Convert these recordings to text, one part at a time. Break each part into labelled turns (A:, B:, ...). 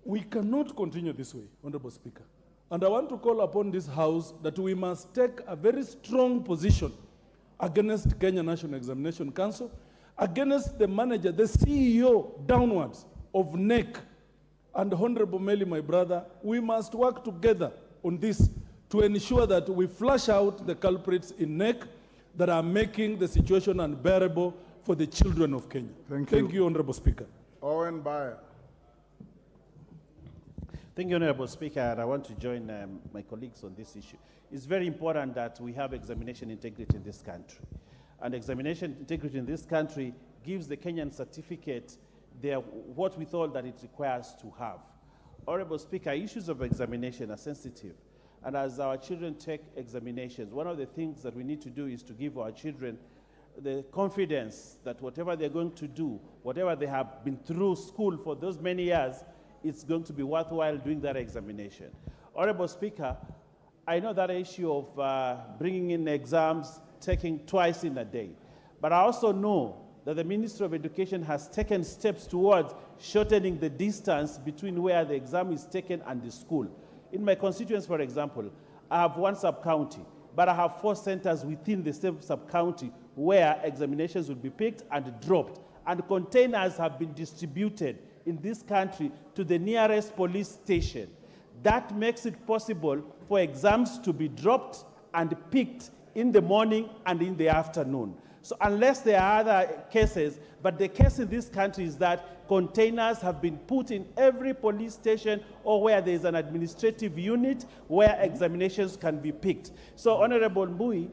A: We cannot continue this way, Honorable Speaker. And I want to call upon this House that we must take a very strong position against Kenya National Examination Council, against the manager, the CEO downwards of NEC. And Honorable Meli, my brother, we must work together on this to ensure that we flush out the culprits in NEC that are making the situation unbearable for the children of Kenya. Thank you, Honorable Speaker.
B: Owen Bayer.
C: Thank you, Honorable Speaker, and I want to join my colleagues on this issue. It's very important that we have examination integrity in this country. And examination integrity in this country gives the Kenyan certificate what we thought that it requires to have. Honorable Speaker, issues of examination are sensitive. And as our children take examinations, one of the things that we need to do is to give our children the confidence that whatever they're going to do, whatever they have been through school for those many years, it's going to be worthwhile doing that examination. Honorable Speaker, I know that issue of bringing in exams, taking twice in a day. But I also know that the Ministry of Education has taken steps towards shortening the distance between where the exam is taken and the school. In my constituents, for example, I have one sub-county, but I have 4 centers within the same sub-county where examinations will be picked and dropped. And containers have been distributed in this country to the nearest police station. That makes it possible for exams to be dropped and picked in the morning and in the afternoon. So unless there are other cases, but the case in this country is that containers have been put in every police station or where there is an administrative unit where examinations can be picked. So Honorable Mbui,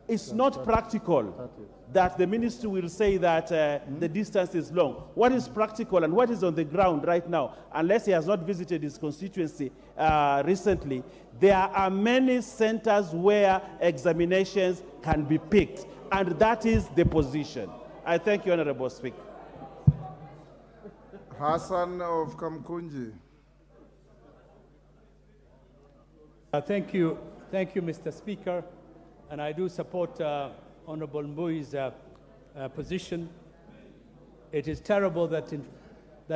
C: it's not practical that the ministry will say that the distance is long. What is practical and what is on the ground right now, unless he has not visited his constituency recently, there are many centers where examinations can be picked, and that is the position. I thank you, Honorable Speaker.
B: Hassan of Kamkunji.
D: Thank you, Mr. Speaker. And I do support Honorable Mbui's position. It is terrible that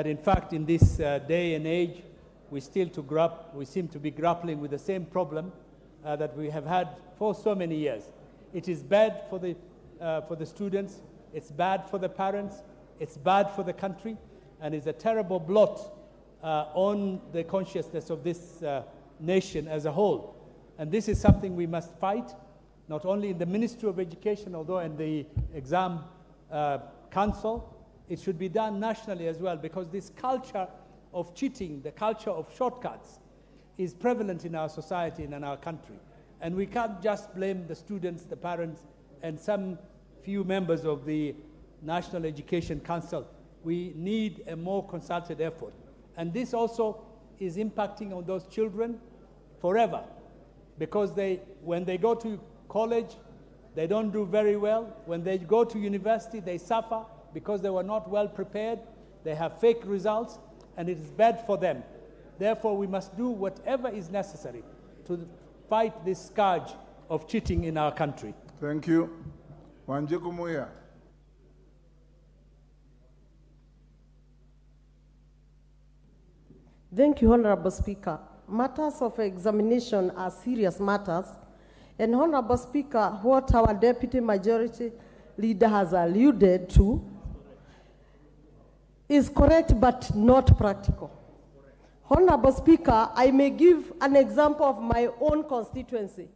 D: in fact in this day and age we seem to be grappling with the same problem that we have had for so many years. It is bad for the students, it's bad for the parents, it's bad for the country, and it's a terrible blot on the consciousness of this nation as a whole. And this is something we must fight, not only in the Ministry of Education, although in the Exam Council, it should be done nationally as well, because this culture of cheating, the culture of shortcuts, is prevalent in our society and in our country. And we can't just blame the students, the parents, and some few members of the National Education Council. We need a more concerted effort. And this also is impacting on those children forever, because when they go to college, they don't do very well. When they go to university, they suffer because they were not well prepared. They have fake results, and it is bad for them. Therefore, we must do whatever is necessary to fight this scourge of cheating in our country.
B: Thank you. Wanjiku Muya.
E: Thank you, Honorable Speaker. Matters of examination are serious matters. And Honorable Speaker, what our Deputy Majority Leader has alluded to is correct but not practical. Honorable Speaker, I may give an example of my own constituency.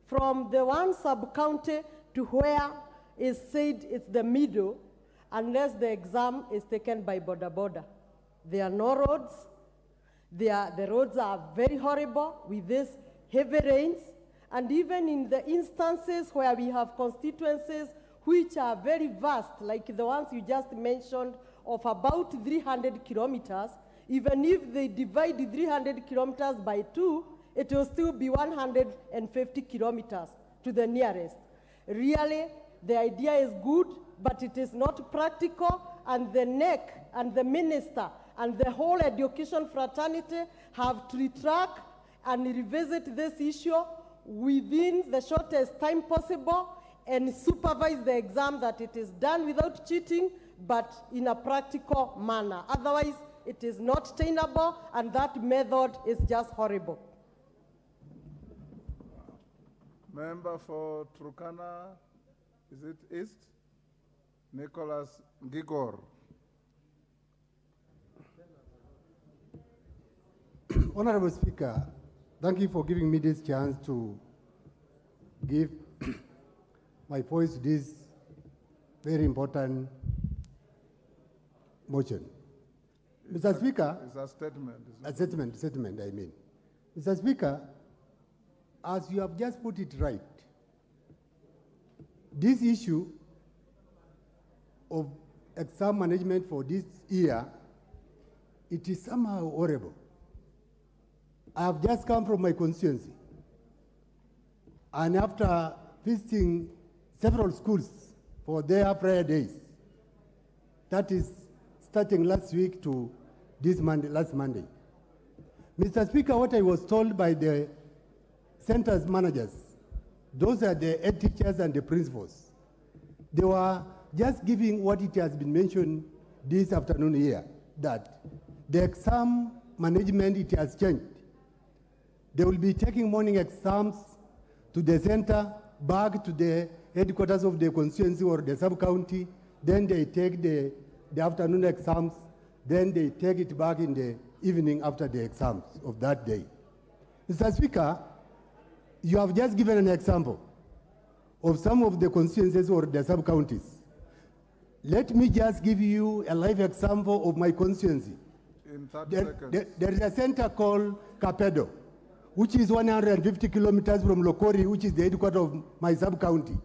E: From the one sub-county to where is said it's the middle, unless the exam is taken by border. There are no roads. The roads are very horrible with these heavy rains. And even in the instances where we have constituencies which are very vast, like the ones you just mentioned, of about 300 kilometers, even if they divide the 300 kilometers by 2, it will still be 150 kilometers to the nearest. Really, the idea is good, but it is not practical, and the NEC and the minister and the whole education fraternity have to retract and revisit this issue within the shortest time possible and supervise the exam that it is done without cheating, but in a practical manner. Otherwise, it is not tenable, and that method is just horrible.
B: Member for Turkana, is it East? Nicholas Gigor.
F: Honorable Speaker, thank you for giving me this chance to give my voice to this very important motion. Mr. Speaker,
B: It's a statement. Isn't it?
F: Statement, I mean. Mr. Speaker, as you have just put it right, this issue of exam management for this year, it is somehow horrible. I have just come from my constituency, and after visiting several schools for their prayer days, that is starting last week to this Monday, last Monday. Mr. Speaker, what I was told by the center's managers, those are the head teachers and the principals, they were just giving what it has been mentioned this afternoon here, that the exam management, it has changed. They will be taking morning exams to the center, back to the headquarters of the constituency or the sub-county, then they take the afternoon exams, then they take it back in the evening after the exams of that day. Mr. Speaker, you have just given an example of some of the constituencies or the sub-counties. Let me just give you a live example of my constituency.
B: In 30 seconds.
F: There is a center called Capedo, which is 150 kilometers from Lokori, which is the headquarters of my sub-county.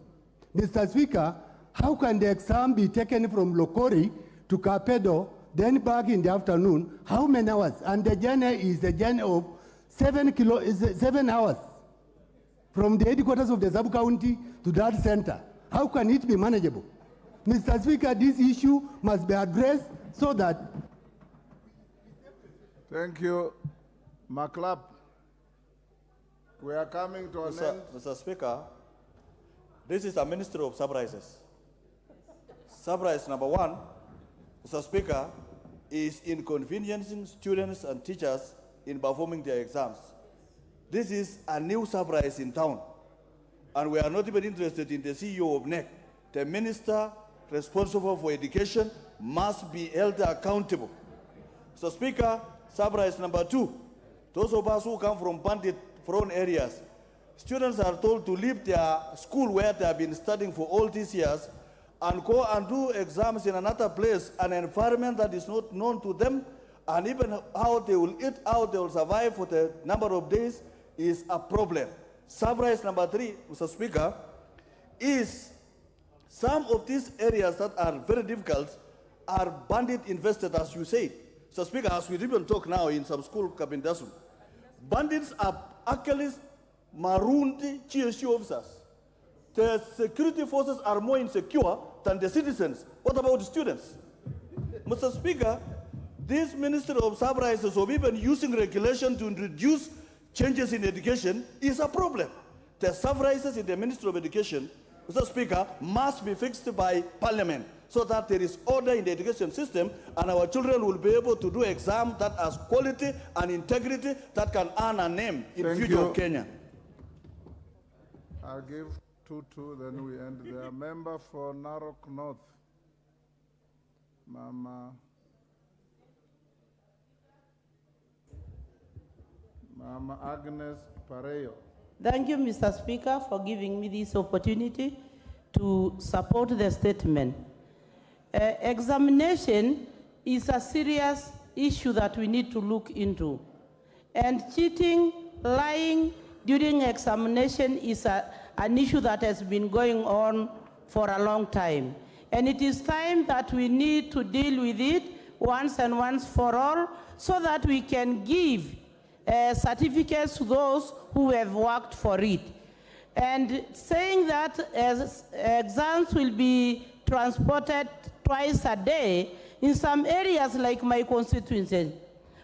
F: Mr. Speaker, how can the exam be taken from Lokori to Capedo, then back in the afternoon? How many hours? And the journey is a journey of 7 hours from the headquarters of the sub-county to that center. How can it be manageable? Mr. Speaker, this issue must be addressed so that...
B: Thank you. Maclap. We are coming to an end.
G: Mr. Speaker, this is a Ministry of Surprises. Surprise number one, Mr. Speaker, is inconveniencing students and teachers in performing their exams. This is a new surprise in town, and we are not even interested in the CEO of NEC. The minister responsible for education must be held accountable. Mr. Speaker, surprise number two, those of us who come from bandit-prone areas, students are told to leave their school where they have been studying for all these years and go and do exams in another place, an environment that is not known to them, and even how they will eat, how they will survive for the number of days is a problem. Surprise number three, Mr. Speaker, is some of these areas that are very difficult are bandit invested, as you say. Mr. Speaker, as we even talk now in some school, Kabindasu, bandits are actually marooned GSU officers. The security forces are more insecure than the citizens. What about the students? Mr. Speaker, this Ministry of Surprises of even using regulation to introduce changes in education is a problem. The surprises in the Ministry of Education, Mr. Speaker, must be fixed by Parliament so that there is order in the education system and our children will be able to do exams that has quality and integrity that can earn a name in the future of Kenya.
B: I'll give 2-2, then we end there. Member for Narok North. Mama Agnes Pareo.
H: Thank you, Mr. Speaker, for giving me this opportunity to support the statement. Examination is a serious issue that we need to look into. And cheating, lying during examination is an issue that has been going on for a long time. And it is time that we need to deal with it once and once for all so that we can give certificates to those who have worked for it. And saying that as exams will be transported twice a day in some areas like my constituency,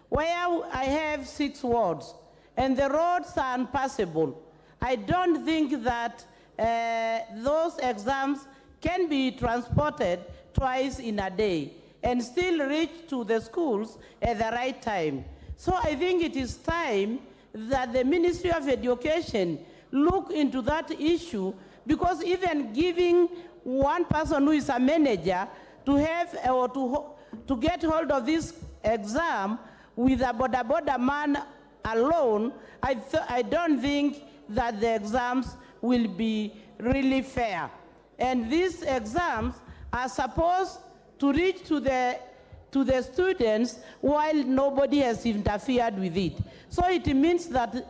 H: where I have 6 wards and the roads are impassable, I don't think that those exams can be transported twice in a day. and still reach to the schools at the right time. So I think it is time that the Ministry of Education look into that issue, because even giving one person who is a manager to have or to get hold of this exam with a border man alone, I don't think that the exams will be really fair. And these exams are supposed to reach to the students while nobody has interfered with it. So it means that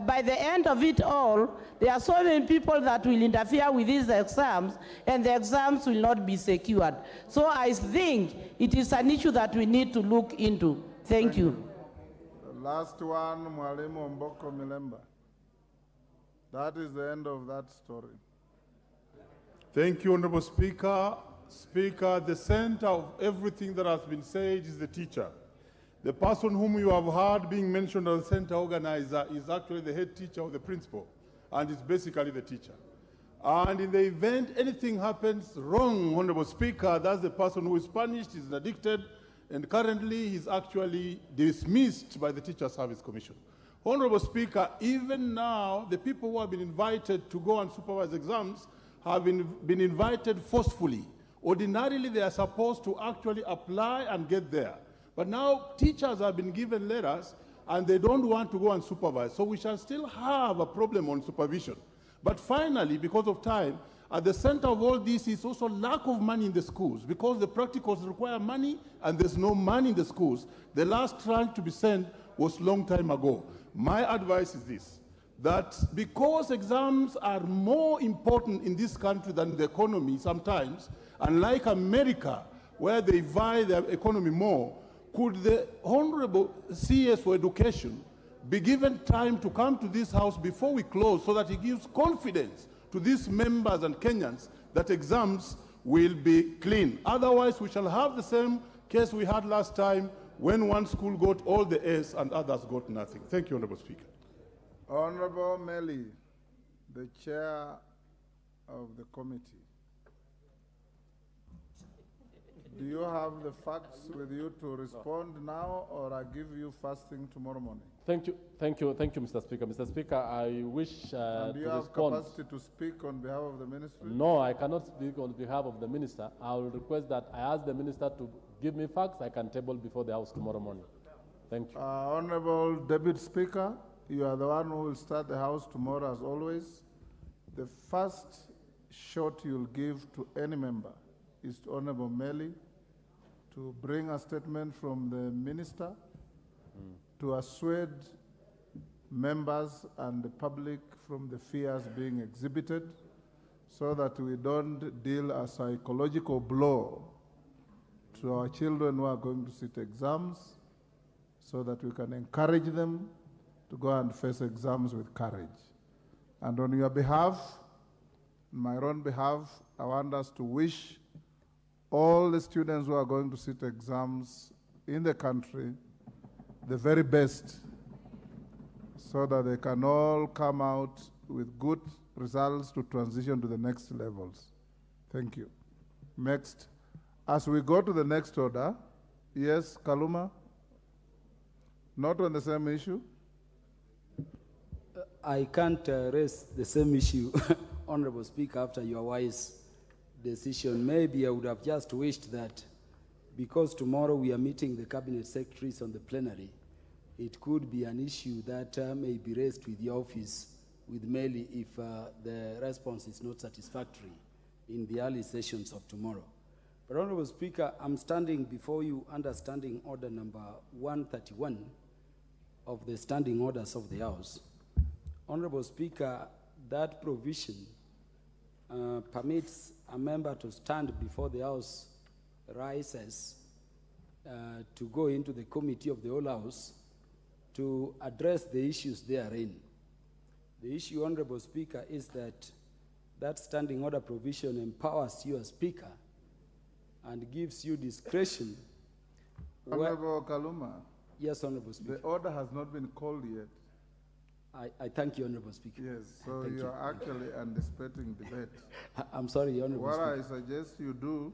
H: by the end of it all, there are so many people that will interfere with these exams, and the exams will not be secured. So I think it is an issue that we need to look into. Thank you.
B: The last one, Mwalimu Mboko Milemba. That is the end of that story.
I: Thank you, Honorable Speaker. Speaker, the center of everything that has been said is the teacher. The person whom you have heard being mentioned as the center organizer is actually the head teacher or the principal, and it's basically the teacher. And in the event anything happens wrong, Honorable Speaker, that's the person who is punished, is addicted, and currently he's actually dismissed by the Teacher Service Commission. Honorable Speaker, even now, the people who have been invited to go and supervise exams have been invited forcefully. Ordinarily, they are supposed to actually apply and get there. But now teachers have been given letters and they don't want to go and supervise. So we shall still have a problem on supervision. But finally, because of time, at the center of all this is also lack of money in the schools, because the practicals require money and there's no money in the schools. The last tranche to be sent was a long time ago. My advice is this, that because exams are more important in this country than the economy sometimes, unlike America, where they vie their economy more, could the Honorable CS for Education be given time to come to this House before we close so that he gives confidence to these members and Kenyans that exams will be clean? Otherwise, we shall have the same case we had last time when one school got all the A's and others got nothing. Thank you, Honorable Speaker.
B: Honorable Meli, the chair of the committee. Do you have the facts with you to respond now, or I give you first thing tomorrow morning?
J: Thank you, Mr. Speaker. Mr. Speaker, I wish
B: and do you have capacity to speak on behalf of the ministry?
J: No, I cannot speak on behalf of the minister. I will request that I ask the minister to give me facts I can table before the House tomorrow morning. Thank you.
B: Honorable Deputy Speaker, you are the one who will start the House tomorrow as always. The first shot you'll give to any member is to Honorable Meli to bring a statement from the minister to assuade members and the public from the fears being exhibited, so that we don't deal a psychological blow to our children who are going to sit exams, so that we can encourage them to go and face exams with courage. And on your behalf, my own behalf, I want us to wish all the students who are going to sit exams in the country the very best, so that they can all come out with good results to transition to the next levels. Thank you. Next, as we go to the next order, yes, Kaluma? Not on the same issue?
K: I can't raise the same issue, Honorable Speaker, after your wise decision. Maybe I would have just wished that, because tomorrow we are meeting the cabinet secretaries on the plenary, it could be an issue that may be raised with the office, with Meli, if the response is not satisfactory in the early sessions of tomorrow. But Honorable Speaker, I'm standing before you under Standing Order number 131 of the Standing Orders of the House. Honorable Speaker, that provision permits a member to stand before the House rises to go into the committee of the whole House to address the issues therein. The issue, Honorable Speaker, is that that standing order provision empowers you as Speaker and gives you discretion.
B: Honorable Kaluma.
K: Yes, Honorable Speaker.
B: The order has not been called yet.
K: I thank you, Honorable Speaker.
B: Yes, so you are actually anticipating debate.
K: I'm sorry, Honorable
B: What
K: Speaker.
B: I suggest you do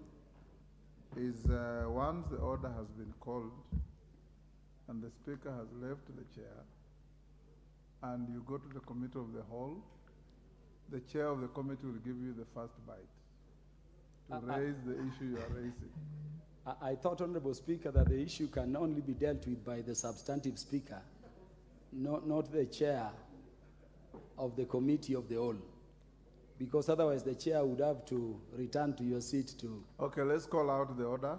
B: is once the order has been called and the Speaker has left the chair, and you go to the committee of the whole, the chair of the committee will give you the first bite to raise the issue you are raising.
K: I thought, Honorable Speaker, that the issue can only be dealt with by the substantive speaker, not the chair of the committee of the whole. Because otherwise the chair would have to return to your seat to...
B: Okay, let's call out the order.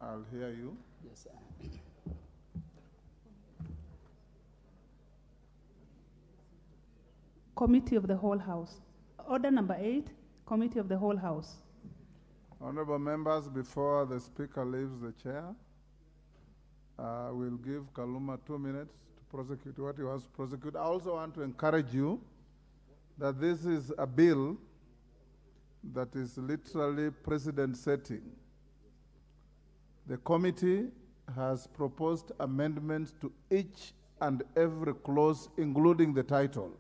B: I'll hear you.
K: Yes, sir.
L: Committee of the whole House. Order number 8, Committee of the whole House.
B: Honorable members, before the Speaker leaves the chair, we'll give Kaluma 2 minutes to prosecute what he wants to prosecute. I also want to encourage you that this is a bill that is literally precedent setting. The committee has proposed amendments to each and every clause, including the title.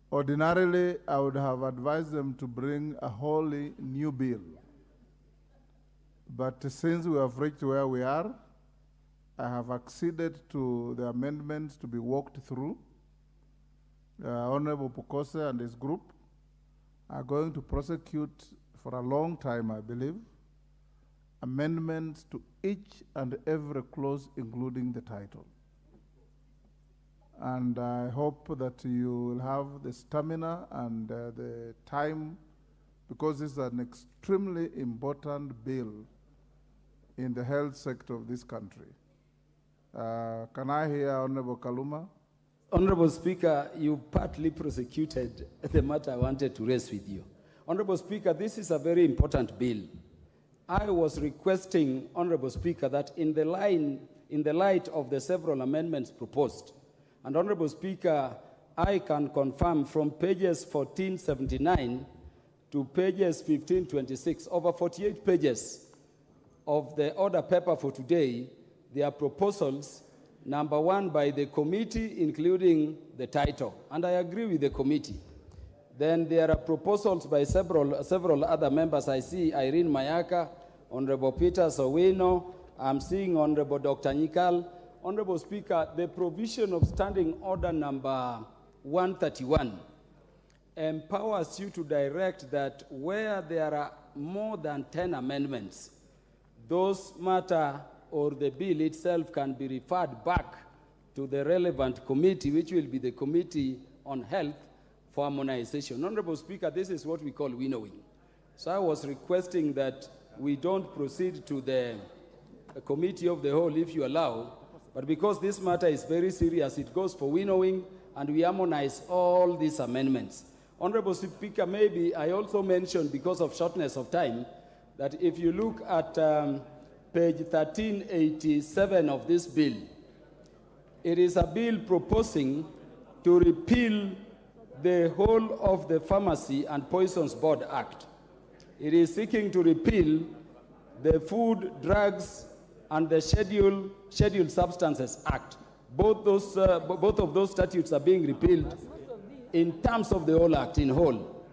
B: Ordinarily, I would have advised them to bring a wholly new bill. But since we have reached where we are, I have acceded to the amendments to be walked through. Honorable Pukose and his group are going to prosecute for a long time, I believe, amendments to each and every clause, including the title. And I hope that you will have the stamina and the time, because this is an extremely important bill in the health sector of this country. Can I hear Honorable Kaluma?
K: Honorable Speaker, you partly prosecuted the matter I wanted to raise with you. Honorable Speaker, this is a very important bill. I was requesting, Honorable Speaker, that in the light of the several amendments proposed, and Honorable Speaker, I can confirm from pages 1479 to pages 1526, over 48 pages of the order paper for today, there are proposals, number one, by the committee, including the title. And I agree with the committee. Then there are proposals by several other members. I see Irene Mayaka, Honorable Peter Sowino, I'm seeing Honorable Dr. Nyikal. Honorable Speaker, the provision of Standing Order number 131 empowers you to direct that where there are more than 10 amendments, those matter or the bill itself can be referred back to the relevant committee, which will be the Committee on Health for Harmonization. Honorable Speaker, this is what we call winnowing. So I was requesting that we don't proceed to the Committee of the Whole, if you allow, but because this matter is very serious, it goes for winnowing, and we harmonize all these amendments. Honorable Speaker, maybe I also mentioned, because of shortness of time, that if you look at page 1387 of this bill, it is a bill proposing to repeal the whole of the Pharmacy and Poisons Board Act. It is seeking to repeal the Food, Drugs, and the Scheduled Substances Act. Both of those statutes are being repealed in terms of the whole act in whole.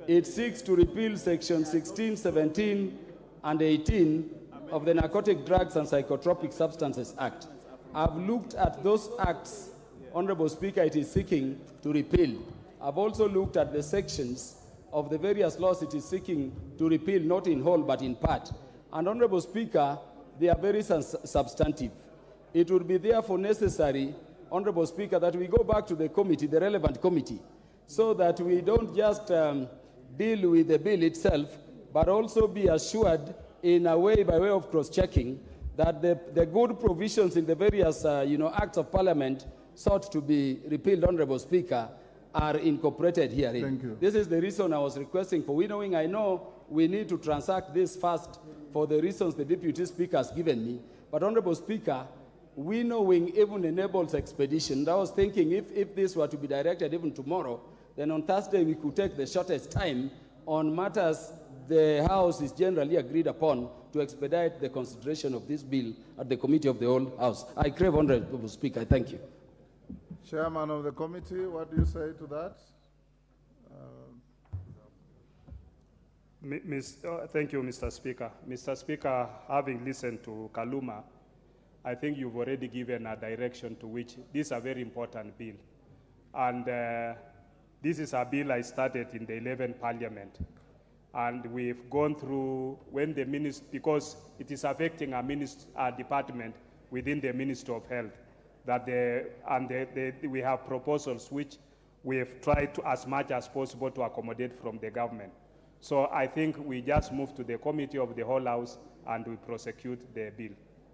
K: It seeks to repeal section 16, 17, and 18 of the Narcotic Drugs and Psychotropic Substances Act. I've looked at those acts, Honorable Speaker, it is seeking to repeal. I've also looked at the sections of the various laws it is seeking to repeal, not in whole, but in part. And Honorable Speaker, they are very substantive. It would be therefore necessary, Honorable Speaker, that we go back to the committee, the relevant committee, so that we don't just deal with the bill itself, but also be assured in a way, by way of cross-checking, that the good provisions in the various acts of parliament sought to be repealed, Honorable Speaker, are incorporated herein.
B: Thank you.
K: This is the reason I was requesting for winnowing. I know we need to transact this first for the reasons the Deputy Speaker has given me. But Honorable Speaker, winnowing even enables expedition. I was thinking if this were to be directed even tomorrow, then on Thursday we could take the shortest time on matters the House is generally agreed upon to expedite the consideration of this bill at the Committee of the Whole House. I crave, Honorable Speaker. Thank you.
B: Chairman of the committee, what do you say to that?
M: Thank you, Mr. Speaker. Mr. Speaker, having listened to Kaluma, I think you've already given a direction to which this is a very important bill. And this is a bill I started in the 11th Parliament. And we've gone through when the minister, because it is affecting our department within the Ministry of Health, that we have proposals which we have tried to, as much as possible, to accommodate from the government. So I think we just move to the committee of the whole house and we prosecute the bill,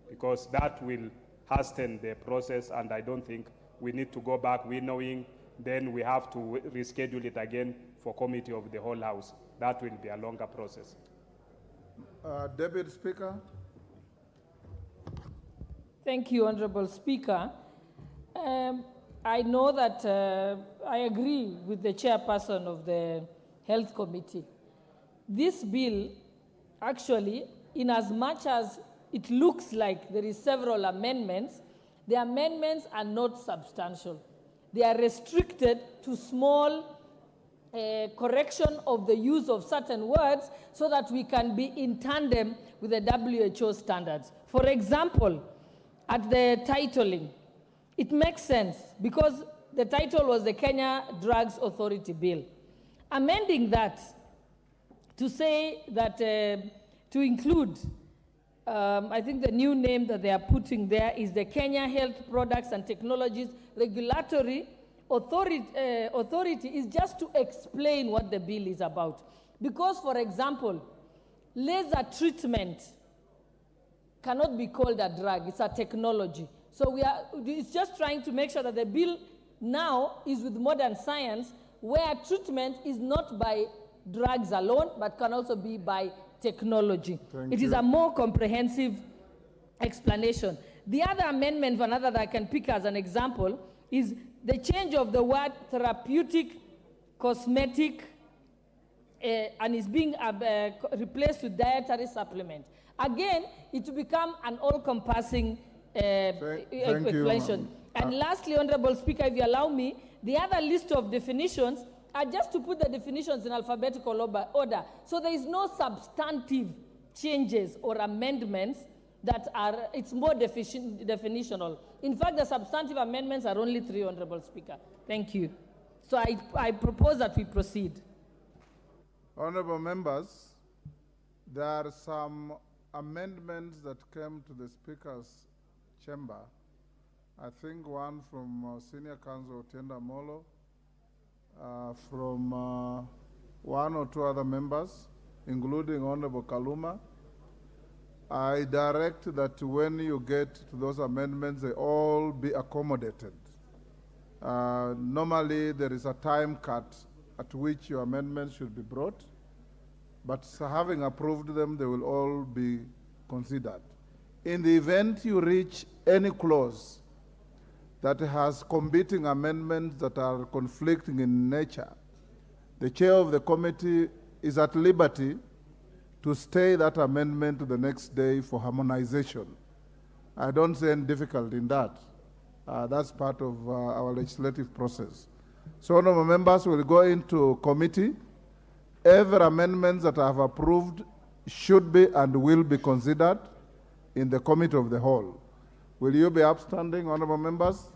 M: because that will hasten the process, and I don't think we need to go back winnowing, then we have to reschedule it again for committee of the whole house. That will be a longer process.
B: Deputy Speaker.
N: Thank you, Honorable Speaker. I know that I agree with the chairperson of the Health Committee. This bill, actually, in as much as it looks like there is several amendments, the amendments are not substantial. They are restricted to small correction of the use of certain words so that we can be in tandem with the WHO standards. For example, at the titling, it makes sense because the title was the Kenya Drugs Authority Bill. Amending that to say that, to include, I think the new name that they are putting there is the Kenya Health Products and Technologies Regulatory Authority is just to explain what the bill is about. Because, for example, laser treatment cannot be called a drug, it's a technology. So it's just trying to make sure that the bill now is with modern science, where treatment is not by drugs alone, but can also be by technology. It is a more comprehensive explanation. The other amendment, another that I can pick as an example, is the change of the word therapeutic, cosmetic, and is being replaced with dietary supplement. Again, it will become an all-encompassing explanation. And lastly, Honorable Speaker, if you allow me, the other list of definitions are just to put the definitions in alphabetical order. So there is no substantive changes or amendments that are, it's more definitional. In fact, the substantive amendments are only 3, Honorable Speaker. Thank you. So I propose that we proceed.
B: Honorable members, there are some amendments that came to the Speaker's chamber. I think one from Senior Counsel Otienda Molo, from one or two other members, including Honorable Kaluma. I direct that when you get to those amendments, they all be accommodated. Normally, there is a time cut at which your amendments should be brought, but having approved them, they will all be considered. In the event you reach any clause that has competing amendments that are conflicting in nature, the chair of the committee is at liberty to stay that amendment to the next day for harmonization. I don't see any difficulty in that. That's part of our legislative process. So, honorable members will go into committee. Every amendment that I have approved should be and will be considered in the committee of the whole. Will you be upstanding, honorable members?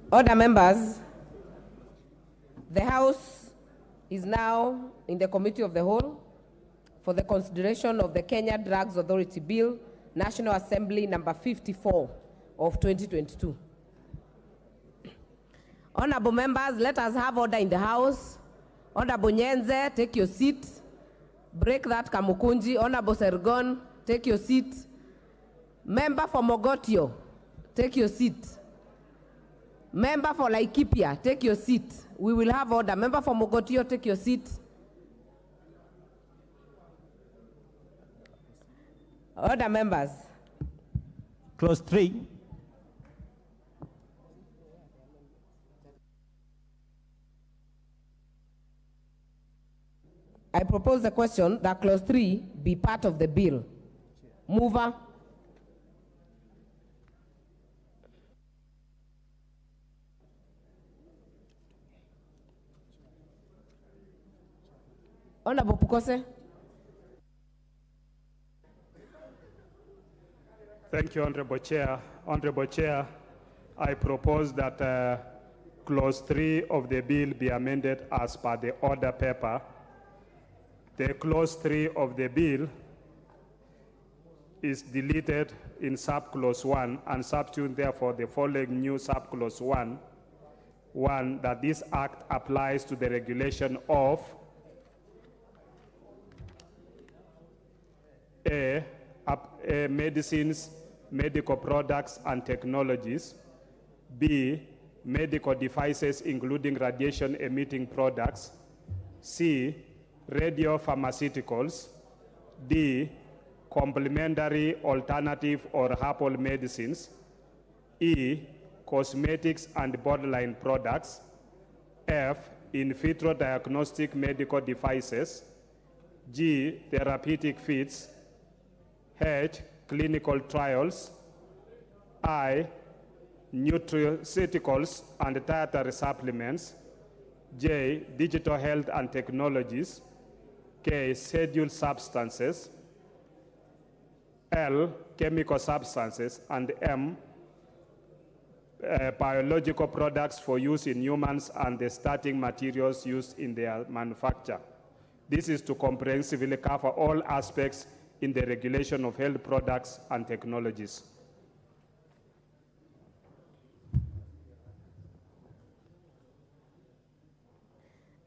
O: Order, members. The House is now in the Committee of the Whole for the consideration of the Kenya Drugs Authority Bill, National Assembly number 54 of 2022. Honorable members, let us have order in the House. Honorable Nyenze, take your seat. Break that Kamukunji. Honorable Sergon, take your seat. Member for Mogotio, take your seat. Member for Laikipia, take your seat. We will have order. Member for Mogotio, take your seat. Order, members.
C: Clause 3.
O: I propose the question that clause 3 be part of the bill. Mover. Honorable Pukose.
M: Thank you, Honorable Chair. Honorable Chair, I propose that clause 3 of the bill be amended as per the order paper. The clause 3 of the bill is deleted in subclause 1 and substitute therefore the following new subclause 1. 1, that this act applies to the regulation of A, medicines, medical products and technologies. B, medical devices including radiation emitting products. C, radiopharmaceuticals. D, complementary, alternative or herbal medicines. E, cosmetics and borderline products. F, in vitro diagnostic medical devices. G, therapeutic feeds. H, clinical trials. I, nutraceuticals and dietary supplements. J, digital health and technologies. K, scheduled substances. L, chemical substances. And M, biological products for use in humans and the starting materials used in their manufacture. This is to comprehensively cover all aspects in the regulation of health products and technologies.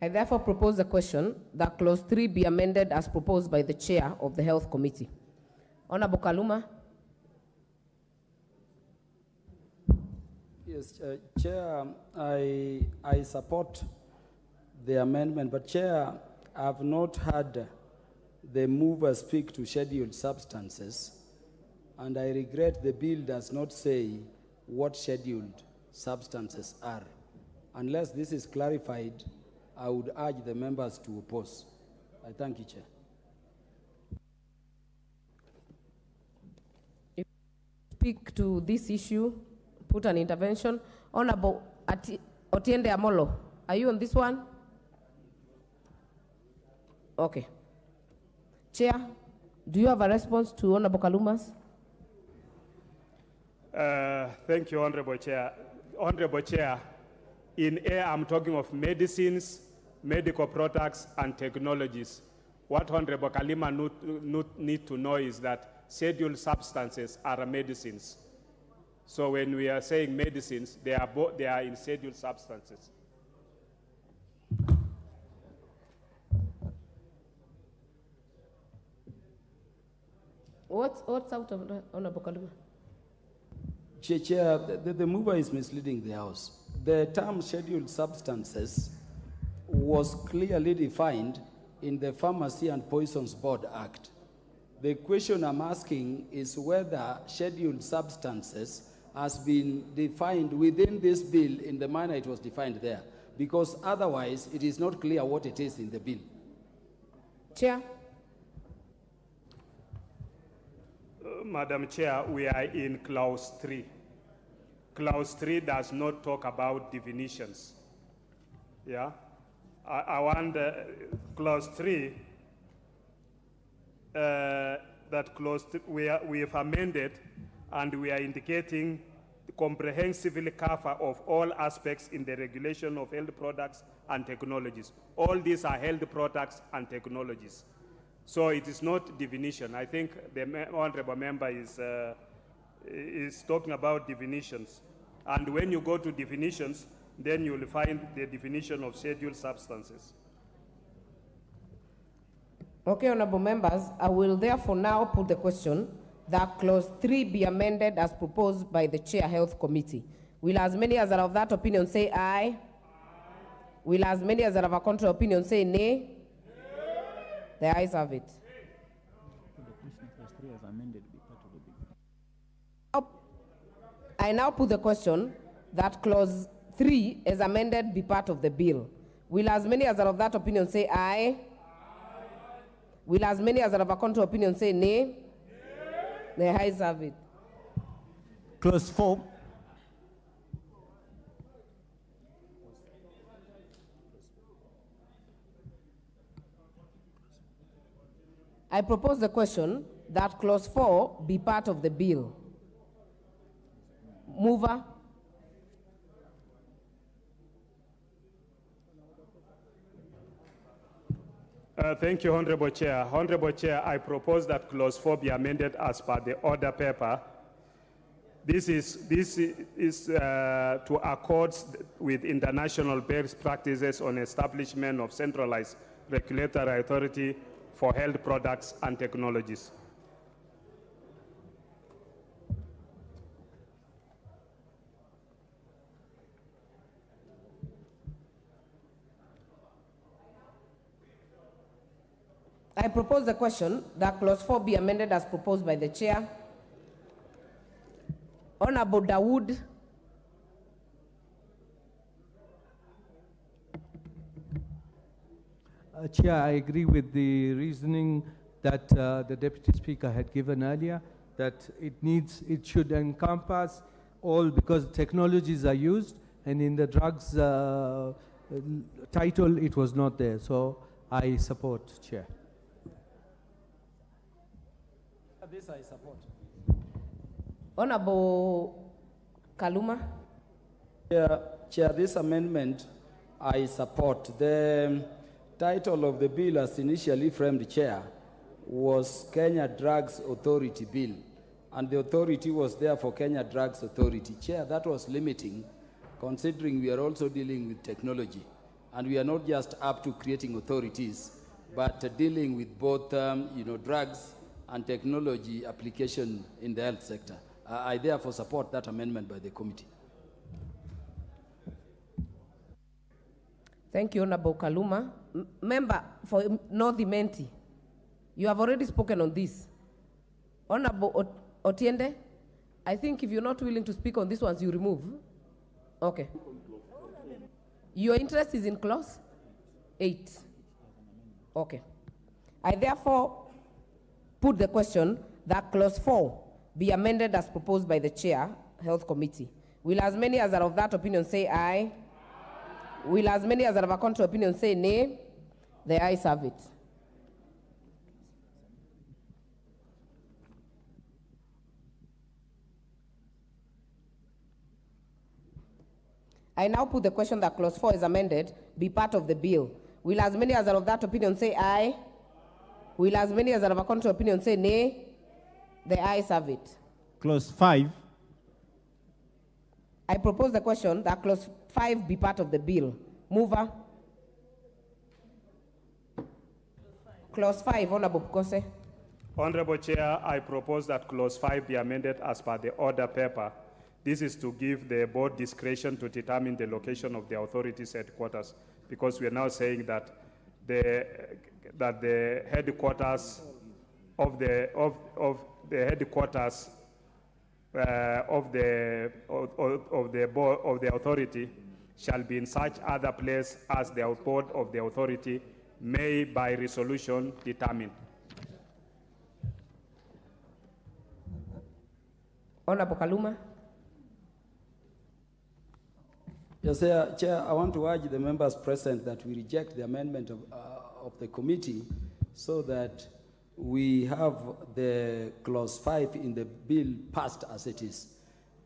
O: I therefore propose the question that clause 3 be amended as proposed by the chair of the Health Committee. Honorable Kaluma.
K: Yes, Chair, I support the amendment, but Chair, I've not had the mover speak to scheduled substances, and I regret the bill does not say what scheduled substances are. Unless this is clarified, I would urge the members to oppose. I thank you, Chair.
O: If you speak to this issue, put an intervention. Honorable Otiende Amolo, are you on this one? Okay. Chair, do you have a response to Honorable Kaluma's?
M: Thank you, Honorable Chair. Honorable Chair, in A, I'm talking of medicines, medical products, and technologies. What Honorable Kalima need to know is that scheduled substances are medicines. So when we are saying medicines, they are in scheduled substances.
O: What's out of Honorable Kaluma?
K: Chair, the mover is misleading the House. The term scheduled substances was clearly defined in the Pharmacy and Poisons Board Act. The question I'm asking is whether scheduled substances has been defined within this bill in the manner it was defined there, because otherwise it is not clear what it is in the bill.
O: Chair.
M: Madam Chair, we are in clause 3. Clause 3 does not talk about definitions. Yeah? I want clause 3, that clause we have amended, and we are indicating comprehensively cover of all aspects in the regulation of health products and technologies. All these are health products and technologies. So it is not definition. I think the honorable member is talking about definitions. And when you go to definitions, then you will find the definition of scheduled substances.
O: Okay, honorable members, I will therefore now put the question that clause 3 be amended as proposed by the Chair Health Committee. Will as many as are of that opinion say aye? Will as many as are of a contrary opinion say nay? The ayes have it. I now put the question that clause 3 as amended be part of the bill. Will as many as are of that opinion say aye? Will as many as are of a contrary opinion say nay? The ayes have it.
P: Clause 4.
O: I propose the question that clause 4 be part of the bill. Mover.
M: Thank you, Honorable Chair. Honorable Chair, I propose that clause 4 be amended as per the order paper. This is to accord with international best practices on establishment of centralized regulatory authority for health products and technologies.
O: I propose the question that clause 4 be amended as proposed by the Chair. Honorable Dawood.
Q: Chair, I agree with the reasoning that the Deputy Speaker had given earlier, that it should encompass all, because technologies are used, and in the drugs title it was not there. So I support, Chair.
K: This I support.
O: Honorable Kaluma.
K: Chair, this amendment I support. The title of the bill as initially framed, Chair, was Kenya Drugs Authority Bill, and the authority was there for Kenya Drugs Authority. Chair, that was limiting, considering we are also dealing with technology, and we are not just up to creating authorities, but dealing with both drugs and technology application in the health sector. I therefore support that amendment by the committee.
O: Thank you, Honorable Kaluma. Member for North Imenti, you have already spoken on this. Honorable Otiende, I think if you're not willing to speak on this one, you remove. Okay. Your interest is in clause 8. Okay. I therefore put the question that clause 4 be amended as proposed by the Chair, Health Committee. Will as many as are of that opinion say aye? Will as many as are of a contrary opinion say nay? The ayes have it. I now put the question that clause 4 is amended be part of the bill. Will as many as are of that opinion say aye? Will as many as are of a contrary opinion say nay? The ayes have it.
P: Clause 5.
O: I propose the question that clause 5 be part of the bill. Mover. Clause 5, Honorable Bukose.
M: Honorable Chair, I propose that clause 5 be amended as per the order paper. This is to give the board discretion to determine the location of the authority's headquarters, because we are now saying that the headquarters of the authority shall be in such other place as the board of the authority may by resolution determine.
O: Honorable Kaluma.
K: Yes, Chair, I want to urge the members present that we reject the amendment of the committee so that we have the clause 5 in the bill passed as it is.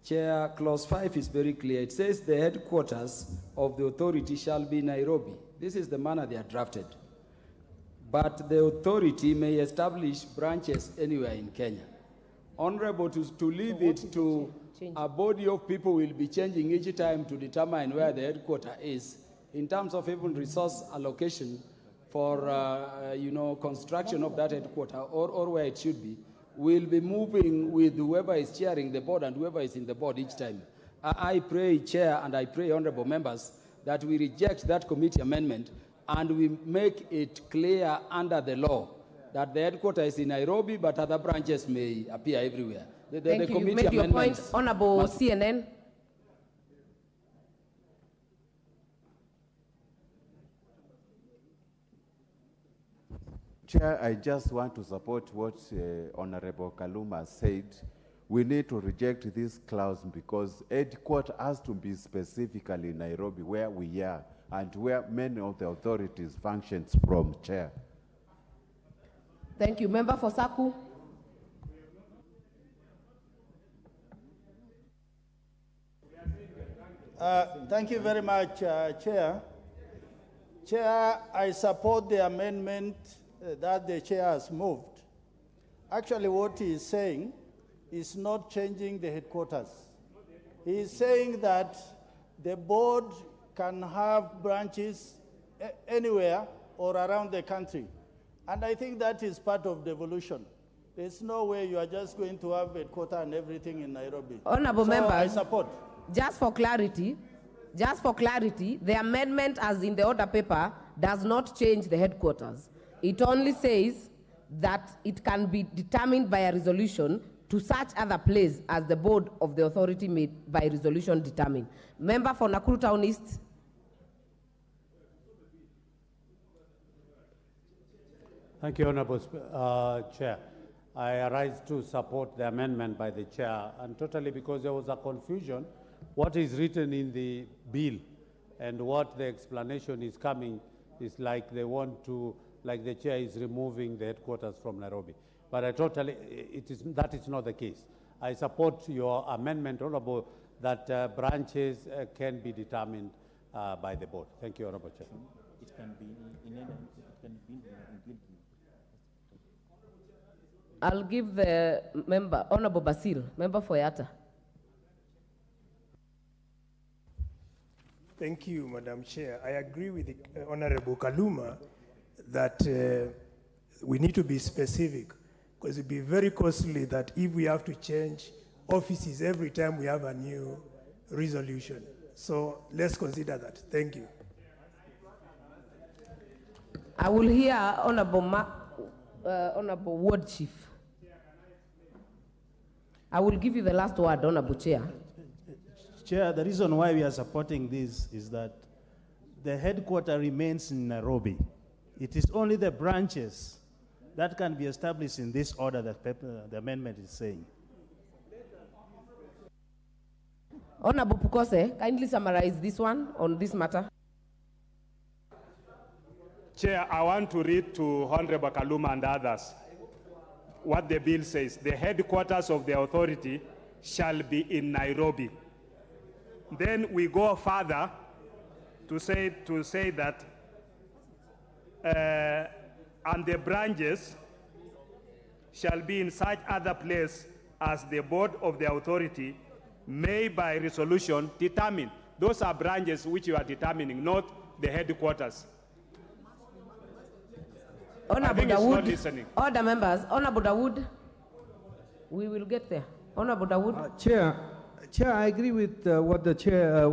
K: Chair, clause 5 is very clear. It says the headquarters of the authority shall be Nairobi. This is the manner they are drafted. But the authority may establish branches anywhere in Kenya. Honorable, to leave it to a body of people will be changing each time to determine where the headquarters is, in terms of even resource allocation for construction of that headquarters or where it should be, will be moving with whoever is chairing the board and whoever is in the board each time. I pray, Chair, and I pray, honorable members, that we reject that committee amendment and we make it clear under the law that the headquarters is in Nairobi, but other branches may appear everywhere.
O: Thank you. You made your point, Honorable CNN.
R: Chair, I just want to support what Honorable Kaluma said. We need to reject this clause because headquarters has to be specifically Nairobi, where we are, and where many of the authorities functions from, Chair.
O: Thank you. Member for Saku.
S: Thank you very much, Chair. Chair, I support the amendment that the Chair has moved. Actually, what he is saying is not changing the headquarters. He is saying that the board can have branches anywhere or around the country. And I think that is part of devolution. There's no way you are just going to have headquarters and everything in Nairobi.
O: Honorable members,
S: I support.
O: Just for clarity, the amendment as in the order paper does not change the headquarters. It only says that it can be determined by a resolution to such other place as the board of the authority may by resolution determine. Member for Nakuru Town East.
T: Thank you, Honorable Chair. I arise to support the amendment by the Chair, and totally because there was a confusion. What is written in the bill and what the explanation is coming is like they want to, like the Chair is removing the headquarters from Nairobi. But that is not the case. I support your amendment, Honorable, that branches can be determined by the board. Thank you, Honorable Chair.
C: It can be in bill.
O: I'll give the member, Honorable Basil, member for Yatta.
U: Thank you, Madam Chair. I agree with the Honorable Kaluma that we need to be specific, because it'd be very costly that if we have to change offices every time we have a new resolution. So let's consider that. Thank you.
O: I will hear Honorable Ward Chief. I will give you the last word, Honorable Chair.
C: Chair, the reason why we are supporting this is that the headquarters remains in Nairobi. It is only the branches that can be established in this order that the amendment is saying.
O: Honorable Pukose, kindly summarize this one on this matter.
M: Chair, I want to read to Honorable Kaluma and others what the bill says. The headquarters of the authority shall be in Nairobi. Then we go further to say that and the branches shall be in such other place as the board of the authority may by resolution determine. Those are branches which you are determining, not the headquarters.
O: Honorable Dawood, order members, Honorable Dawood, we will get there. Honorable Dawood.
Q: Chair, I agree with what the chair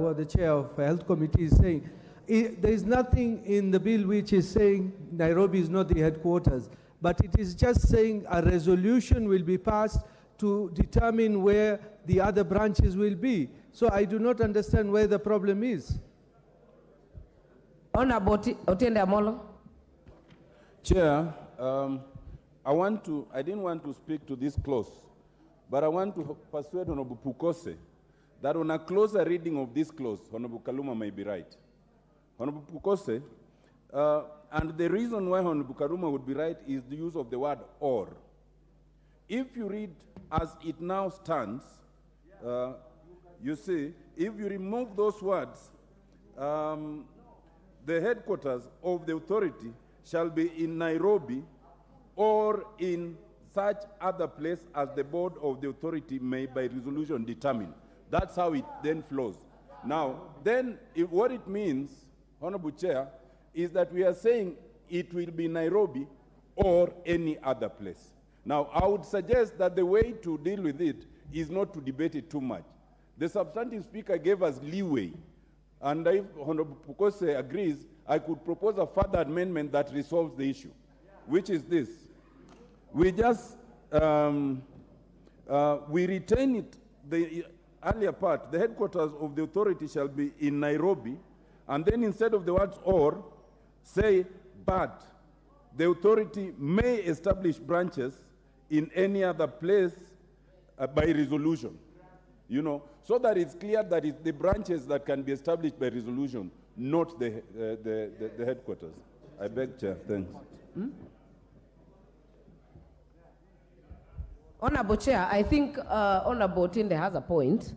Q: of Health Committee is saying. There is nothing in the bill which is saying Nairobi is not the headquarters, but it is just saying a resolution will be passed to determine where the other branches will be. So I do not understand where the problem is.
O: Honorable Otiende Amolo.
V: Chair, I didn't want to speak to this clause, but I want to persuade Honorable Pukose that on a closer reading of this clause, Honorable Kaluma may be right. Honorable Pukose, and the reason why Honorable Kaluma would be right is the use of the word or. If you read as it now stands, you see, if you remove those words, the headquarters of the authority shall be in Nairobi or in such other place as the board of the authority may by resolution determine. That's how it then flows. Now, then what it means, Honorable Chair, is that we are saying it will be Nairobi or any other place. Now, I would suggest that the way to deal with it is not to debate it too much. The substantive speaker gave us leeway, and if Honorable Pukose agrees, I could propose a further amendment that resolves the issue, which is this. We just, we retain it, the earlier part, the headquarters of the authority shall be in Nairobi, and then instead of the words or, say, but the authority may establish branches in any other place by resolution, you know, so that it's clear that it's the branches that can be established by resolution, not the headquarters. I beg, Chair. Thanks.
O: Honorable Chair, I think Honorable Otinde has a point.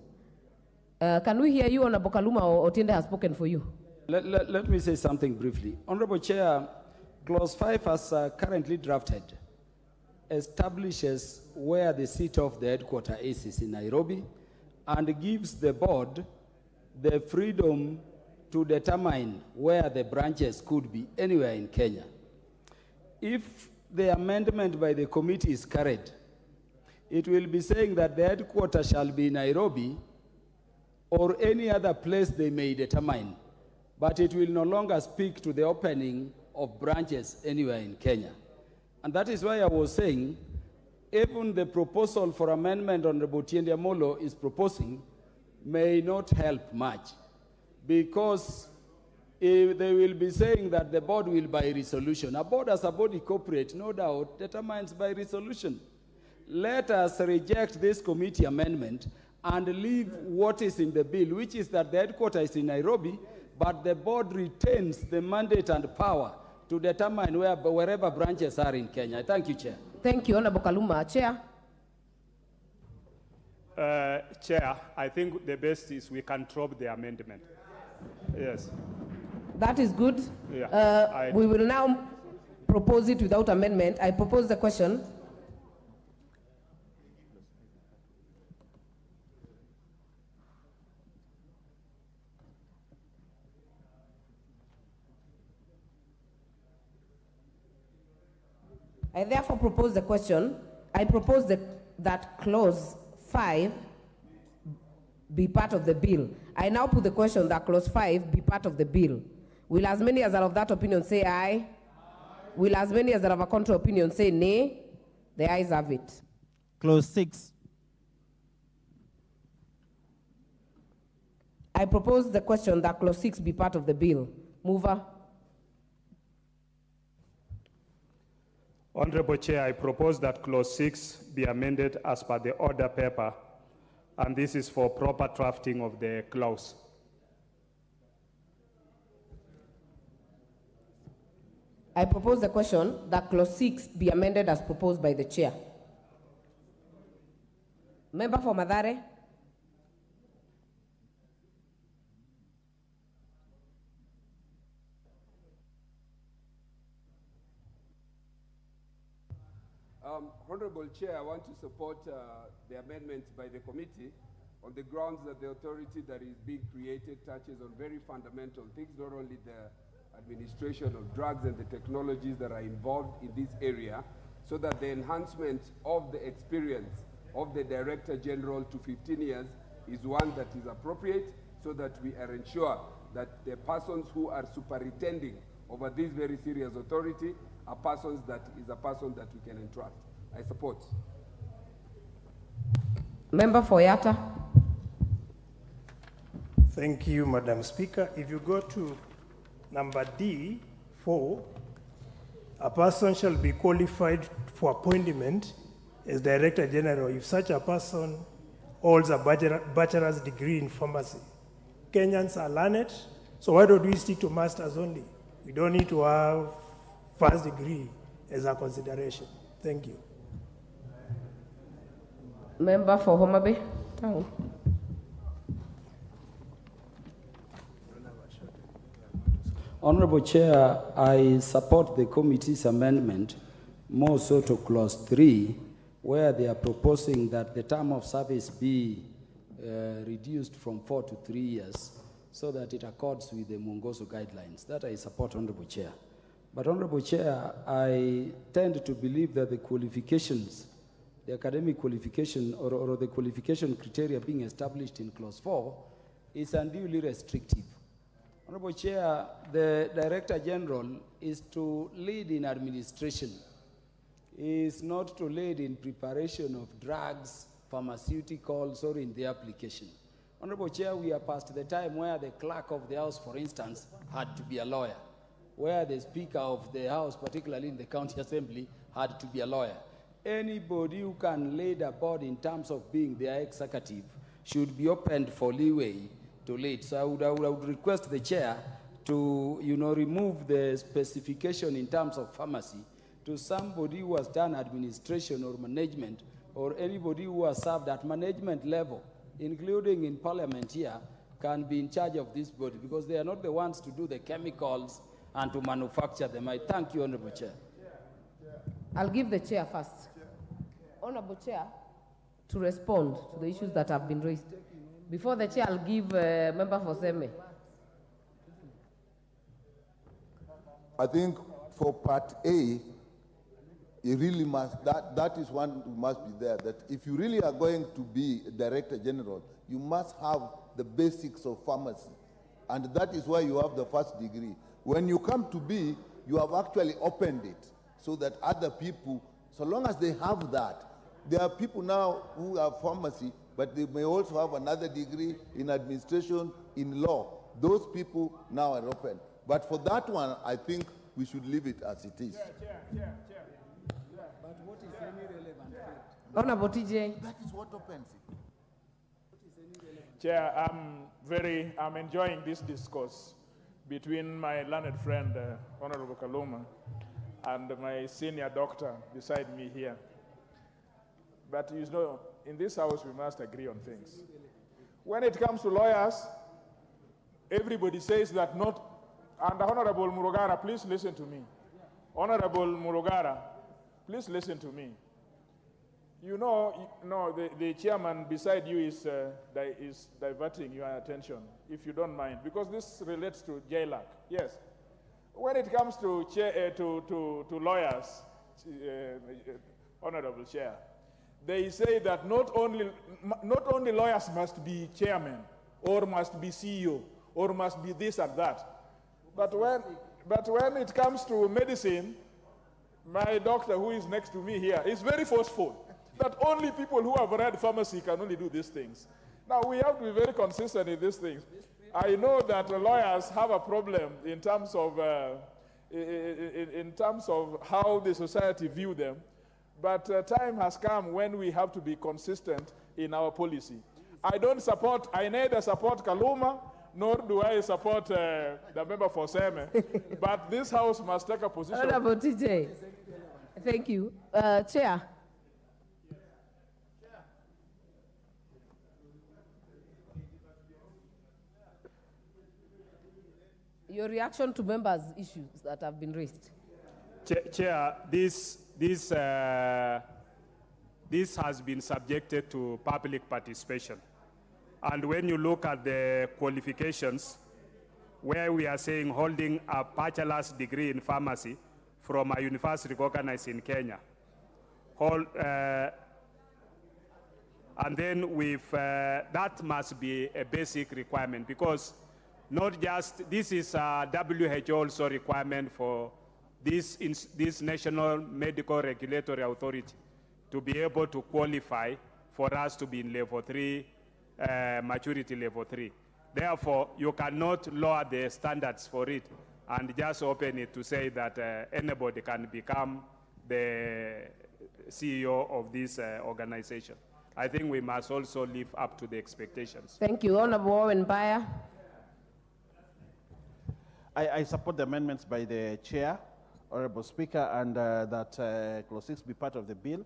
O: Can we hear you, Honorable Kaluma, or Otinde has spoken for you?
K: Let me say something briefly. Honorable Chair, Clause 5 as currently drafted establishes where the seat of the headquarter is in Nairobi and gives the board the freedom to determine where the branches could be anywhere in Kenya. If the amendment by the committee is carried, it will be saying that the headquarters shall be Nairobi or any other place they may determine, but it will no longer speak to the opening of branches anywhere in Kenya. And that is why I was saying, even the proposal for amendment Honorable Tiende Amolo is proposing may not help much, because if they will be saying that the board will by resolution. A board as a body corporate, no doubt, determines by resolution. Let us reject this committee amendment and leave what is in the bill, which is that the headquarters is in Nairobi, but the board retains the mandate and power to determine wherever branches are in Kenya. Thank you, Chair.
O: Thank you, Honorable Kaluma. Chair?
M: Chair, I think the best is we can drop the amendment. Yes.
O: That is good.
M: Yeah,
O: we will now propose it without amendment. I propose the question. I therefore propose the question. I propose that clause 5 be part of the bill. I now put the question that clause 5 be part of the bill. Will as many as are of that opinion say aye? Aye. Will as many as are of a contrary opinion say nay? The ayes have it.
P: Clause 6.
O: I propose the question that clause 6 be part of the bill. Mover.
M: Honorable Chair, I propose that clause 6 be amended as per the order paper, and this is for proper drafting of the clause.
O: I propose the question that clause 6 be amended as proposed by the chair. Member for Mathare.
A: Honorable Chair, I want to support the amendments by the committee on the grounds that the authority that is being created touches on very fundamental things, not only the administration of drugs and the technologies that are involved in this area, so that the enhancement of the experience of the Director General to 15 years is one that is appropriate, so that we are ensured that the persons who are superintending over this very serious authority are persons that is a person that we can entrust. I support.
O: Member for Yatta.
U: Thank you, Madam Speaker. If you go to number D4, a person shall be qualified for appointment as Director General if such a person holds a bachelor's degree in pharmacy. Kenyans are learned, so why don't we stick to masters only? We don't need to have first degree as a consideration. Thank you.
O: Member for Homa Bay Town.
K: Honorable Chair, I support the committee's amendment, more so to clause 3, where they are proposing that the term of service be reduced from 4 to 3 years, so that it accords with the Mwongozo guidelines. That I support, Honorable Chair. But Honorable Chair, I tend to believe that the qualifications, the academic qualification or the qualification criteria being established in clause 4 is unduly restrictive. Honorable Chair, the Director General is to lead in administration, is not to lead in preparation of drugs, pharmaceuticals, or in the application. Honorable Chair, we are past the time where the clerk of the House, for instance, had to be a lawyer, where the Speaker of the House, particularly in the County Assembly, had to be a lawyer. Anybody who can lead a board in terms of being their executive should be opened for leeway to lead. So I would request the chair to, remove the specification in terms of pharmacy to somebody who has done administration or management, or anybody who has served at management level, including in Parliament here, can be in charge of this body, because they are not the ones to do the chemicals and to manufacture them. I thank you, Honorable Chair.
O: I'll give the chair first. Honorable Chair, to respond to the issues that have been raised. Before the chair, I'll give Member for Seme.
D: I think for part A, it really must, that is one who must be there, that if you really are going to be a Director General, you must have the basics of pharmacy. And that is why you have the first degree. When you come to B, you have actually opened it so that other people, so long as they have that, there are people now who have pharmacy, but they may also have another degree in administration, in law. Those people now are open. But for that one, I think we should leave it as it is.
K: But what is any relevant?
O: Honorable TJ.
D: That is what opens it.
E: Chair, I'm enjoying this discourse between my learned friend, Honorable Kaluma, and my senior doctor beside me here. But in this house, we must agree on things. When it comes to lawyers, everybody says that not, and Honorable Murugara, please listen to me. Honorable Murugara, please listen to me. The chairman beside you is diverting your attention, if you don't mind, because this relates to JLAC. Yes. When it comes to lawyers, Honorable Chair, they say that not only lawyers must be chairmen, or must be CEO, or must be this and that. But when it comes to medicine, my doctor, who is next to me here, is very forceful that only people who have read pharmacy can only do these things. Now, we have to be very consistent in these things. I know that lawyers have a problem in terms of how the society view them, but time has come when we have to be consistent in our policy. I neither support Kaluma, nor do I support the member for Seme, but this house must take a position.
O: Honorable TJ, thank you. Chair. Your reaction to members' issues that have been raised.
M: Chair, this has been subjected to public participation. And when you look at the qualifications, where we are saying holding a bachelor's degree in pharmacy from a university recognized in Kenya, and then that must be a basic requirement, because not just, this is a WHO also requirement for this National Medical Regulatory Authority to be able to qualify for us to be in level 3, maturity level 3. Therefore, you cannot lower the standards for it and just open it to say that anybody can become the CEO of this organization. I think we must also live up to the expectations.
O: Thank you. Honorable Owen Baya.
C: I support the amendments by the chair, Honorable Speaker, and that clause 6 be part of the bill.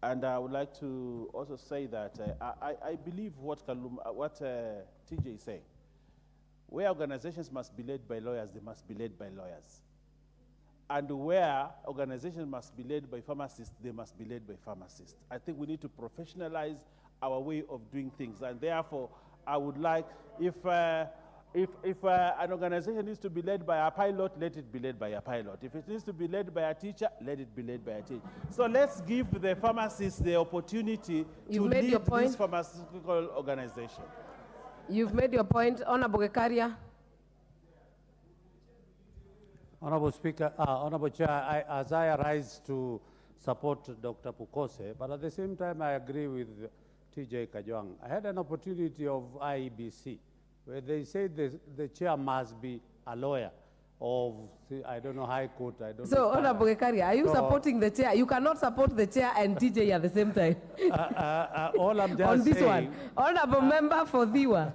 C: And I would like to also say that I believe what TJ is saying. where organizations must be led by lawyers, they must be led by lawyers. And where organizations must be led by pharmacists, they must be led by pharmacists. I think we need to professionalize our way of doing things. And therefore, I would like, if an organization needs to be led by a pilot, let it be led by a pilot. If it needs to be led by a teacher, let it be led by a teacher. So let's give the pharmacists the opportunity to lead this pharmaceutical organization.
O: You've made your point. Honorable Gekaria.
T: Honorable Speaker, Honorable Chair, as I arise to support Dr. Pukose, but at the same time I agree with TJ Kajwang. I had an opportunity of IEBC where they said the chair must be a lawyer of, I don't know, High Court, I don't know.
O: So, Honorable Gekaria, are you supporting the chair? You cannot support the chair and TJ at the same time.
T: All I'm just
O: on this
T: saying,
O: one, Honorable Member for Diwa.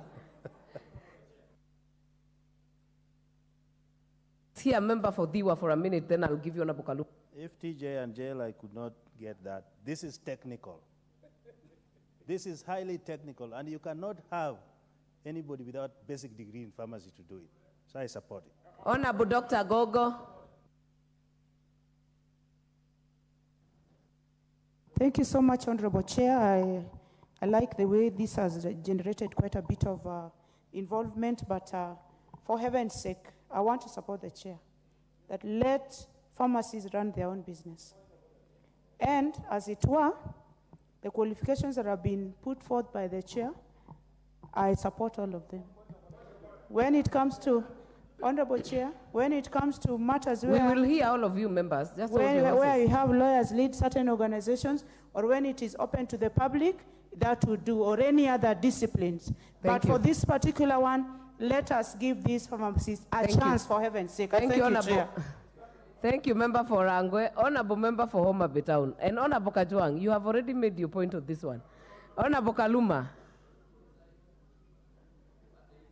O: Here, member for Diwa for a minute, then I'll give you Honorable Kalu.
C: If TJ and JLI could not get that, this is technical. This is highly technical, and you cannot have anybody without basic degree in pharmacy to do it. So I support it.
O: Honorable Dr. Gogo.
L: Thank you so much, Honorable Chair. I like the way this has generated quite a bit of involvement, but for heaven's sake, I want to support the chair that let pharmacies run their own business. And as it were, the qualifications that have been put forth by the chair, I support all of them. When it comes to, Honorable Chair, when it comes to matters where...
O: We will hear all of you members. Just
L: where you have lawyers lead certain organizations, or when it is open to the public, that would do, or any other disciplines. But for this particular one, let us give these pharmacists a chance, for heaven's sake.
O: Thank you,
L: Honorable
O: Chair. Thank you, Member for Rangwe. Honorable Member for Homa Bay Town. And Honorable Kajwang, you have already made your point on this one. Honorable Kaluma.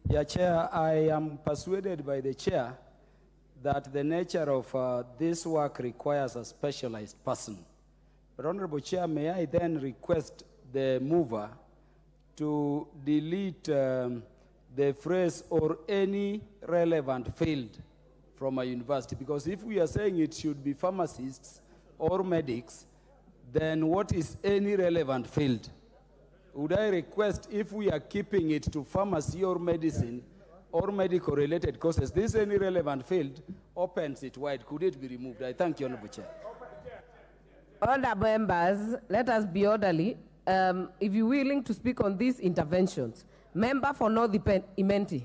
K: Yeah, Chair, I am persuaded by the Chair that the nature of this work requires a specialized person. But Honorable Chair, may I then request the mover to delete the phrase "or any relevant field" from a university, because if we are saying it should be pharmacists or medics, then what is any relevant field? Would I request, if we are keeping it to pharmacy or medicine or medical related courses, this any relevant field opens it wide. Could it be removed? I thank you, Honorable Chair.
O: Honorable members, let us be orderly. If you're willing to speak on these interventions, Member for North Imenti.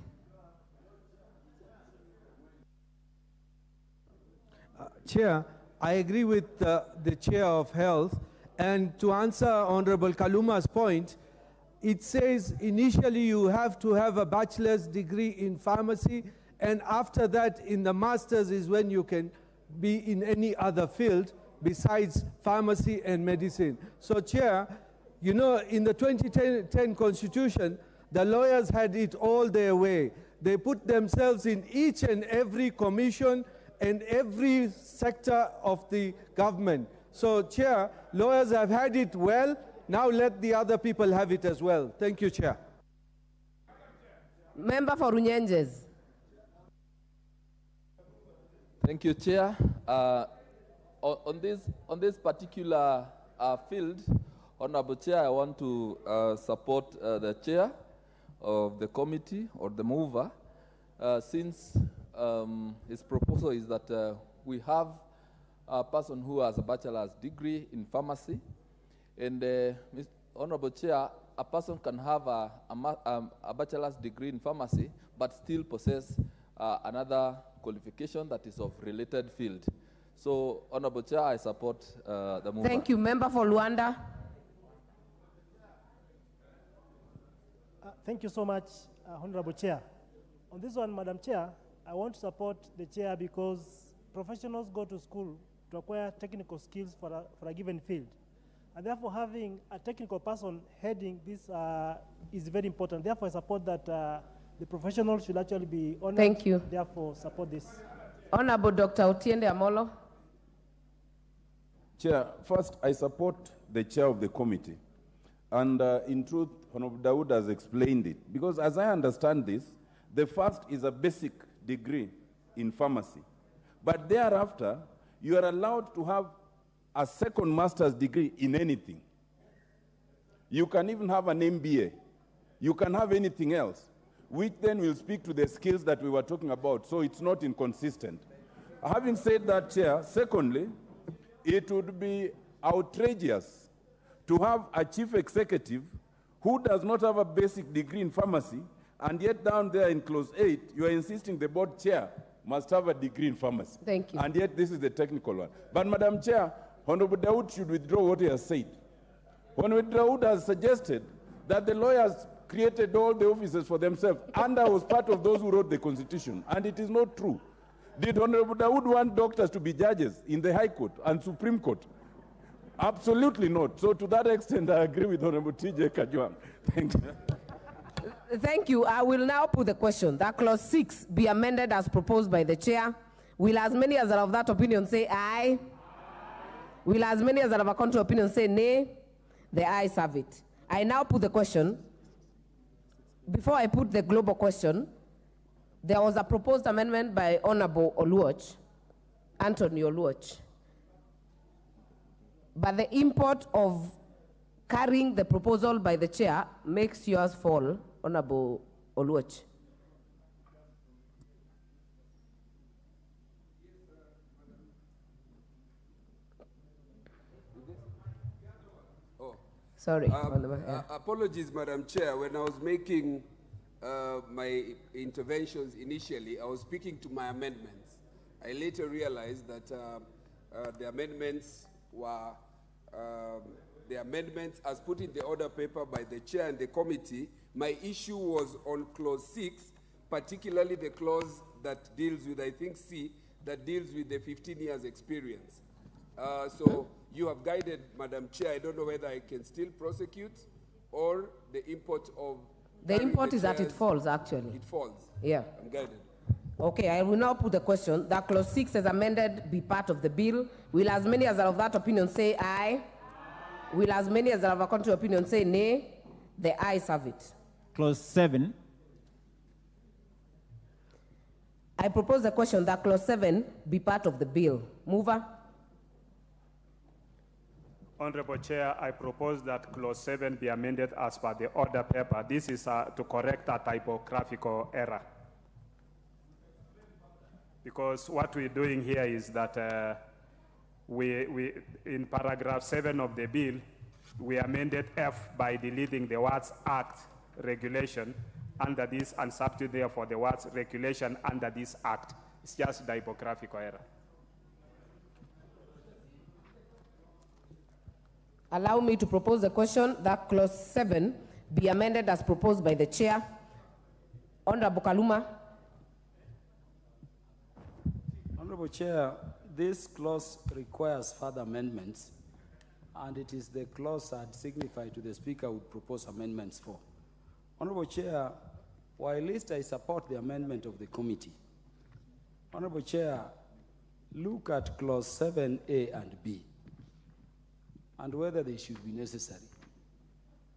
Q: Chair, I agree with the Chair of Health, and to answer Honorable Kaluma's point, it says initially you have to have a bachelor's degree in pharmacy, and after that in the master's is when you can be in any other field besides pharmacy and medicine. So Chair, you know, in the 2010 Constitution, the lawyers had it all their way. They put themselves in each and every commission and every sector of the government. So, Chair, lawyers have had it well. Now let the other people have it as well. Thank you, Chair.
O: Member for Runyenjes.
F: Thank you, Chair. On this particular field, Honorable Chair, I want to support the Chair of the committee or the mover, since his proposal is that we have a person who has a bachelor's degree in pharmacy, and Honorable Chair, a person can have a bachelor's degree in pharmacy but still possess another qualification that is of related field. So, Honorable Chair, I support the mover.
O: Thank you. Member for Luanda.
G: Thank you so much, Honorable Chair. On this one, Madam Chair, I want to support the Chair because professionals go to school to acquire technical skills for a given field. And therefore, having a technical person heading this is very important. Therefore, I support that the professionals should actually be honored.
O: Thank you.
G: Therefore, support this.
O: Honorable Dr. Otiende Amolo.
V: Chair, first, I support the chair of the committee. And in truth, Honorable Dawood has explained it. Because as I understand this, The first is a basic degree in pharmacy. But thereafter, you are allowed to have a second master's degree in anything. You can even have an MBA. You can have anything else, which then will speak to the skills that we were talking about, so it's not inconsistent. Having said that, Chair, secondly, it would be outrageous to have a chief executive who does not have a basic degree in pharmacy, and yet down there in clause 8, you are insisting the board chair must have a degree in pharmacy.
O: Thank you.
V: And yet this is the technical one. But Madam Chair, Honorable Dawood should withdraw what he has said. Honorable Dawood has suggested that the lawyers created all the offices for themselves, and I was part of those who wrote the Constitution, and it is not true. Did Honorable Dawood want doctors to be judges in the High Court and Supreme Court? Absolutely not. So to that extent, I agree with Honorable T.J. Kajwang. Thank you.
O: Thank you. I will now put the question that clause 6 be amended as proposed by the chair. Will as many as are of that opinion say aye? Will as many as are of a contrary opinion say nay? The ayes have it. I now put the question. Before I put the global question, there was a proposed amendment by Honorable Oluoch, Anthony Oluoch. But the import of carrying the proposal by the chair makes yours fall, Honorable Oluoch. Sorry.
A: Apologies, Madam Chair. When I was making my interventions initially, I was speaking to my amendments. I later realized that the amendments were the amendments as put in the order paper by the chair and the committee. My issue was on clause 6, particularly the clause that deals with, I think, C, that deals with the 15 years experience. So you have guided, Madam Chair. I don't know whether I can still prosecute or the import of...
O: The import is that it falls, actually.
A: It falls.
O: Yeah.
A: I'm guided.
O: Okay, I will now put the question that clause 6 as amended be part of the bill. Will as many as are of that opinion say aye? Will as many as are of a contrary opinion say nay? The ayes have it.
P: Clause 7.
O: I propose the question that clause 7 be part of the bill. Mover?
M: Honorable Chair, I propose that clause 7 be amended as per the order paper. This is to correct a typographical error. Because what we're doing here is that we in paragraph 7 of the bill, we amended F by deleting the words act, regulation, under this, and substitute therefore the words regulation under this act. It's just typographical error.
O: Allow me to propose the question that clause 7 be amended as proposed by the chair. Honorable Kaluma.
K: Honorable Chair, this clause requires further amendments, and it is the clause I'd signify to the Speaker would propose amendments for. Honorable Chair, while least I support the amendment of the committee, Honorable Chair, look at clause 7A and B and whether they should be necessary.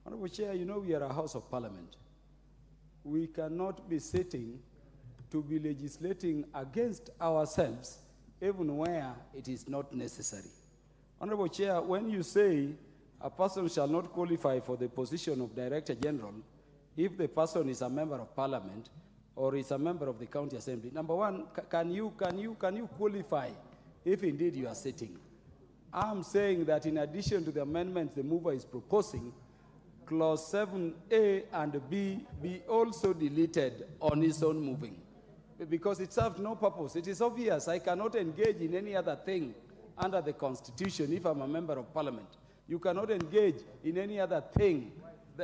K: Honorable Chair, you know we are a House of Parliament. We cannot be sitting to be legislating against ourselves even where it is not necessary. Honorable Chair, when you say a person shall not qualify for the position of Director General if the person is a member of Parliament or is a member of the County Assembly, number one, can you qualify if indeed you are sitting? I'm saying that in addition to the amendments the mover is proposing, clause 7A and B be also deleted on its own moving, because it serves no purpose. It is obvious I cannot engage in any other thing under the Constitution if I'm a member of Parliament. You cannot engage in any other thing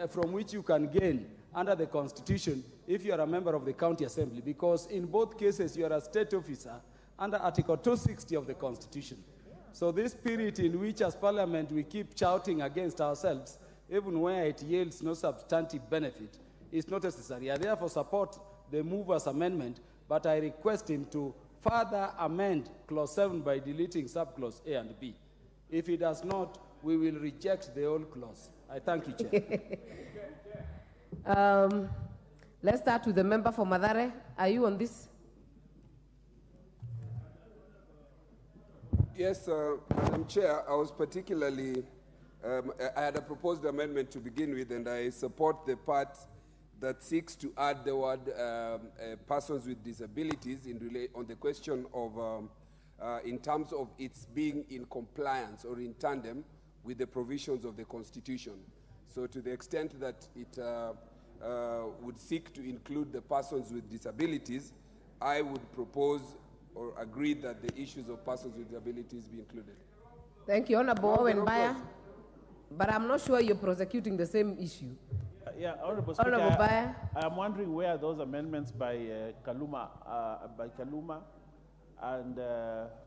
K: from which you can gain under the Constitution if you are a member of the County Assembly, because in both cases you are a state officer under Article 260 of the Constitution. So this spirit in which as Parliament we keep shouting against ourselves, even where it yields no substantive benefit, is not necessary. I therefore support the mover's amendment, but I request him to further amend clause 7 by deleting subclause A and B. If he does not, we will reject the whole clause. I thank you, Chair.
O: Let's start with the member for Madare. Are you on this?
A: Yes, Madam Chair, I was particularly, I had a proposed amendment to begin with, and I support the part that seeks to add the word persons with disabilities on the question of, in terms of its being in compliance or in tandem with the provisions of the Constitution. So to the extent that it would seek to include the persons with disabilities, I would propose or agree that the issues of persons with disabilities be included.
O: Thank you, Honorable Owen Baya. But I'm not sure you're prosecuting the same issue.
C: Yeah, Honorable Speaker,
O: Honorable Baya.
C: I'm wondering where those amendments by Kaluma and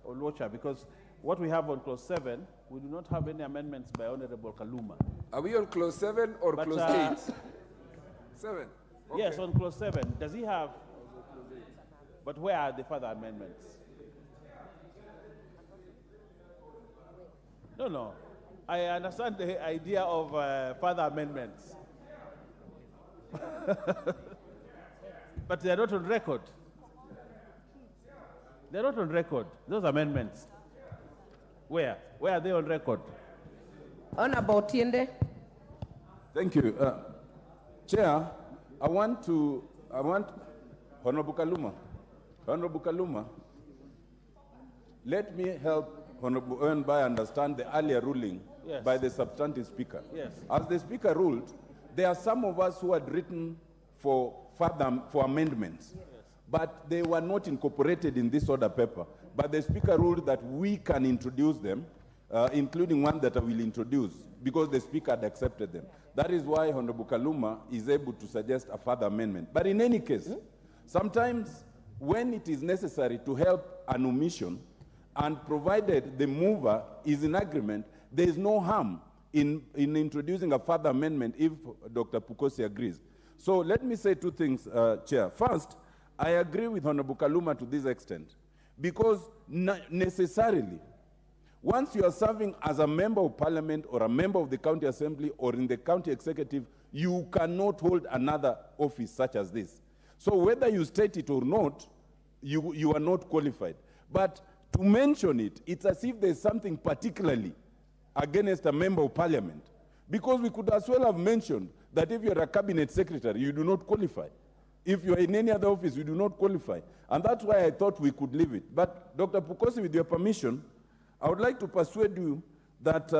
C: Olocha, because what we have on clause 7, we do not have any amendments by Honorable Kaluma.
A: Are we on clause 7 or clause 8? 7. Okay.
C: Yes, on clause 7. Does he have? But where are the further amendments? No. I understand the idea of further amendments. But they're not on record. They're not on record, those amendments. Where? Where are they on record?
O: Honorable Tiende.
V: Thank you. Chair, I want Honorable Kaluma, let me help Honorable Owenbai understand the earlier ruling by the substantive speaker.
C: Yes.
V: As the speaker ruled, there are some of us who had written for amendments, but they were not incorporated in this order paper. But the speaker ruled that we can introduce them, including one that I will introduce, because the speaker had accepted them. That is why Honorable Kaluma is able to suggest a further amendment. But in any case, sometimes when it is necessary to help an omission, and provided the mover is in agreement, there is no harm in introducing a further amendment if Dr. Pukosi agrees. So let me say two things, Chair. First, I agree with Honorable Kaluma to this extent, because necessarily, once you are serving as a member of parliament or a member of the county assembly or in the county executive, you cannot hold another office such as this. So whether you state it or not, you are not qualified. But to mention it, it's as if there's something particularly against a member of parliament. Because we could as well have mentioned that if you're a cabinet secretary, you do not qualify. If you're in any other office, you do not qualify. And that's why I thought we could leave it. But Dr. Pukosi, with your permission, I would like to persuade you that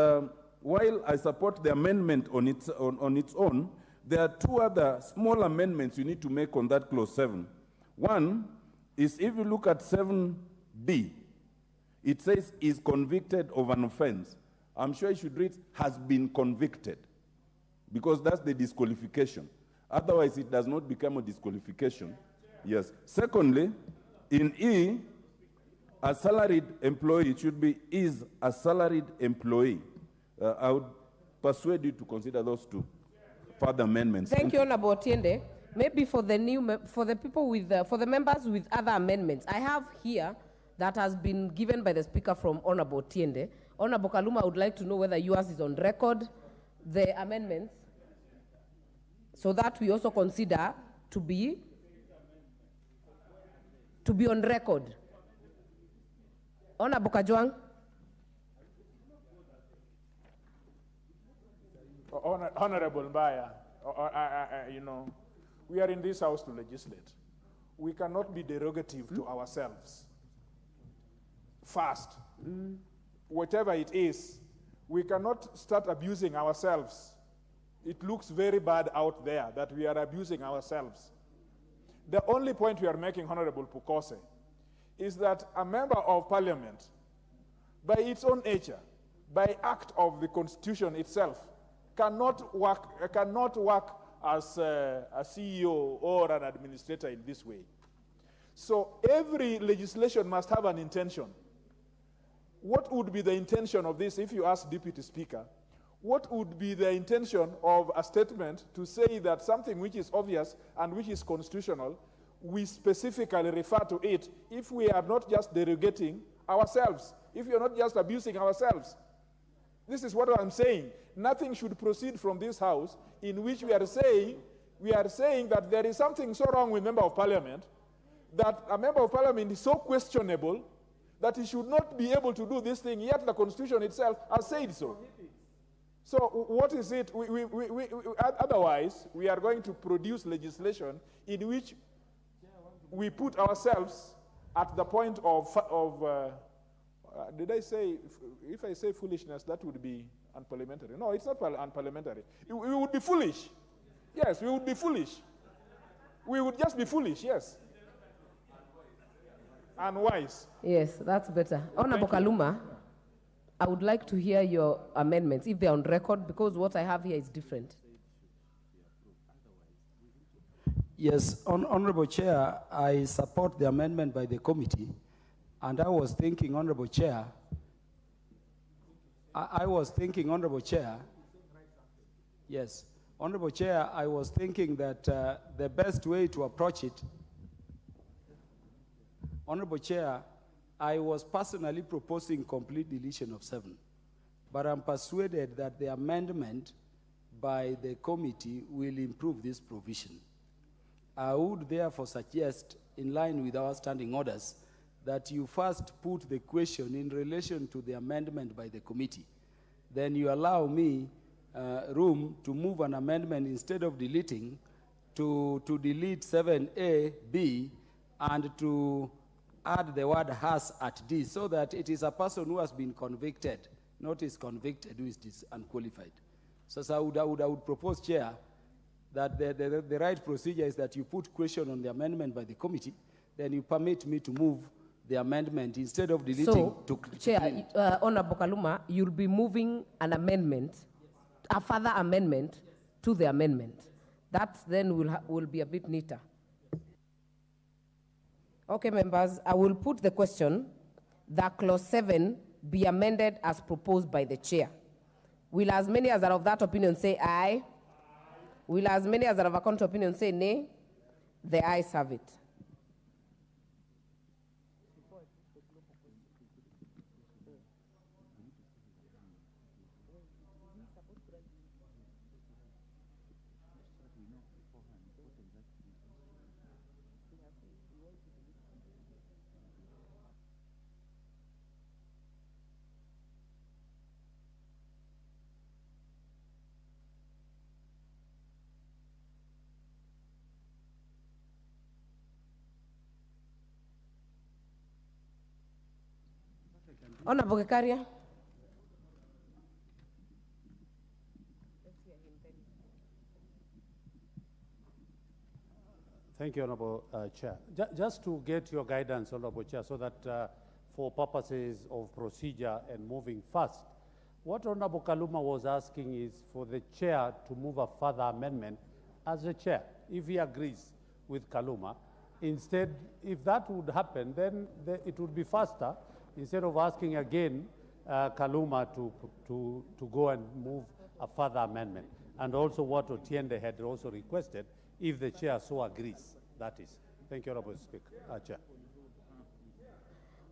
V: while I support the amendment on its own, there are two other small amendments you need to make on that clause 7. One is if you look at 7B, it says is convicted of an offense. I'm sure you should read has been convicted, because that's the disqualification. Otherwise, it does not become a disqualification. Yes. Secondly, in E, a salaried employee, it should be is a salaried employee. I would persuade you to consider those two further amendments.
O: Thank you, Honorable Tiende. Maybe for the people with, for the members with other amendments, I have here that has been given by the speaker from Honorable Tiende. Honorable Kaluma, I would like to know whether yours is on record, the amendments, so that we also consider to be on record. Honorable Kajwang.
E: Honorable Mbaya, we are in this house to legislate. We cannot be derogative to ourselves. First, whatever it is, we cannot start abusing ourselves. It looks very bad out there that we are abusing ourselves. The only point we are making, Honorable Pukose, is that a member of parliament, by its own nature, by act of the Constitution itself, cannot work as a CEO or an administrator in this way. So every legislation must have an intention. What would be the intention of this if you ask Deputy Speaker? What would be the intention of a statement to say that something which is obvious and which is constitutional, we specifically refer to it if we are not just derogating ourselves, if we are not just abusing ourselves? This is what I'm saying. Nothing should proceed from this house in which we are saying we are saying that there is something so wrong with member of parliament, that a member of parliament is so questionable that he should not be able to do this thing, yet the constitution itself has said so. So what is it? Otherwise, we are going to produce legislation in which we put ourselves at the point of did I say, if I say foolishness, that would be unparliamentary. No, it's not unparliamentary. We would be foolish. Yes, we would be foolish. We would just be foolish, yes. Unwise.
O: Yes, that's better. Honorable Kaluma, I would like to hear your amendments, if they're on record, because what I have here is different.
K: Yes, Honorable Chair, I support the amendment by the committee, and I was thinking, Honorable Chair, yes, Honorable Chair, I was thinking that the best way to approach it, Honorable Chair, I was personally proposing complete deletion of 7, but I'm persuaded that the amendment by the committee will improve this provision. I would therefore suggest, in line with our standing orders, that you first put the question in relation to the amendment by the committee. Then you allow me room to move an amendment instead of deleting, to delete 7A, B, and to add the word has at D, so that it is a person who has been convicted, not is convicted who is unqualified. So I would propose, Chair, that the right procedure is that you put question on the amendment by the committee, then you permit me to move the amendment instead of deleting.
O: So, Chair, Honorable Kaluma, you'll be moving an amendment, a further amendment to the amendment. That then will be a bit neater. Okay, members, I will put the question that clause 7 be amended as proposed by the chair. Will as many as are of that opinion say aye? Will as many as are of a contrary opinion say nay? The ayes have it. Honorable Gekaria.
T: Thank you, Honorable Chair. Just to get your guidance, Honorable Chair, so that for purposes of procedure and moving fast, what Honorable Kaluma was asking is for the chair to move a further amendment as the chair, if he agrees with Kaluma. Instead, if that would happen, then it would be faster, instead of asking again Kaluma to go and move a further amendment. And also what Otiende had also requested, if the chair so agrees, that is. Thank you, Honorable Speaker. Chair.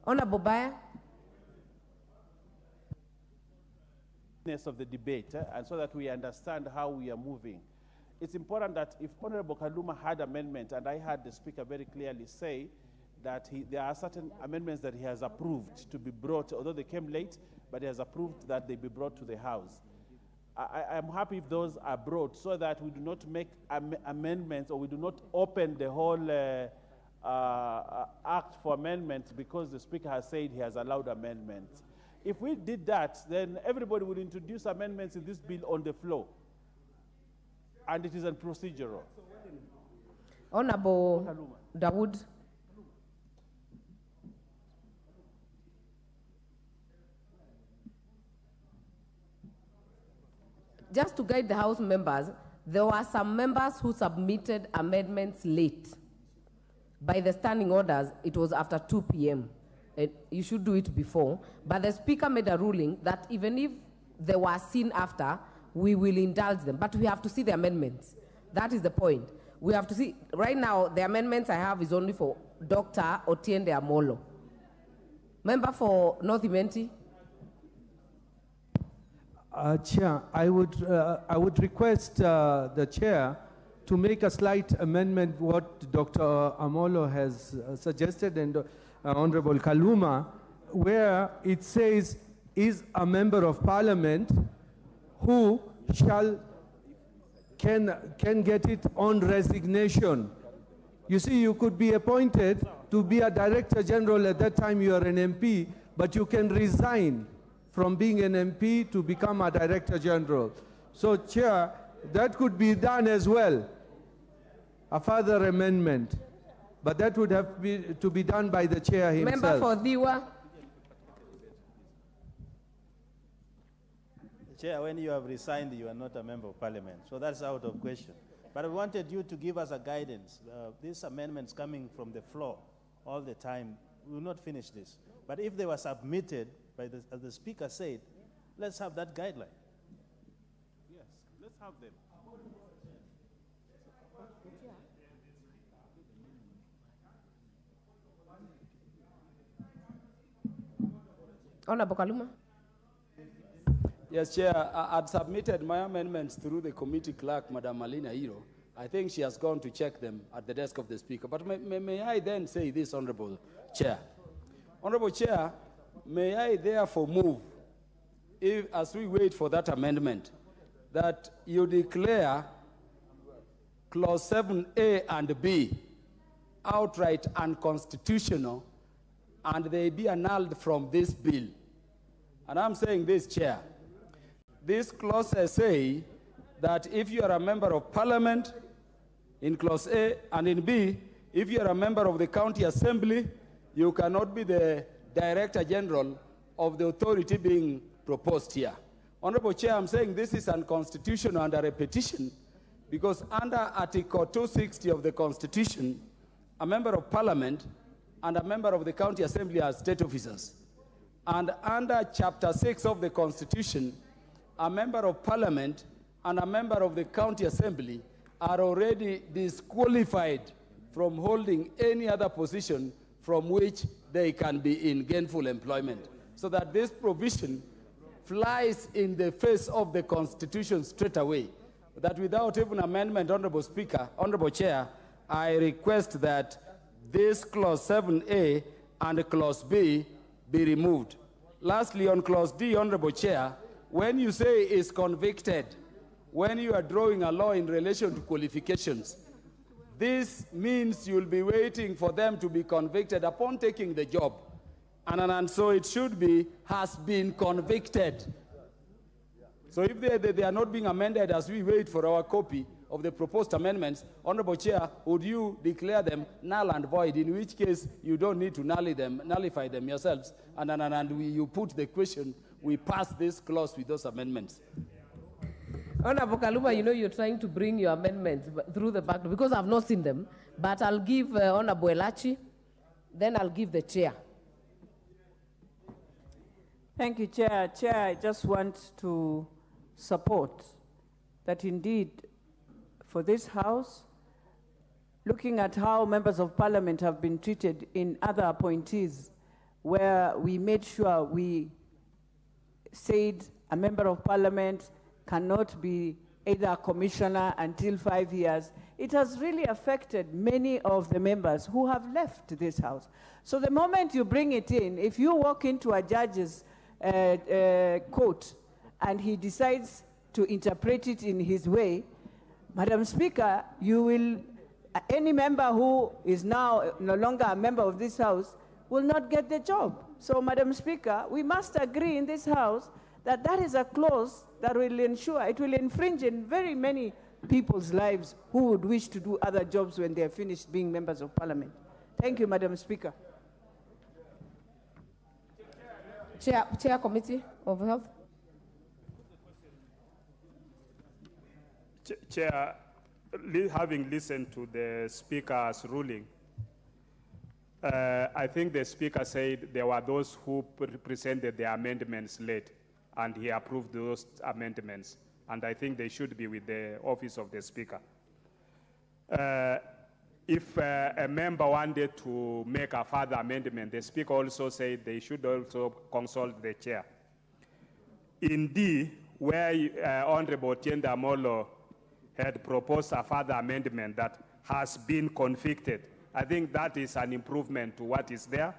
O: Honorable Baya.
C: Of the debate, and so that we understand how we are moving. It's important that if Honorable Kaluma had amendment, and I heard the Speaker very clearly say that there are certain amendments that he has approved to be brought, although they came late, but he has approved that they be brought to the House. I'm happy if those are brought, so that we do not make amendments, or we do not open the whole act for amendments because the Speaker has said he has allowed amendments. If we did that, then everybody would introduce amendments in this bill on the floor, and it is procedural.
O: Honorable Dawood. Just to guide the House members, there were some members who submitted amendments late. By the standing orders, it was after 2 p.m. You should do it before. But the Speaker made a ruling that even if they were seen after, we will indulge them. But we have to see the amendments. That is the point. We have to see. Right now, the amendments I have is only for Dr. Otiende Amolo. Member for North Imenti.
Q: Chair, I would request the chair to make a slight amendment what Dr. Amolo has suggested and Honorable Kaluma, where it says, is a member of parliament who can get it on resignation. You see, you could be appointed to be a Director General at that time you are an MP, but you can resign from being an MP to become a Director General. So, Chair, that could be done as well, a further amendment. But that would have to be done by the Chair himself.
O: Member for Diwa.
C: Chair, when you have resigned, you are not a member of parliament. So that's out of question. But I wanted you to give us a guidance. These amendments coming from the floor all the time, we will not finish this. But if they were submitted, as the Speaker said, let's have that guideline. Yes, let's have them.
O: Honorable Kaluma.
K: Yes, Chair, I'd submitted my amendments through the committee clerk, Madam Malina Hiro. I think she has gone to check them at the desk of the Speaker. But may I then say this, Honorable Chair? Honorable Chair, may I therefore move, as we wait for that amendment, that you declare Clause 7A and B outright unconstitutional and they be annulled from this bill. And I'm saying this, Chair. These clauses say that if you are a member of parliament, in clause A, and in B, if you are a member of the county assembly, you cannot be the Director General of the authority being proposed here. Honorable Chair, I'm saying this is unconstitutional under a petition because under Article 260 of the Constitution, a member of parliament and a member of the county assembly are state officers. And under Chapter 6 of the Constitution, a member of parliament and a member of the county assembly are already disqualified from holding any other position from which they can be in gainful employment. So that this provision flies in the face of the Constitution straight away. That without even amendment, Honorable Speaker, Honorable Chair, I request that this Clause 7A and Clause B be removed. Lastly, on Clause D, Honorable Chair, when you say is convicted, when you are drawing a law in relation to qualifications, this means you'll be waiting for them to be convicted upon taking the job. And so it should be, has been convicted. So if they are not being amended as we wait for our copy of the proposed amendments, Honorable Chair, would you declare them null and void, in which case you don't need to nullify them yourselves, and you put the question, we pass this clause with those amendments.
O: Honorable Kaluma, you know you're trying to bring your amendments through the back door because I've not seen them. But I'll give Honorable Elachi, then I'll give the Chair.
H: Thank you, Chair. Chair, I just want to support that indeed for this House, looking at how members of parliament have been treated in other appointees, where we made sure we said a member of parliament cannot be either a commissioner until 5 years, it has really affected many of the members who have left this House. So the moment you bring it in, if you walk into a judge's court and he decides to interpret it in his way, Madam Speaker, you will, any member who is now no longer a member of this House will not get the job. So, Madam Speaker, we must agree in this House that that is a clause that will ensure, it will infringe in very many people's lives who would wish to do other jobs when they are finished being members of parliament. Thank you, Madam Speaker.
O: Chair Committee of Health.
M: Chair, having listened to the Speaker's ruling, I think the Speaker said there were those who presented the amendments late, and he approved those amendments. And I think they should be with the office of the Speaker. If a member wanted to make a further amendment, the Speaker also said they should also consult the Chair. In D, where Honorable Tienda Amolo had proposed a further amendment that has been convicted. I think that is an improvement to what is there.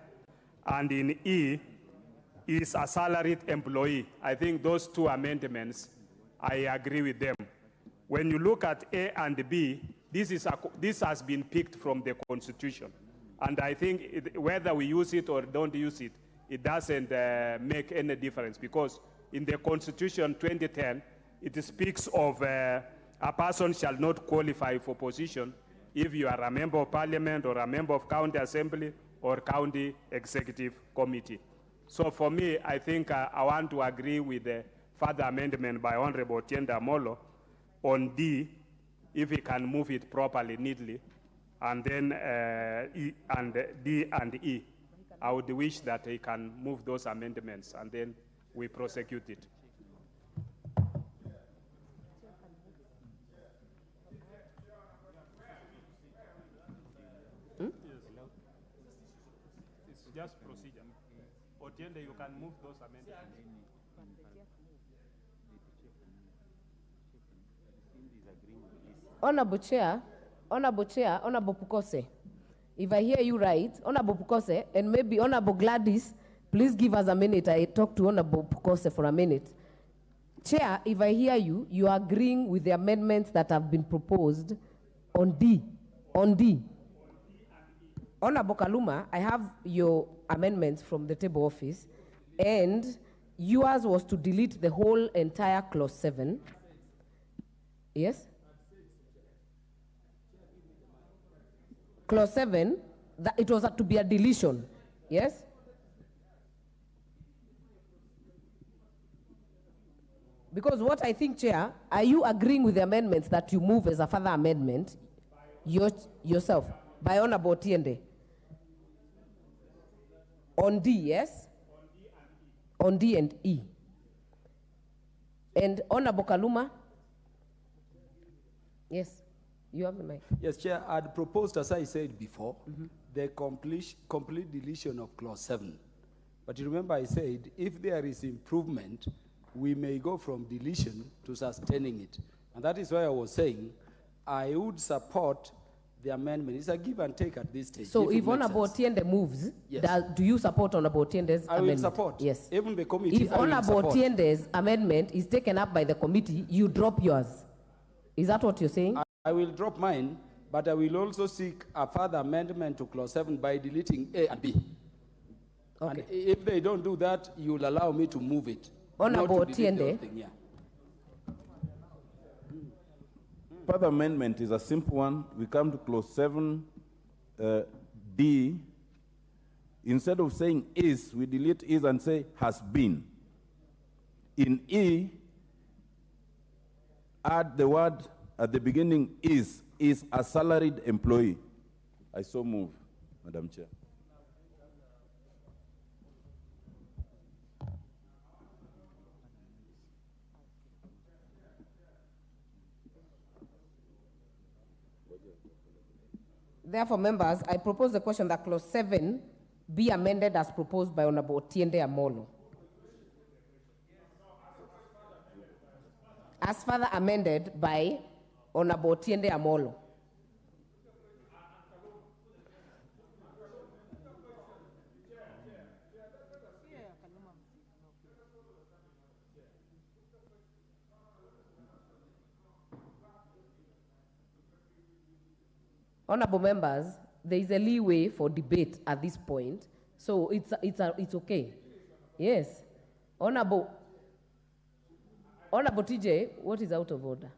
M: And in E, is a salaried employee. I think those two amendments, I agree with them. When you look at A and B, this has been picked from the Constitution. And I think whether we use it or don't use it, it doesn't make any difference, because in the Constitution 2010, it speaks of a person shall not qualify for position if you are a member of parliament or a member of county assembly or county executive committee. So for me, I think I want to agree with the further amendment by Honorable Otiende Amolo on D, if he can move it properly, neatly, and then E and D and E. I would wish that he can move those amendments and then we prosecute it. It's just procedure. Otiende, you can move those amendments.
O: Honorable Chair, Honorable Pukose, if I hear you right, Honorable Pukose, and maybe Honorable Gladys, please give us a minute. I talk to Honorable Pukose for a minute. Chair, if I hear you, you are agreeing with the amendments that have been proposed on D. On D. Honorable Kaluma, I have your amendments from the table office, and yours was to delete the whole entire clause 7. Yes? Clause 7, that it was to be a deletion. Yes? Because what I think, Chair, are you agreeing with the amendments that you move as a further amendment yourself by Honorable Otiende? On D, yes? On D and E. And Honorable Kaluma? Yes, you have the mic.
K: Yes, Chair, I'd proposed, as I said before, the complete deletion of clause 7. But you remember I said, if there is improvement, we may go from deletion to sustaining it. And that is why I was saying, I would support the amendment. It's a give and take at this stage.
O: So if Honorable Otiende moves,
K: yes,
O: do you support Honorable Otiende's amendment?
K: I will support.
O: Yes.
K: Even the committee,
O: if Honorable Otiende's amendment is taken up by the committee, you drop yours. Is that what you're saying?
K: I will drop mine, but I will also seek a further amendment to clause 7 by deleting A and B. Okay. And if they don't do that, you will allow me to move it.
O: Honorable Otiende.
K: Yeah.
V: Further amendment is a simple one. We come to clause 7, D. Instead of saying is, we delete is and say has been. In E, add the word at the beginning is a salaried employee. I so move, Madam Chair.
O: Therefore, members, I propose the question that clause 7 be amended as proposed by Honorable Otiende Amolo. As further amended by Honorable Otiende Amolo. Honorable members, there is a leeway for debate at this point, so it's okay. Yes. Honorable TJ, what is out of order?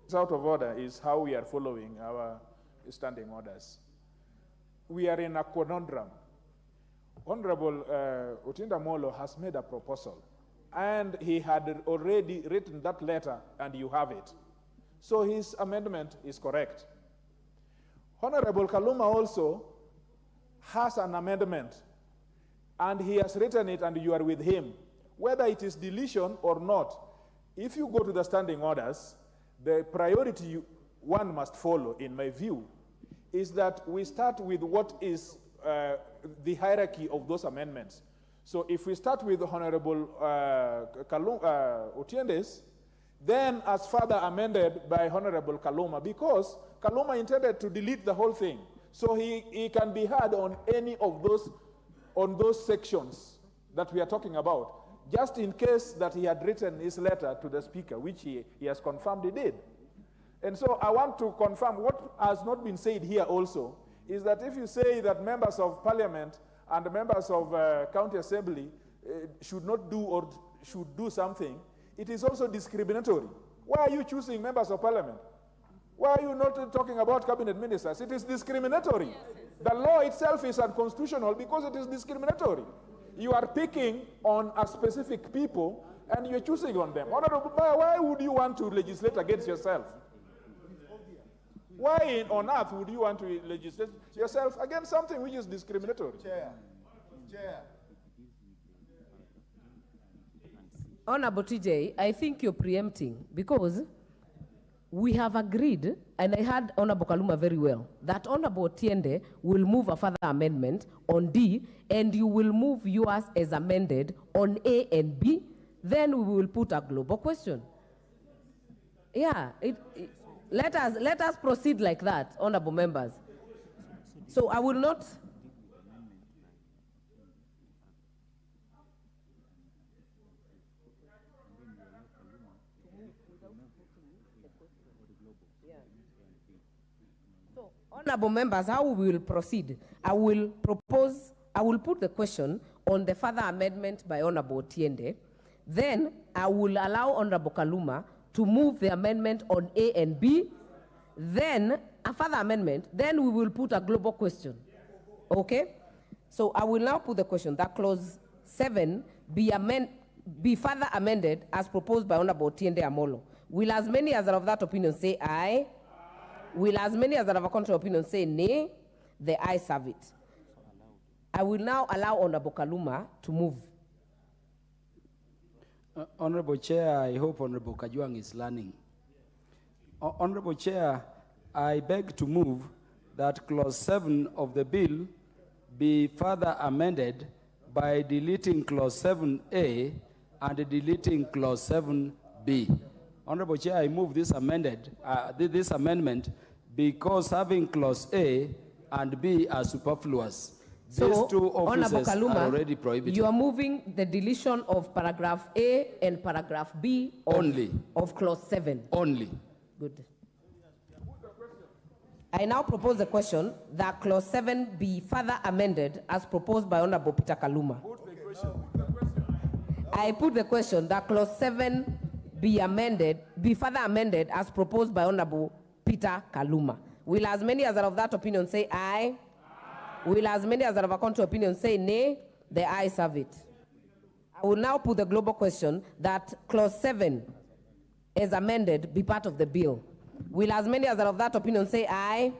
E: What's out of order is how we are following our standing orders. We are in a conundrum. Honorable Otiende Amolo has made a proposal, and he had already written that letter, and you have it. So his amendment is correct. Honorable Kaluma also has an amendment, and he has written it, and you are with him. Whether it is deletion or not, if you go to the standing orders, the priority one must follow, in my view, is that we start with what is the hierarchy of those amendments. So if we start with Honorable Otiende's, then as further amended by Honorable Kaluma, because Kaluma intended to delete the whole thing. So he can be heard on any of those sections that we are talking about, just in case that he had written his letter to the Speaker, which he has confirmed he did. And so I want to confirm what has not been said here also, is that if you say that members of Parliament and members of County Assembly should not do or should do something, it is also discriminatory. Why are you choosing members of Parliament? Why are you not talking about cabinet ministers? It is discriminatory. The law itself is unconstitutional because it is discriminatory. You are picking on a specific people and you're choosing on them. Why would you want to legislate against yourself? Why on earth would you want to legislate yourself against something which is discriminatory?
D: Chair.
O: Honorable TJ, I think you're preempting because we have agreed, and I heard Honorable Kaluma very well, that Honorable Tiende will move a further amendment on D, and you will move yours as amended on A and B, then we will put a global question. Yeah, let us proceed like that, honorable members. So I will not... Honorable members, how we will proceed? I will put the question on the further amendment by Honorable Tiende. Then I will allow Honorable Kaluma to move the amendment on A and B. Then a further amendment, then we will put a global question. Okay? So I will now put the question that clause 7 be further amended as proposed by Honorable Tiende Amolo. Will as many as are of that opinion say aye? Will as many as are of a contrary opinion say nay? The ayes have it. I will now allow Honorable Kaluma to move.
K: Honorable Chair, I hope Honorable Kajwang is learning. Honorable Chair, I beg to move that clause 7 of the bill be further amended by deleting clause 7A and deleting clause 7B. Honorable Chair, I move this amendment because having clause A and B are superfluous.
O: So,
K: these two offices
O: Kaluma,
K: are already prohibited.
O: You are moving the deletion of paragraph A and paragraph B
K: only
O: of clause 7.
K: Only.
O: Good. I now propose the question that clause 7 be further amended as proposed by Honorable Peter Kaluma. I put the question that clause 7 be further amended as proposed by Honorable Peter Kaluma. Will as many as are of that opinion say aye? Will as many as are of a contrary opinion say nay? The ayes have it. I will now put the global question that clause 7 as amended be part of the bill. Will as many as are of that opinion say aye?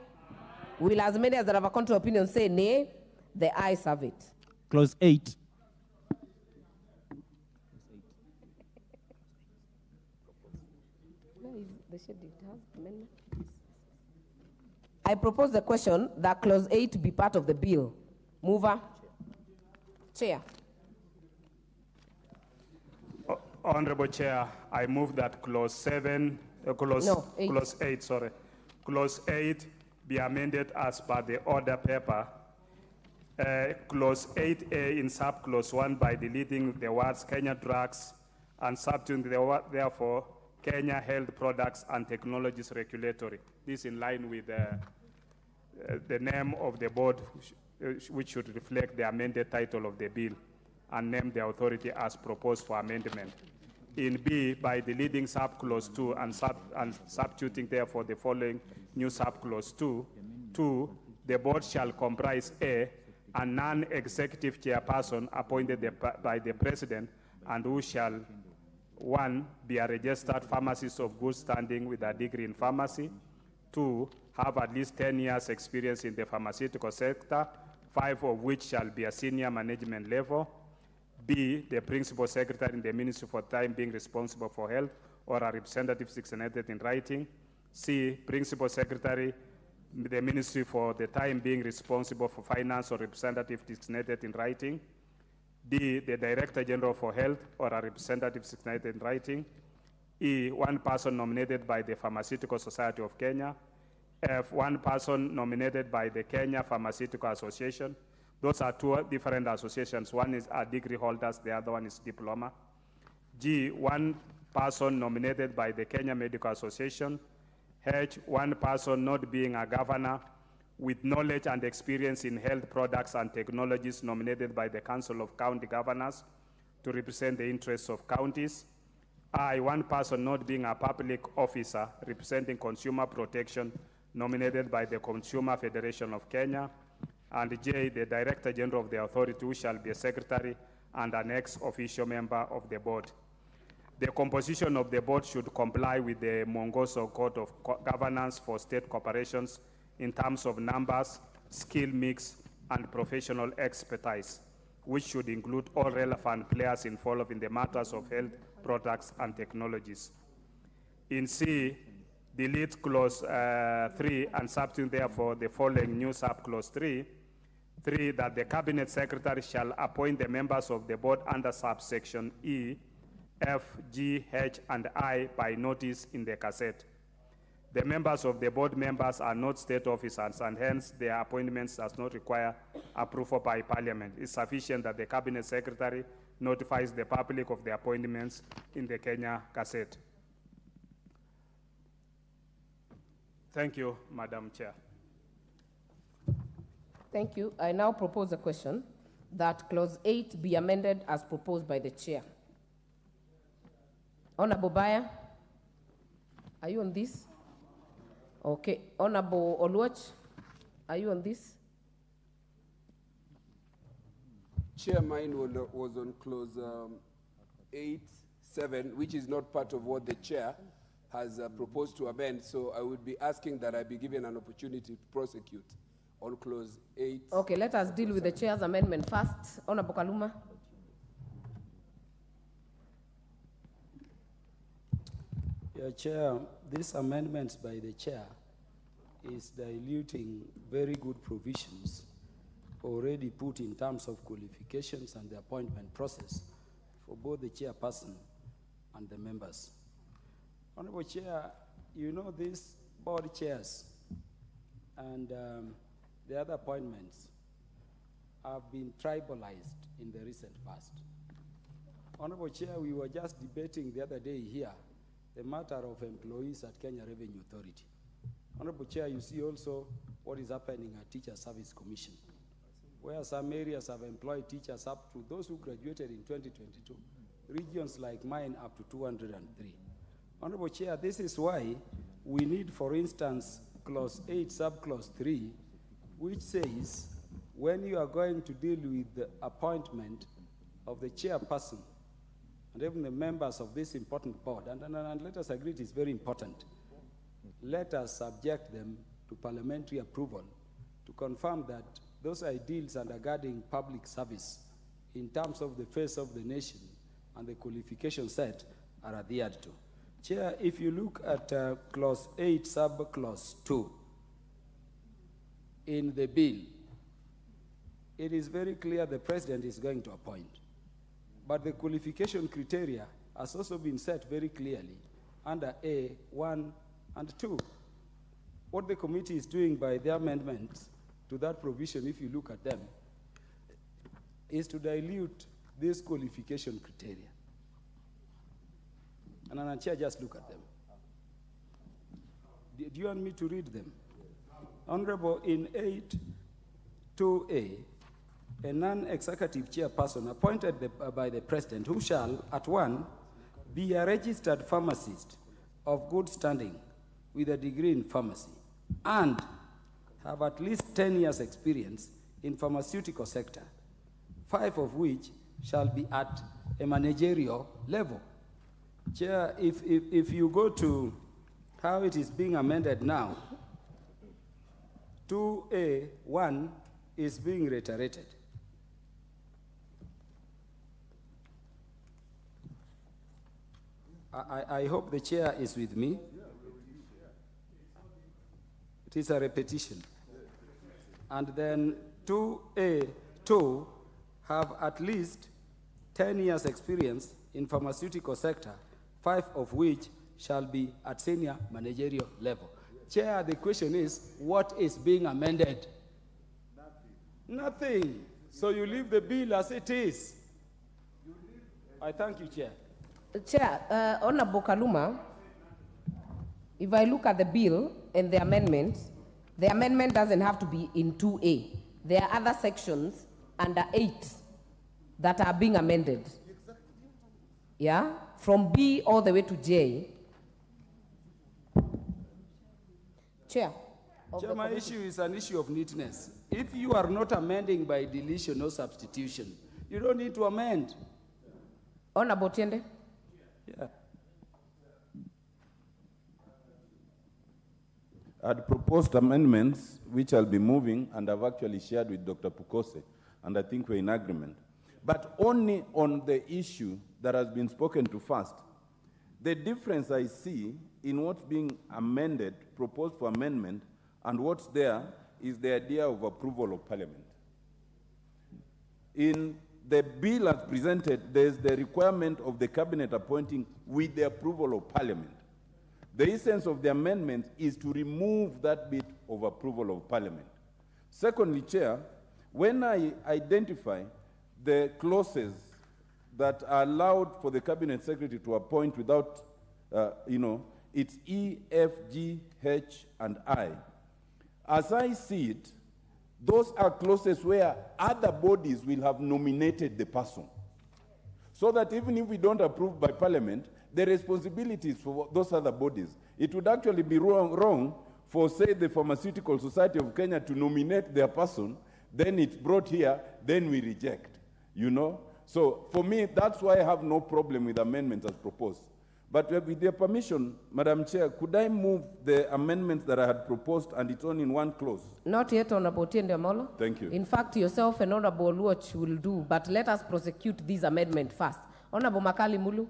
O: Will as many as are of a contrary opinion say nay? The ayes have it.
P: Clause 8.
O: I propose the question that clause 8 be part of the bill. Mover. Chair.
M: Honorable Chair, I move that clause 8. Clause 8 be amended as per the order paper. Clause 8A in subclause 1 by deleting the words Kenya drugs and substituting therefore Kenya Health Products and Technologies Regulatory. This in line with the name of the board, which should reflect the amended title of the bill and name the authority as proposed for amendment. In B, by deleting subclause 2 and substituting therefore the following new subclause 2, the board shall comprise A, a non-executive chairperson appointed by the president and who shall 1, be a registered pharmacist of good standing with a degree in pharmacy. 2, have at least 10 years experience in the pharmaceutical sector, 5 of which shall be a senior management level. B, the principal secretary in the ministry for time being responsible for health or a representative designated in writing. C, principal secretary, the ministry for the time being responsible for finance or representative designated in writing. D, the Director General for Health or a representative designated in writing. E, one person nominated by the Pharmaceutical Society of Kenya. F, one person nominated by the Kenya Pharmaceutical Association. Those are two different associations. One is degree holders, the other one is diploma. G, one person nominated by the Kenya Medical Association. H, one person not being a governor with knowledge and experience in health products and technologies nominated by the Council of County Governors to represent the interests of counties. I, one person not being a public officer representing consumer protection nominated by the Consumer Federation of Kenya. And J, the Director General of the authority, who shall be a secretary and an ex-officio member of the board. The composition of the board should comply with the Mwongozo Code of Governance for State Corporations in terms of numbers, skill mix, and professional expertise, which should include all relevant players involved in the matters of health products and technologies. In C, delete clause 3 and substitute therefore the following new subclause 3. 3, that the cabinet secretary shall appoint the members of the board under subsection E, F, G, H, and I by notice in the Gazette. The members of the board members are not state officers, and hence their appointments does not require approval by Parliament. It's sufficient that the cabinet secretary notifies the public of the appointments in the Kenya Gazette. Thank you, Madam Chair.
O: Thank you. I now propose a question that clause 8 be amended as proposed by the chair. Honorable Baya, are you on this? Okay. Honorable Oluoch, are you on this?
A: Chair, mine was on clause 8.7, which is not part of what the chair has proposed to amend, so I would be asking that I be given an opportunity to prosecute on clause 8.
O: Okay, let us deal with the chair's amendment first. Honorable Kaluma.
K: Yeah, Chair, these amendments by the chair is diluting very good provisions already put in terms of qualifications and the appointment process for both the chairperson and the members. Honorable Chair, you know these board chairs and the other appointments have been tribalized in the recent past. Honorable Chair, we were just debating the other day here the matter of employees at Kenya Revenue Authority. Honorable Chair, you see also what is happening at Teacher Service Commission, where some areas have employed teachers up to those who graduated in 2022, regions like mine up to 203. Honorable Chair, this is why we need, for instance, clause 8, subclause 3, which says when you are going to deal with the appointment of the chairperson and even the members of this important board, and let us agree it is very important, let us subject them to parliamentary approval to confirm that those ideals undergirding public service in terms of the face of the nation and the qualification set are adhered to. Chair, if you look at clause 8, subclause 2 in the bill, it is very clear the president is going to appoint. But the qualification criteria has also been set very clearly under A, 1, and 2. What the committee is doing by the amendments to that provision, if you look at them, is to dilute this qualification criteria. And Chair, just look at them. Do you want me to read them? Honorable, in 8.2a, a non-executive chairperson appointed by the president who shall, at 1, be a registered pharmacist of good standing with a degree in pharmacy and have at least 10 years experience in pharmaceutical sector, 5 of which shall be at a managerial level. Chair, if you go to how it is being amended now, 2A1 is being reiterated. I hope the chair is with me. It is a repetition. And then 2A2 have at least 10 years experience in pharmaceutical sector, 5 of which shall be at senior managerial level. Chair, the question is, what is being amended? Nothing. So you leave the bill as it is. I thank you, Chair.
O: Chair, Honorable Kaluma, if I look at the bill and the amendment doesn't have to be in 2A. There are other sections under 8 that are being amended. Yeah? From B all the way to J. Chair.
K: Chair, my issue is an issue of neatness. If you are not amending by deletion or substitution, you don't need to amend.
O: Honorable Tiende.
K: Yeah.
V: I'd proposed amendments which I'll be moving, and I've actually shared with Dr. Pukose, and I think we're in agreement. But only on the issue that has been spoken to first. The difference I see in what's being amended, proposed for amendment, and what's there is the idea of approval of Parliament. In the bill as presented, there's the requirement of the Cabinet appointing with the approval of Parliament. The essence of the amendment is to remove that bit of approval of Parliament. Secondly, Chair, when I identify the clauses that are allowed for the Cabinet Secretary to appoint without, it's E, F, G, H, and I. As I see it, those are clauses where other bodies will have nominated the person. So that even if we don't approve by Parliament, the responsibilities for those other bodies. It would actually be wrong for, say, the Pharmaceutical Society of Kenya to nominate their person, then it's brought here, then we reject, So for me, that's why I have no problem with amendments as proposed. But with your permission, Madam Chair, could I move the amendments that I had proposed, and it's only in one clause?
O: Not yet, Honorable Tiende Molo.
V: Thank you.
O: In fact, yourself and Honorable Luoch will do, but let us prosecute this amendment first. Honorable Makali Mulu.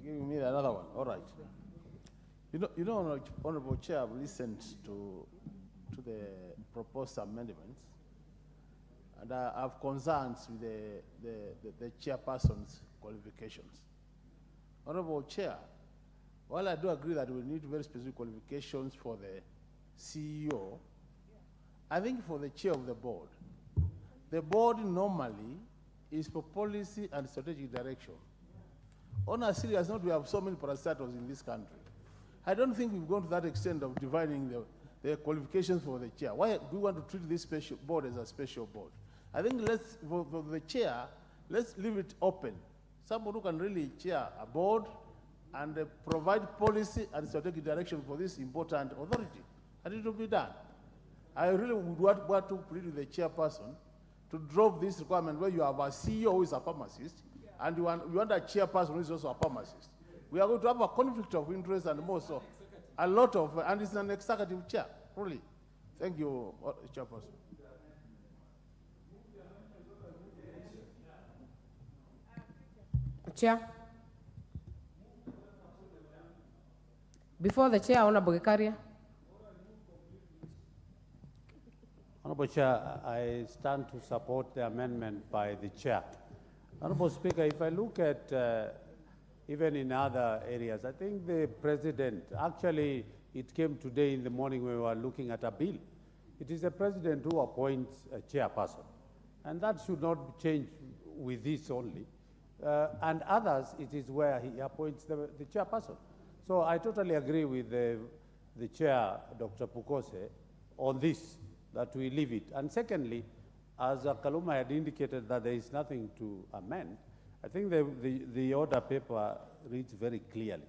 I: Giving me another one. All right. Honorable Chair, I've listened to the proposed amendments, and I have concerns with the chairperson's qualifications. Honorable Chair, while I do agree that we need very specific qualifications for the CEO, I think for the chair of the board normally is for policy and strategic direction. On a serious note, we have so many parastatals in this country. I don't think we've gone to that extent of dividing the qualifications for the chair. Why do we want to treat this special board as a special board? I think for the chair, let's leave it open. Someone who can really chair a board and provide policy and strategic direction for this important authority. And it will be done. I really would want to plead with the chairperson to drop this requirement where you have a CEO who is a pharmacist, and you want a chairperson who is also a pharmacist. We are going to have a conflict of interest and more so. A lot of, and it's an executive chair, really. Thank you, chairperson.
O: Chair. Before the chair, Honorable Gikaria.
T: Honorable Chair, I stand to support the amendment by the chair. Honorable Speaker, if I look at even in other areas, I think the president, actually it came today in the morning when we were looking at a bill. It is the president who appoints a chairperson, and that should not change with this only. And others, it is where he appoints the chairperson. So I totally agree with the chair, Dr. Pukose, on this, that we leave it. And secondly, as Kaluma had indicated that there is nothing to amend, I think the order paper reads very clearly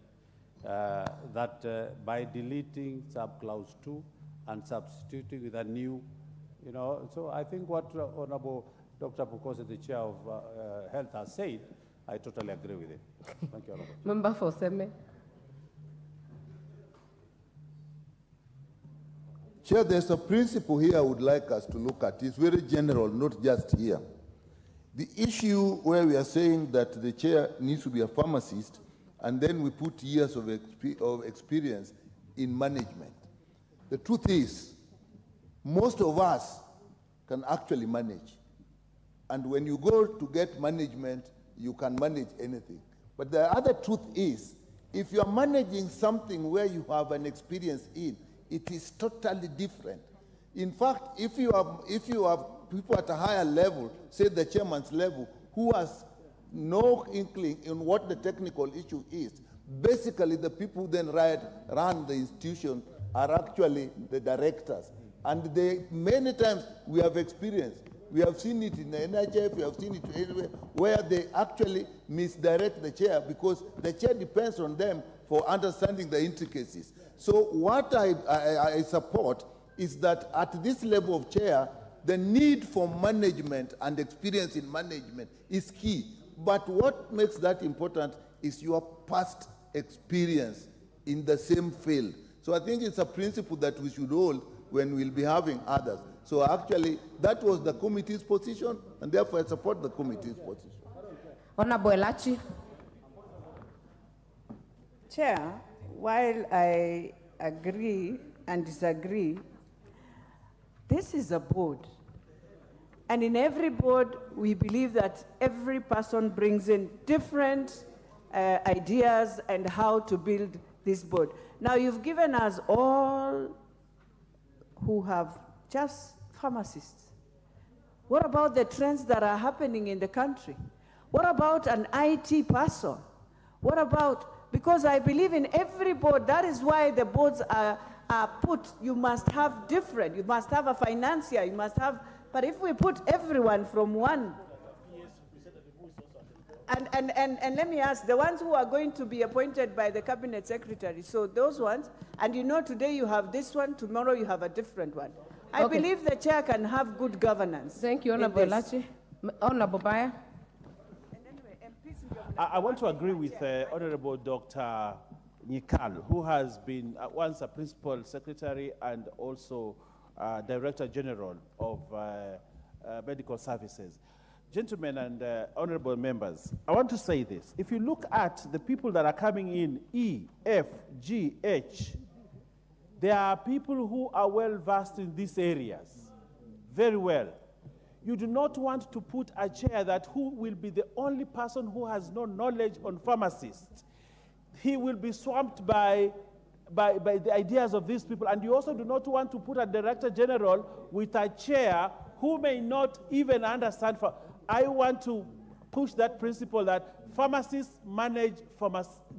T: that by deleting sub-clause 2 and substituting with a new, so I think what Honorable Dr. Pukose, the chair of Health, has said, I totally agree with it. Thank you, Honorable.
O: Member for Seme.
D: Chair, there's a principle here I would like us to look at. It's very general, not just here. The issue where we are saying that the chair needs to be a pharmacist, and then we put years of experience in management. The truth is, most of us can actually manage. And when you go to get management, you can manage anything. But the other truth is, if you are managing something where you have an experience in, it is totally different. In fact, if you have people at a higher level, say the chairman's level, who has no inkling in what the technical issue is, basically the people who then run the institution are actually the directors. And many times we have experienced, we have seen it in the NHF, we have seen it everywhere, where they actually misdirect the chair because the chair depends on them for understanding the intricacies. So what I support is that at this level of chair, the need for management and experience in management is key. But what makes that important is your past experience in the same field. So I think it's a principle that we should hold when we'll be having others. So actually, that was the committee's position, and therefore I support the committee's position.
O: Honorable Elachi.
H: Chair, while I agree and disagree, this is a board. And in every board, we believe that every person brings in different ideas and how to build this board. Now, you've given us all who have just pharmacists. What about the trends that are happening in the country? What about an IT person? What about, because I believe in every board, that is why the boards are put, you must have different, you must have a financier, you must have, but if we put everyone from one, and let me ask, the ones who are going to be appointed by the cabinet secretary, so those ones, and you know today you have this one, tomorrow you have a different one. I believe the chair can have good governance.
O: Thank you, Honorable Elachi. Honorable Baya.
C: I want to agree with Honorable Dr. Nyikal, who has been at once a principal secretary and also Director General of Medical Services. Gentlemen and honorable members, I want to say this. If you look at the people that are coming in, E, F, G, H, there are people who are well versed in these areas, very well. You do not want to put a chair that who will be the only person who has no knowledge on pharmacists. He will be swamped by the ideas of these people. And you also do not want to put a director general with a chair who may not even understand. I want to push that principle that pharmacists manage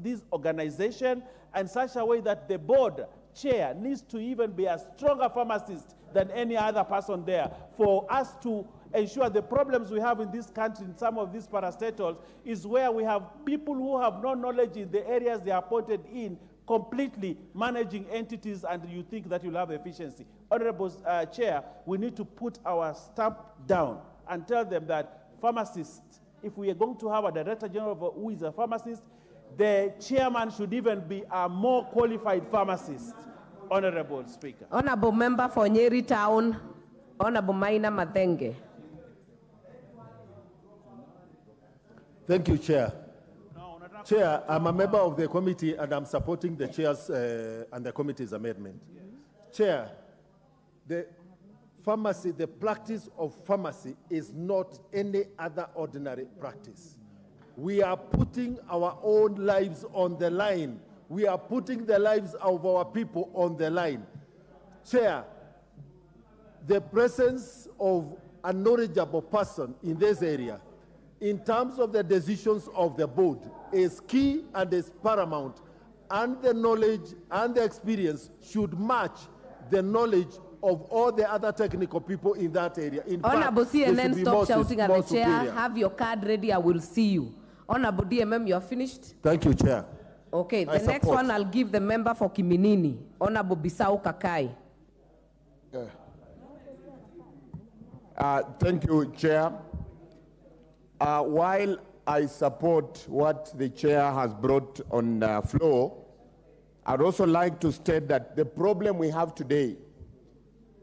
C: this organization in such a way that the board chair needs to even be a stronger pharmacist than any other person there for us to ensure the problems we have in this country in some of these parastatals is where we have people who have no knowledge in the areas they are appointed in completely managing entities, and you think that you'll have efficiency. Honorable Chair, we need to put our stamp down and tell them that pharmacists, if we are going to have a director general who is a pharmacist, the chairman should even be a more qualified pharmacist. Honorable Speaker.
O: Honorable Member for Nyeri Town, Honorable Maina Mathenge.
J: Thank you, Chair. Chair, I'm a member of the committee and I'm supporting the chair's and the committee's amendment. Chair, the practice of pharmacy is not any other ordinary practice. We are putting our own lives on the line. We are putting the lives of our people on the line. Chair, the presence of a knowledgeable person in this area, in terms of the decisions of the board, is key and is paramount, and the knowledge and the experience should match the knowledge of all the other technical people in that area. In
O: Honorable CNN, stop shouting at the chair.
J: Superior.
O: Have your card ready, I will see you. Honorable DMM, you are finished?
J: Thank you, Chair.
O: Okay, the next one I'll give the member for Kiminini, Honorable Bisau Kakai.
N: Thank you, Chair. While I support what the chair has brought on the floor, I'd also like to state that the problem we have today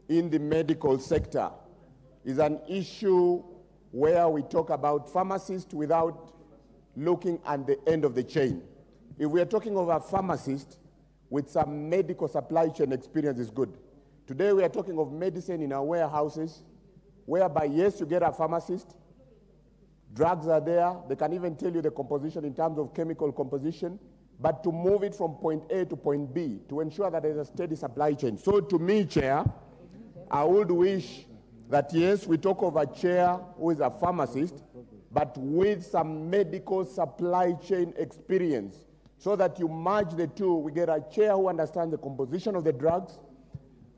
N: in the medical sector is an issue where we talk about pharmacists without looking at the end of the chain. If we are talking of a pharmacist with some medical supply chain experience, is good. Today we are talking of medicine in our warehouses, whereby yes, you get a pharmacist, drugs are there, they can even tell you the composition in terms of chemical composition, but to move it from point A to point B, to ensure that there's a steady supply chain. So to me, Chair, I would wish that yes, we talk of a chair who is a pharmacist, but with some medical supply chain experience, so that you merge the two. We get a chair who understands the composition of the drugs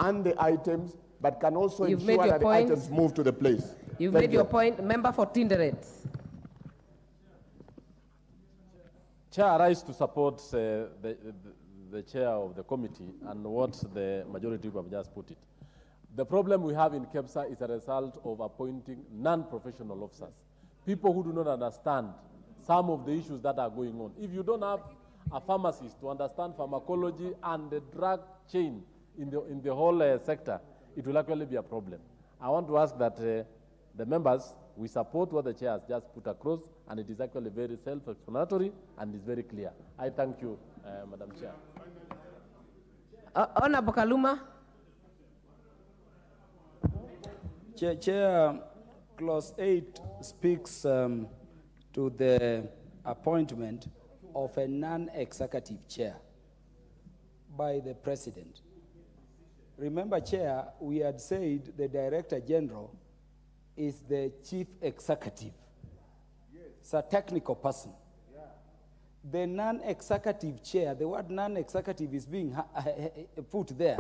N: and the items, but can also ensure that the items move to the place.
O: You've made your point. Member for Tinderet.
B: Chair, I rise to support the chair of the committee and what the majority have just put it. The problem we have in KEPSA is a result of appointing non-professional officers, people who do not understand some of the issues that are going on. If you don't have a pharmacist to understand pharmacology and the drug chain in the whole sector, it will actually be a problem. I want to ask that the members, we support what the chair has just put across, and it is actually very self-explanatory and is very clear. I thank you, Madam Chair.
O: Honorable Kaluma.
K: Chair, Clause 8 speaks to the appointment of a non-executive chair by the President. Remember, Chair, we had said the Director General is the Chief Executive. It's a technical person. The non-executive chair, the word non-executive is being put there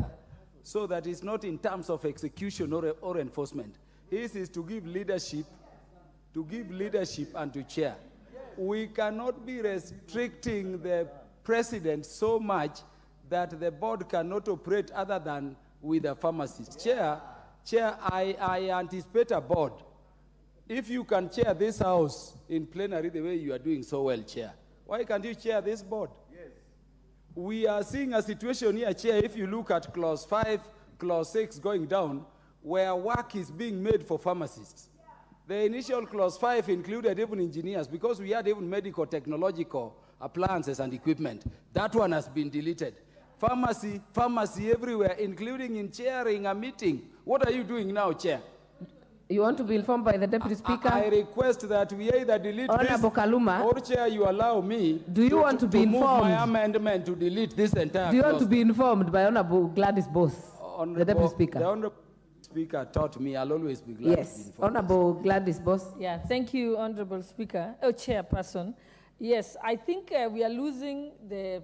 K: so that it's not in terms of execution or enforcement. His is to give leadership and to chair. We cannot be restricting the President so much that the board cannot operate other than with a pharmacist. Chair, I anticipate a board. If you can chair this house in plenary the way you are doing so well, Chair, why can't you chair this board? Yes. We are seeing a situation here, Chair, if you look at Clause 5, Clause 6 going down, where work is being made for pharmacists. The initial Clause 5 included even engineers, because we had even medical technological appliances and equipment. That one has been deleted. Pharmacy everywhere, including in chairing a meeting. What are you doing now, Chair?
O: You want to be informed by the Deputy Speaker?
K: I request that we either delete
O: Honorable
K: this,
O: Kaluma,
K: or Chair, you allow me
O: want to be
K: move
O: informed?
K: my amendment to delete this entire
O: Do you want
K: clause.
O: to be informed by Honorable Gladys Boss, the Deputy Speaker?
K: The Honorable Speaker taught me I'll always be glad to be informed.
O: Honorable Gladys Boss.
R: Yeah, thank you, Honorable Speaker, Chairperson. Yes, I think we are losing the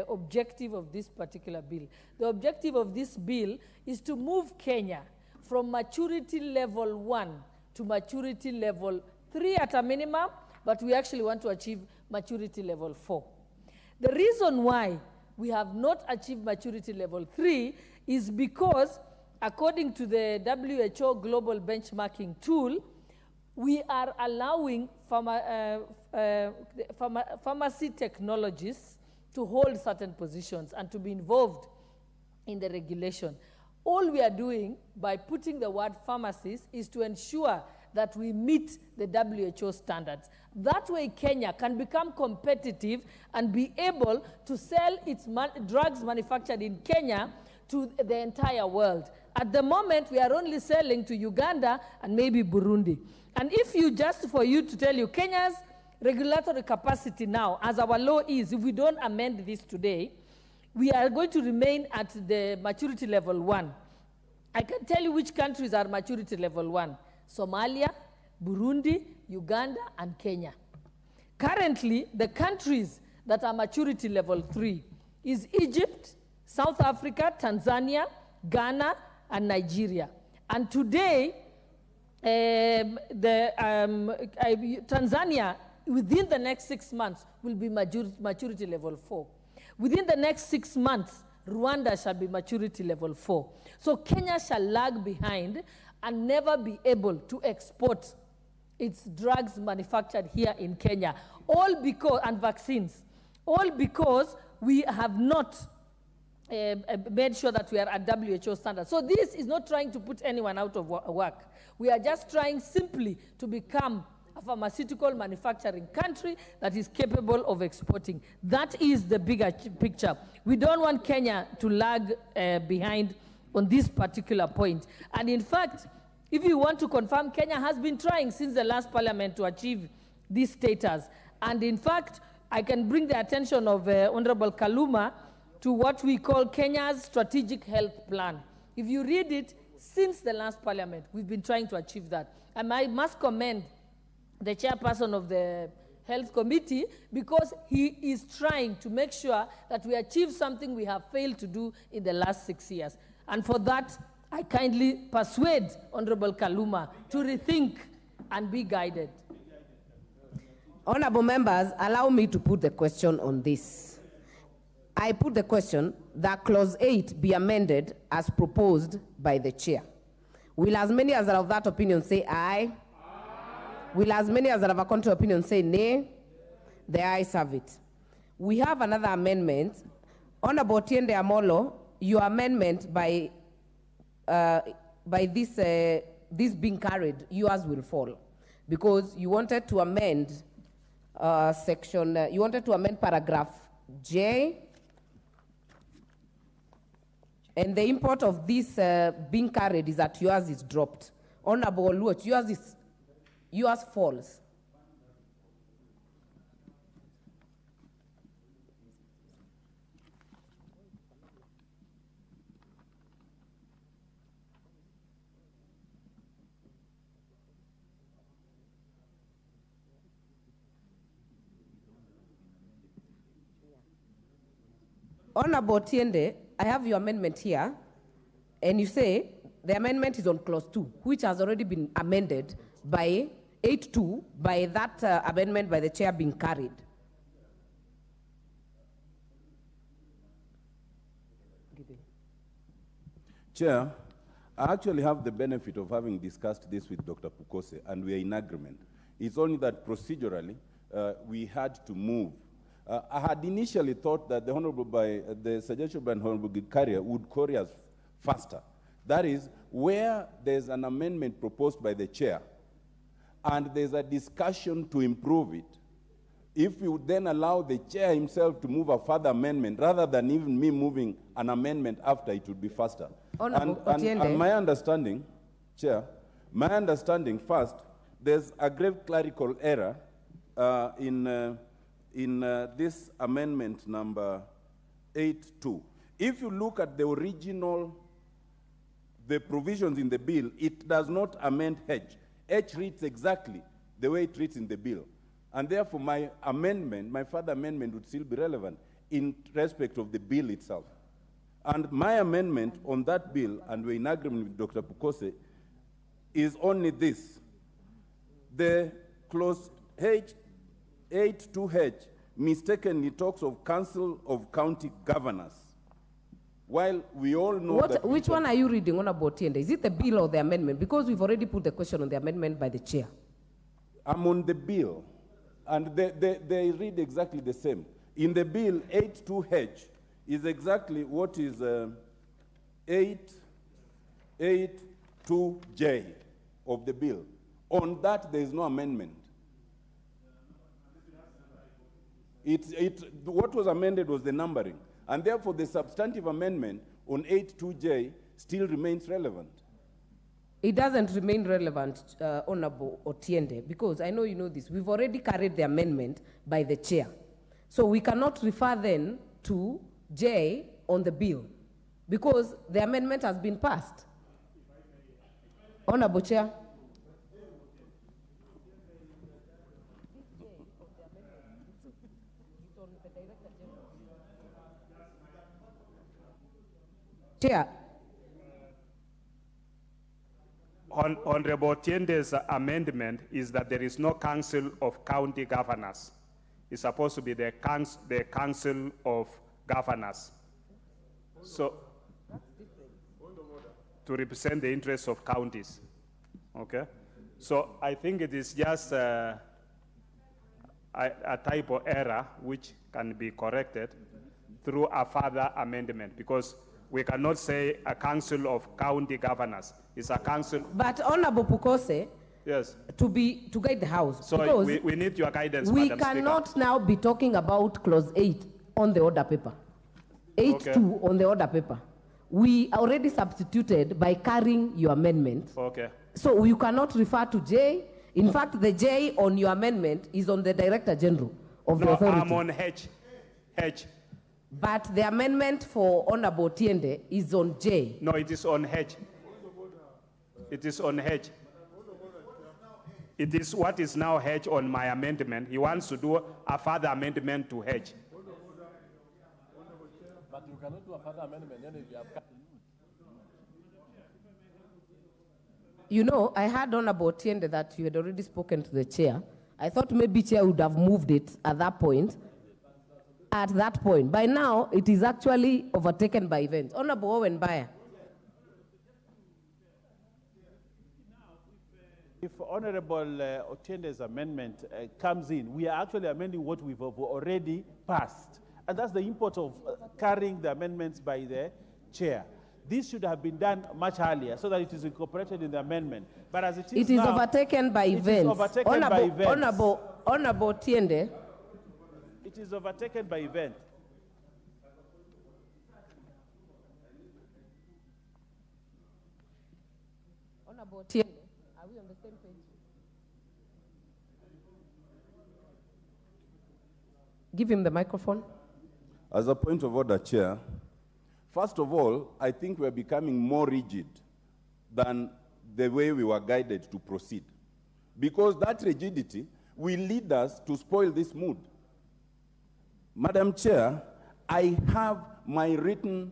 R: objective of this particular bill. The objective of this bill is to move Kenya from maturity level 1 to maturity level 3 at a minimum, but we actually want to achieve maturity level 4. The reason why we have not achieved maturity level 3 is because, according to the WHO global benchmarking tool, we are allowing pharmacy technologists to hold certain positions and to be involved in the regulation. All we are doing by putting the word pharmacist is to ensure that we meet the WHO standards. That way Kenya can become competitive and be able to sell its drugs manufactured in Kenya to the entire world. At the moment, we are only selling to Uganda and maybe Burundi. And if you, just for you to tell you, Kenya's regulatory capacity now, as our law is, if we don't amend this today, we are going to remain at the maturity level 1. I can tell you which countries are maturity level 1. Somalia, Burundi, Uganda, and Kenya. Currently, the countries that are maturity level 3 is Egypt, South Africa, Tanzania, Ghana, and Nigeria. And today, Tanzania, within the next 6 months, will be maturity level 4. Within the next 6 months, Rwanda shall be maturity level 4. So Kenya shall lag behind and never be able to export its drugs manufactured here in Kenya. All because, and vaccines, all because we have not made sure that we are at WHO standards. So this is not trying to put anyone out of work. We are just trying simply to become a pharmaceutical manufacturing country that is capable of exporting. That is the bigger picture. We don't want Kenya to lag behind on this particular point. And in fact, if you want to confirm, Kenya has been trying since the last parliament to achieve this status. And in fact, I can bring the attention of Honorable Kaluma to what we call Kenya's Strategic Health Plan. If you read it, since the last parliament, we've been trying to achieve that. And I must commend the chairperson of the Health Committee because he is trying to make sure that we achieve something we have failed to do in the last 6 years. And for that, I kindly persuade Honorable Kaluma to rethink and be guided.
O: Honorable members, allow me to put the question on this. I put the question that clause 8 be amended as proposed by the chair. Will as many as are of that opinion say aye? Aye. Will as many as are of a contrary opinion say nay? The ayes have it. We have another amendment. Honorable Tiende Amolo, your amendment by this being carried, yours will fall because you wanted to amend you wanted to amend paragraph J, and the import of this being carried is that yours is dropped. Honorable Oluoch, yours falls. Honorable Tiende, I have your amendment here, and you say the amendment is on clause 2, which has already been amended by 8.2 by that amendment by the chair being carried.
V: Chair, I actually have the benefit of having discussed this with Dr. Pukose, and we are in agreement. It's only that procedurally, we had to move. I had initially thought that the suggestion by Honorable Gikaria would carry us faster. That is, where there's an amendment proposed by the chair, and there's a discussion to improve it, if you then allow the chair himself to move a further amendment, rather than even me moving an amendment after, it would be faster. And my understanding, Chair, my understanding first, there's a grave clerical error in this amendment number 8.2. If you look at the original, the provisions in the bill, it does not amend H. H reads exactly the way it reads in the bill. And therefore, my amendment, my further amendment would still be relevant in respect of the bill itself. And my amendment on that bill, and we're in agreement with Dr. Pukose, is only this. The clause H, 8.2H, mistakenly talks of Council of County Governors. While we all know that...
O: Which one are you reading on about Tiende? Is it the bill or the amendment? Because we've already put the question on the amendment by the chair.
V: I'm on the bill, and they read exactly the same. In the bill, 8.2H is exactly what is 8.2J of the bill. On that, there is no amendment. What was amended was the numbering, and therefore the substantive amendment on 8.2J still remains relevant.
O: It doesn't remain relevant, Honorable Otiende, because I know you know this. We've already carried the amendment by the chair. So we cannot refer then to J on the bill, because the amendment has been passed. Honorable Chair. Chair.
M: Honorable Tiende's amendment is that there is no Council of County Governors. It's supposed to be the Council of Governors. So, to represent the interests of counties. Okay? So I think it is just a typo error which can be corrected through a further amendment, because we cannot say a Council of County Governors. It's a council.
O: But Honorable Pukose,
M: Yes.
O: To guide the House.
M: So
O: because
M: we need your guidance,
O: we
M: Madam
O: cannot
M: Speaker.
O: now be talking about clause 8 on the order paper. 8.2
M: Okay.
O: on the order paper. We already substituted by carrying your amendment.
M: Okay.
O: So you cannot refer to J. In fact, the J on your amendment is on the Director General of the
M: No,
O: authority.
M: I'm on H. H.
O: But the amendment for Honorable Tiende is on J.
M: No, it is on H. It is on H. It is what is now H on my amendment. He wants to do a further amendment to H.
B: But you cannot do a further amendment then if you have cut.
O: You know, I heard Honorable Tiende that you had already spoken to the chair. I thought maybe chair would have moved it at that point. By now, it is actually overtaken by events. Honorable Owen Bayer.
C: If Honorable Otiende's amendment comes in, we are actually amending what we've already passed. And that's the import of carrying the amendments by the chair. This should have been done much earlier so that it is incorporated in the amendment. But as it is now,
O: overtaken by events.
C: It is overtaken by events.
O: Honorable Tiende.
C: It is overtaken by events.
O: Honorable Tiende, are we on the same page? Give him the microphone.
V: As a point of order, Chair, first of all, I think we're becoming more rigid than the way we were guided to proceed. Because that rigidity will lead us to spoil this mood. Madam Chair, I have my written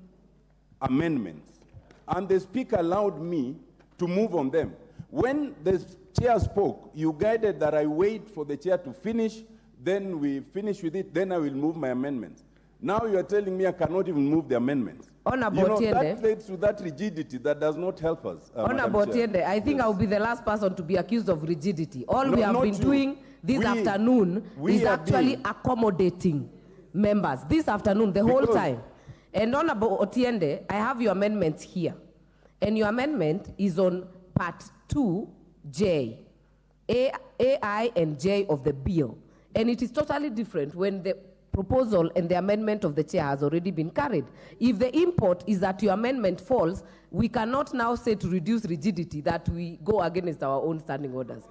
V: amendments, and the Speaker allowed me to move on them. When the Chair spoke, you guided that I wait for the Chair to finish, then we finish with it, then I will move my amendments. Now you are telling me I cannot even move the amendments.
O: Honorable Tiende.
V: That leads to that rigidity that does not help us.
O: Honorable Tiende, I think I will be the last person to be accused of rigidity. All we have been doing this afternoon is actually accommodating members this afternoon, the whole time. And Honorable Otiende, I have your amendment here. And your amendment is on part 2J, AI and J of the bill. And it is totally different when the proposal and the amendment of the chair has already been carried. If the import is that your amendment falls, we cannot now say to reduce rigidity that we go against our own standing orders.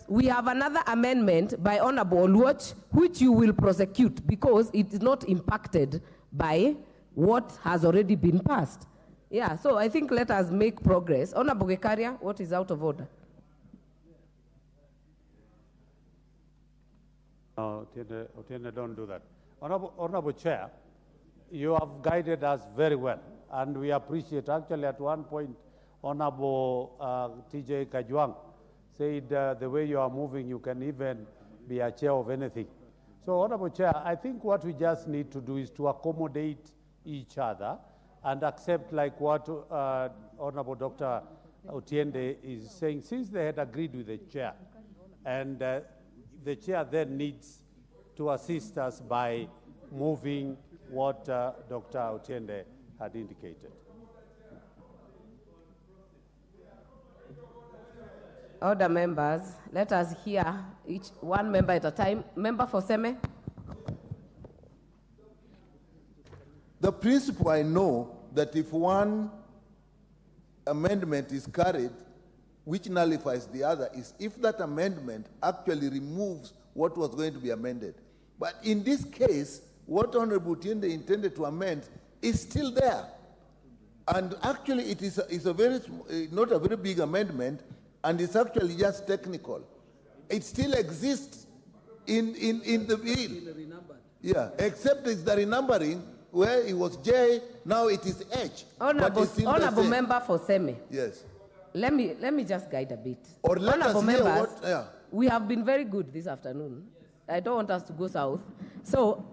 O: We have another amendment by Honorable Oluoch, which you will prosecute because it is not impacted by what has already been passed. Yeah, so I think let us make progress. Honorable Gekaria, what is out of order?
T: Otiende, don't do that. Honorable Chair, you have guided us very well, and we appreciate. Actually, at one point, Honorable TJ Kajwang said the way you are moving, you can even be a chair of anything. So, Honorable Chair, I think what we just need to do is to accommodate each other and accept like what Honorable Dr. Otiende is saying, since they had agreed with the chair, and the chair then needs to assist us by moving what Dr. Otiende had indicated.
O: Order members, let us hear each one member at a time. Member for Seme.
D: The principle I know that if one amendment is carried, which nullifies the other, is if that amendment actually removes what was going to be amended. But in this case, what Honorable Tiende intended to amend is still there. And actually it is not a very big amendment, and it's actually just technical. It still exists in the bill. Yeah, except it's the renumbering where it was J, now it is H.
O: Honorable member for Seme.
D: Yes.
O: Let me just guide a bit.
D: Or let
O: Honorable
D: us hear
O: members,
D: what,
O: we have been very good this afternoon. I don't want us to go south. So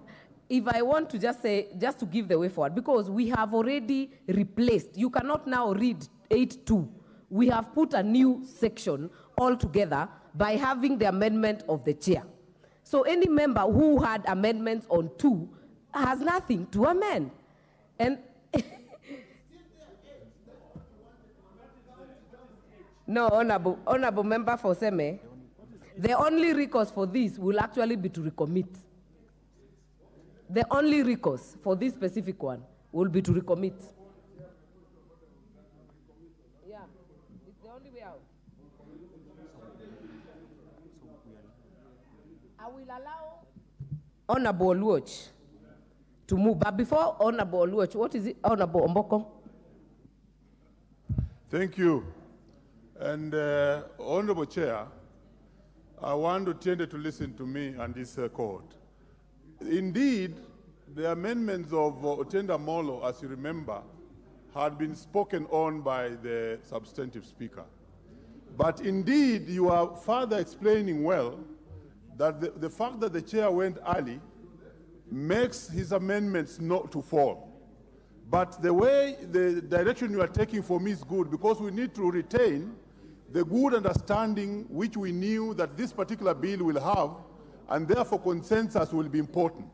O: if I want to just say, just to give the way forward, because we have already replaced, you cannot now read 8.2. We have put a new section altogether by having the amendment of the chair. So any member who had amendments on 2 has nothing to amend. And No, honorable member for Seme, the only recourse for this will actually be to recommit. The only recourse for this specific one will be to recommit. Yeah, it's the only way out. I will allow Honorable Oluoch to move. But before Honorable Oluoch, what is it, Honorable Omboko?
S: Thank you. And Honorable Chair, I want Otiende to listen to me and this court. Indeed, the amendments of Otiende Molo, as you remember, had been spoken on by the substantive speaker. But indeed, you are further explaining well that the fact that the chair went early makes his amendments not to fall. But the way, the direction you are taking for me is good, because we need to retain the good understanding which we knew that this particular bill will have, and therefore consensus will be important.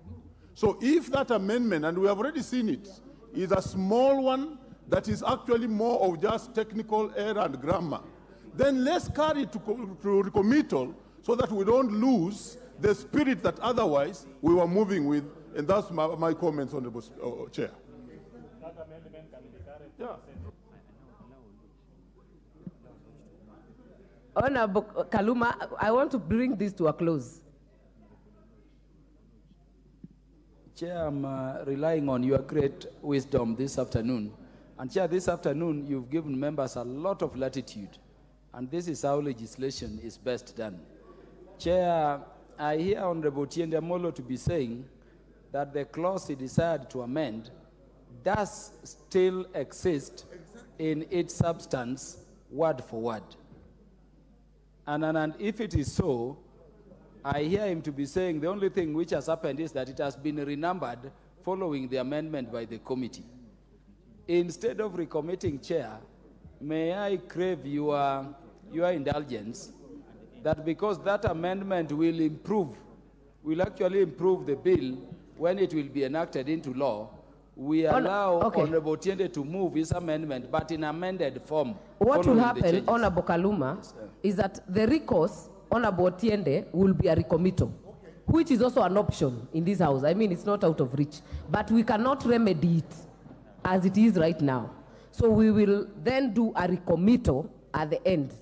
S: So if that amendment, and we have already seen it, is a small one that is actually more of just technical error and grammar, then let's carry it to recommittal so that we don't lose the spirit that otherwise we were moving with. And that's my comments, Honorable Chair.
M: That amendment can be carried.
S: Yeah.
O: Honorable Kaluma, I want to bring this to a close.
K: Chair, I'm relying on your great wisdom this afternoon. And Chair, this afternoon you've given members a lot of latitude. And this is how legislation is best done. Chair, I hear Honorable Otiende Molo to be saying that the clause he desired to amend does still exist in its substance, word for word. And if it is so, I hear him to be saying the only thing which has happened is that it has been renumbered following the amendment by the committee. Instead of recommitting, Chair, may I crave your indulgence that because that amendment will actually improve the bill when it will be enacted into law, we allow Honorable Otiende to move his amendment, but in amended form.
O: What will happen, Honorable Kaluma, is that the recourse, Honorable Otiende, will be a recommittal, which is also an option in this house. I mean, it's not out of reach. But we cannot remedy it as it is right now. So we will then do a recommittal at the end.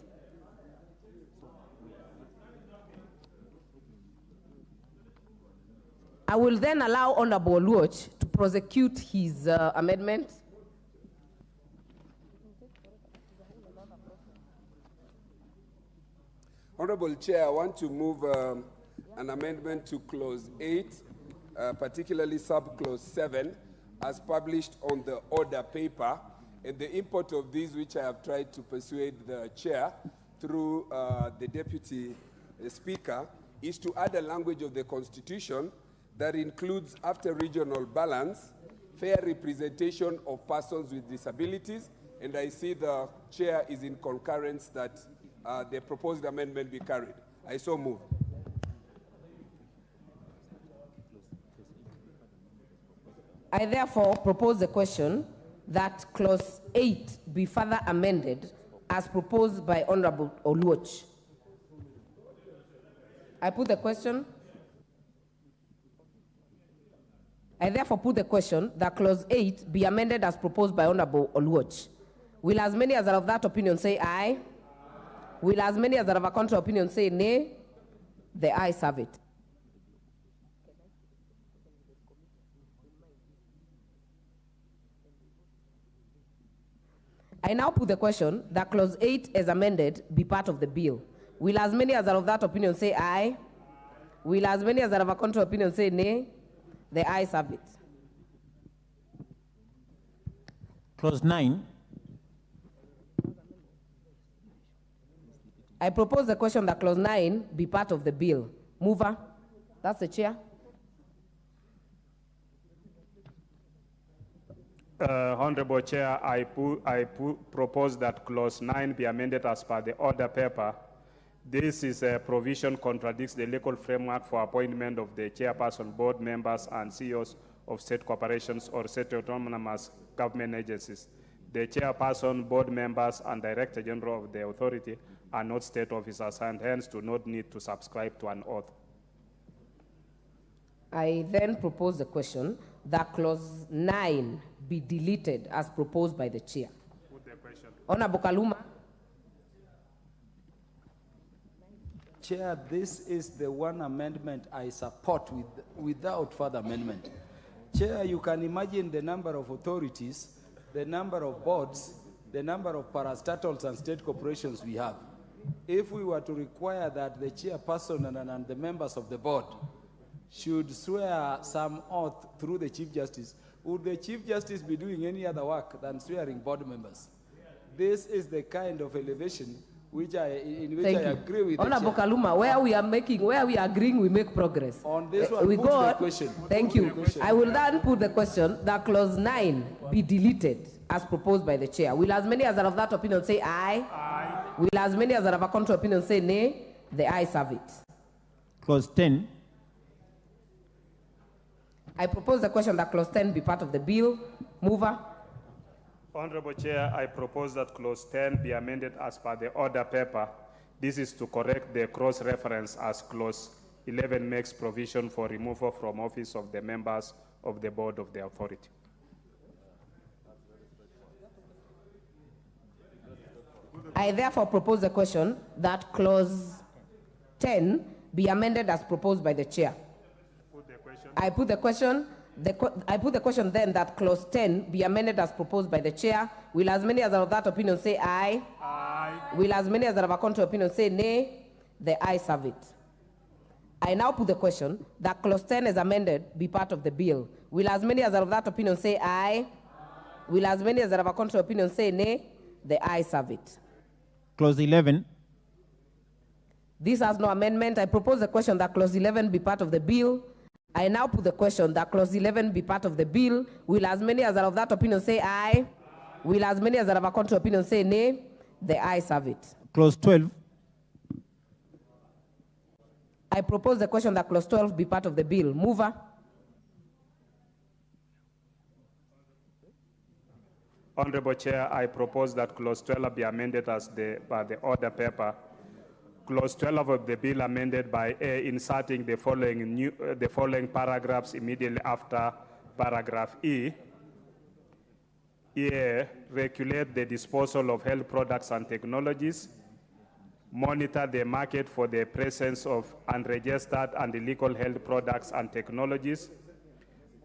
O: I will then allow Honorable Oluoch to prosecute his amendment.
A: Honorable Chair, I want to move an amendment to clause 8, particularly subclause 7, as published on the order paper. And the import of these, which I have tried to persuade the chair through the deputy speaker, is to add a language of the Constitution that includes, after regional balance, fair representation of persons with disabilities. And I see the chair is in concurrence that the proposed amendment be carried. I so move.
O: I therefore propose the question that clause 8 be further amended as proposed by Honorable Oluoch. I put the question. I therefore put the question that clause 8 be amended as proposed by Honorable Oluoch. Will as many as are of that opinion say aye? Will as many as are of a contrary opinion say nay? The ayes have it. I now put the question that clause 8 as amended be part of the bill. Will as many as are of that opinion say aye? Will as many as are of a contrary opinion say nay? The ayes have it.
P: Clause 9.
O: I propose the question that clause 9 be part of the bill. Mover, that's the chair.
M: Honorable Chair, I propose that clause 9 be amended as per the order paper. This is a provision contradicts the legal framework for appointment of the chairperson, board members, and CEOs of state corporations or state autonomous government agencies. The chairperson, board members, and director general of the authority are not state officers and hence do not need to subscribe to an oath.
O: I then propose the question that clause 9 be deleted as proposed by the chair.
M: Put the question.
O: Honorable Kaluma.
K: Chair, this is the one amendment I support without further amendment. Chair, you can imagine the number of authorities, the number of boards, the number of parastatals and state corporations we have. If we were to require that the chairperson and the members of the board should swear some oath through the Chief Justice, would the Chief Justice be doing any other work than swearing board members? This is the kind of elevation in which I agree with
O: Honorable Kaluma, where we are agreeing, we make progress.
K: On this one,
O: we
K: put
O: go
K: the
O: on.
K: question.
O: Thank you. I will then put the question that clause 9 be deleted as proposed by the chair. Will as many as are of that opinion say aye? Aye. Will as many as are of a contrary opinion say nay? The ayes have it.
P: Clause 10.
O: I propose the question that clause 10 be part of the bill. Mover.
M: Honorable Chair, I propose that clause 10 be amended as per the order paper. This is to correct the cross-reference as clause 11 makes provision for removal from office of the members of the board of the authority.
O: I therefore propose the question that clause 10 be amended as proposed by the chair.
M: Put the question.
O: I put the question then that clause 10 be amended as proposed by the chair. Will as many as are of that opinion say aye? Aye. Will as many as are of a contrary opinion say nay? The ayes have it. I now put the question that clause 10 as amended be part of the bill. Will as many as are of that opinion say aye? Will as many as are of a contrary opinion say nay? The ayes have it.
P: Clause 11.
O: This has no amendment. I propose the question that clause 11 be part of the bill. I now put the question that clause 11 be part of the bill. Will as many as are of that opinion say aye? Will as many as are of a contrary opinion say nay? The ayes have it.
P: Clause 12.
O: I propose the question that clause 12 be part of the bill. Mover.
M: Honorable Chair, I propose that clause 12 be amended as by the order paper. Clause 12 of the bill amended by A, inserting the following paragraphs immediately after paragraph E. A, regulate the disposal of health products and technologies, monitor the market for the presence of unregistered and illegal health products and technologies,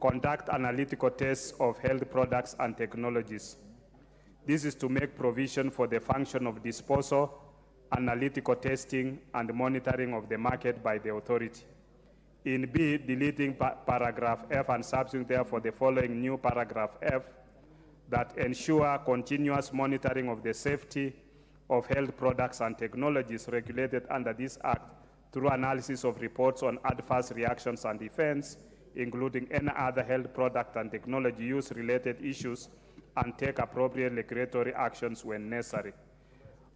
M: conduct analytical tests of health products and technologies. This is to make provision for the function of disposal, analytical testing, and monitoring of the market by the authority. In B, deleting paragraph F and substituting therefore the following new paragraph F that ensure continuous monitoring of the safety of health products and technologies regulated under this Act through analysis of reports on adverse reactions and events, including any other health product and technology use-related issues, and take appropriate regulatory actions when necessary.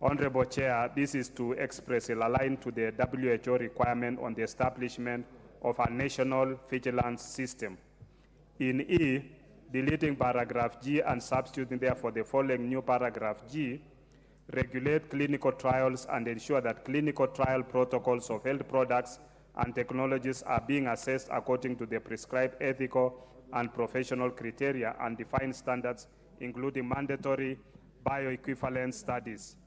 M: Honorable Chair, this is to expressly align to the WHO requirement on the establishment of a national vigilance system. In E, deleting paragraph G and substituting therefore the following new paragraph G, regulate clinical trials and ensure that clinical trial protocols of health products and technologies are being assessed according to the prescribed ethical and professional criteria and defined standards, including mandatory bioequivalence studies.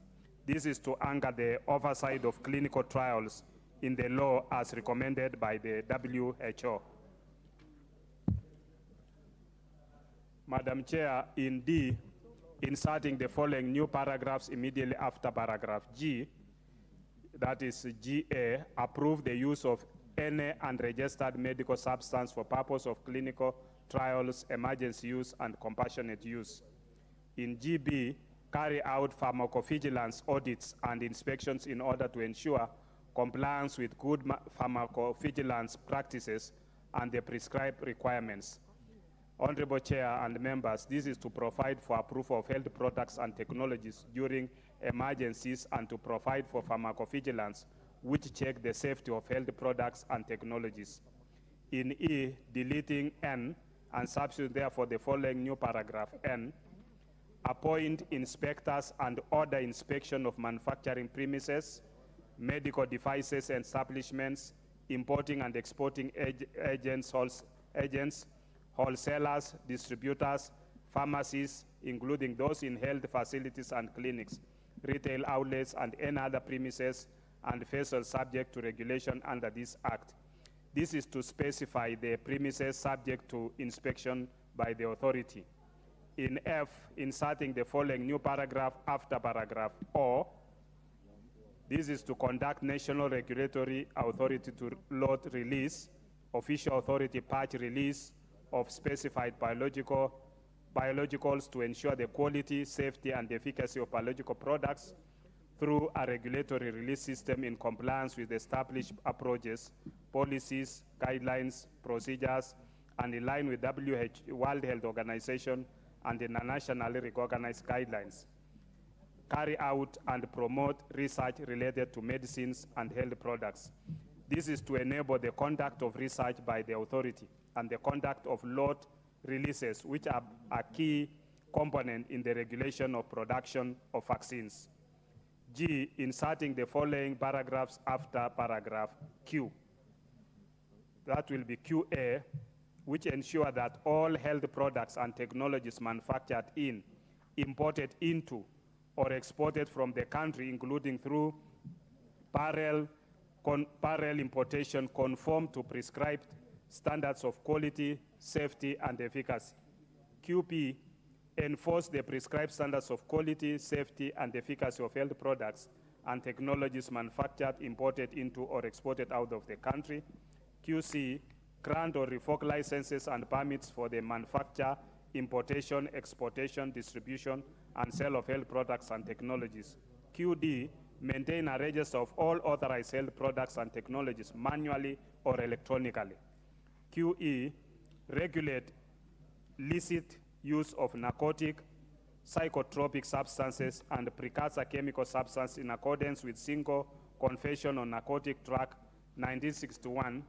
M: This is to anchor the oversight of clinical trials in the law as recommended by the WHO. Madam Chair, in D, inserting the following new paragraphs immediately after paragraph G, that is GA, approve the use of any unregistered medical substance for purpose of clinical trials, emergency use, and compassionate use. In GB, carry out pharmacovigilance audits and inspections in order to ensure compliance with good pharmacovigilance practices and the prescribed requirements. Honorable Chair and members, this is to provide for approval of health products and technologies during emergencies and to provide for pharmacovigilance, which check the safety of health products and technologies. In E, deleting N and substitute therefore the following new paragraph N, appoint inspectors and order inspection of manufacturing premises, medical devices and establishments, importing and exporting agents, wholesalers, distributors, pharmacies, including those in health facilities and clinics, retail outlets, and any other premises and vessels subject to regulation under this Act. This is to specify the premises subject to inspection by the authority. In F, inserting the following new paragraph after paragraph O, this is to conduct national regulatory authority to lot release, official authority patch release of specified biologicals to ensure the quality, safety, and efficacy of biological products through a regulatory release system in compliance with established approaches, policies, guidelines, procedures, and in line with World Health Organization and internationally recognized guidelines. Carry out and promote research related to medicines and health products. This is to enable the conduct of research by the authority and the conduct of lot releases, which are a key component in the regulation of production of vaccines. G, inserting the following paragraphs after paragraph Q. That will be QA, which ensure that all health products and technologies manufactured in, imported into, or exported from the country, including through parallel importation, conform to prescribed standards of quality, safety, and efficacy. QP, enforce the prescribed standards of quality, safety, and efficacy of health products and technologies manufactured, imported into, or exported out of the country. QC, grant or revoke licenses and permits for the manufacture, importation, exportation, distribution, and sale of health products and technologies. QD, maintain a register of all authorized health products and technologies manually or electronically. QE, regulate licit use of narcotic, psychotropic substances, and precursor chemical substances in accordance with Single Convention on Narcotic Drug 1961,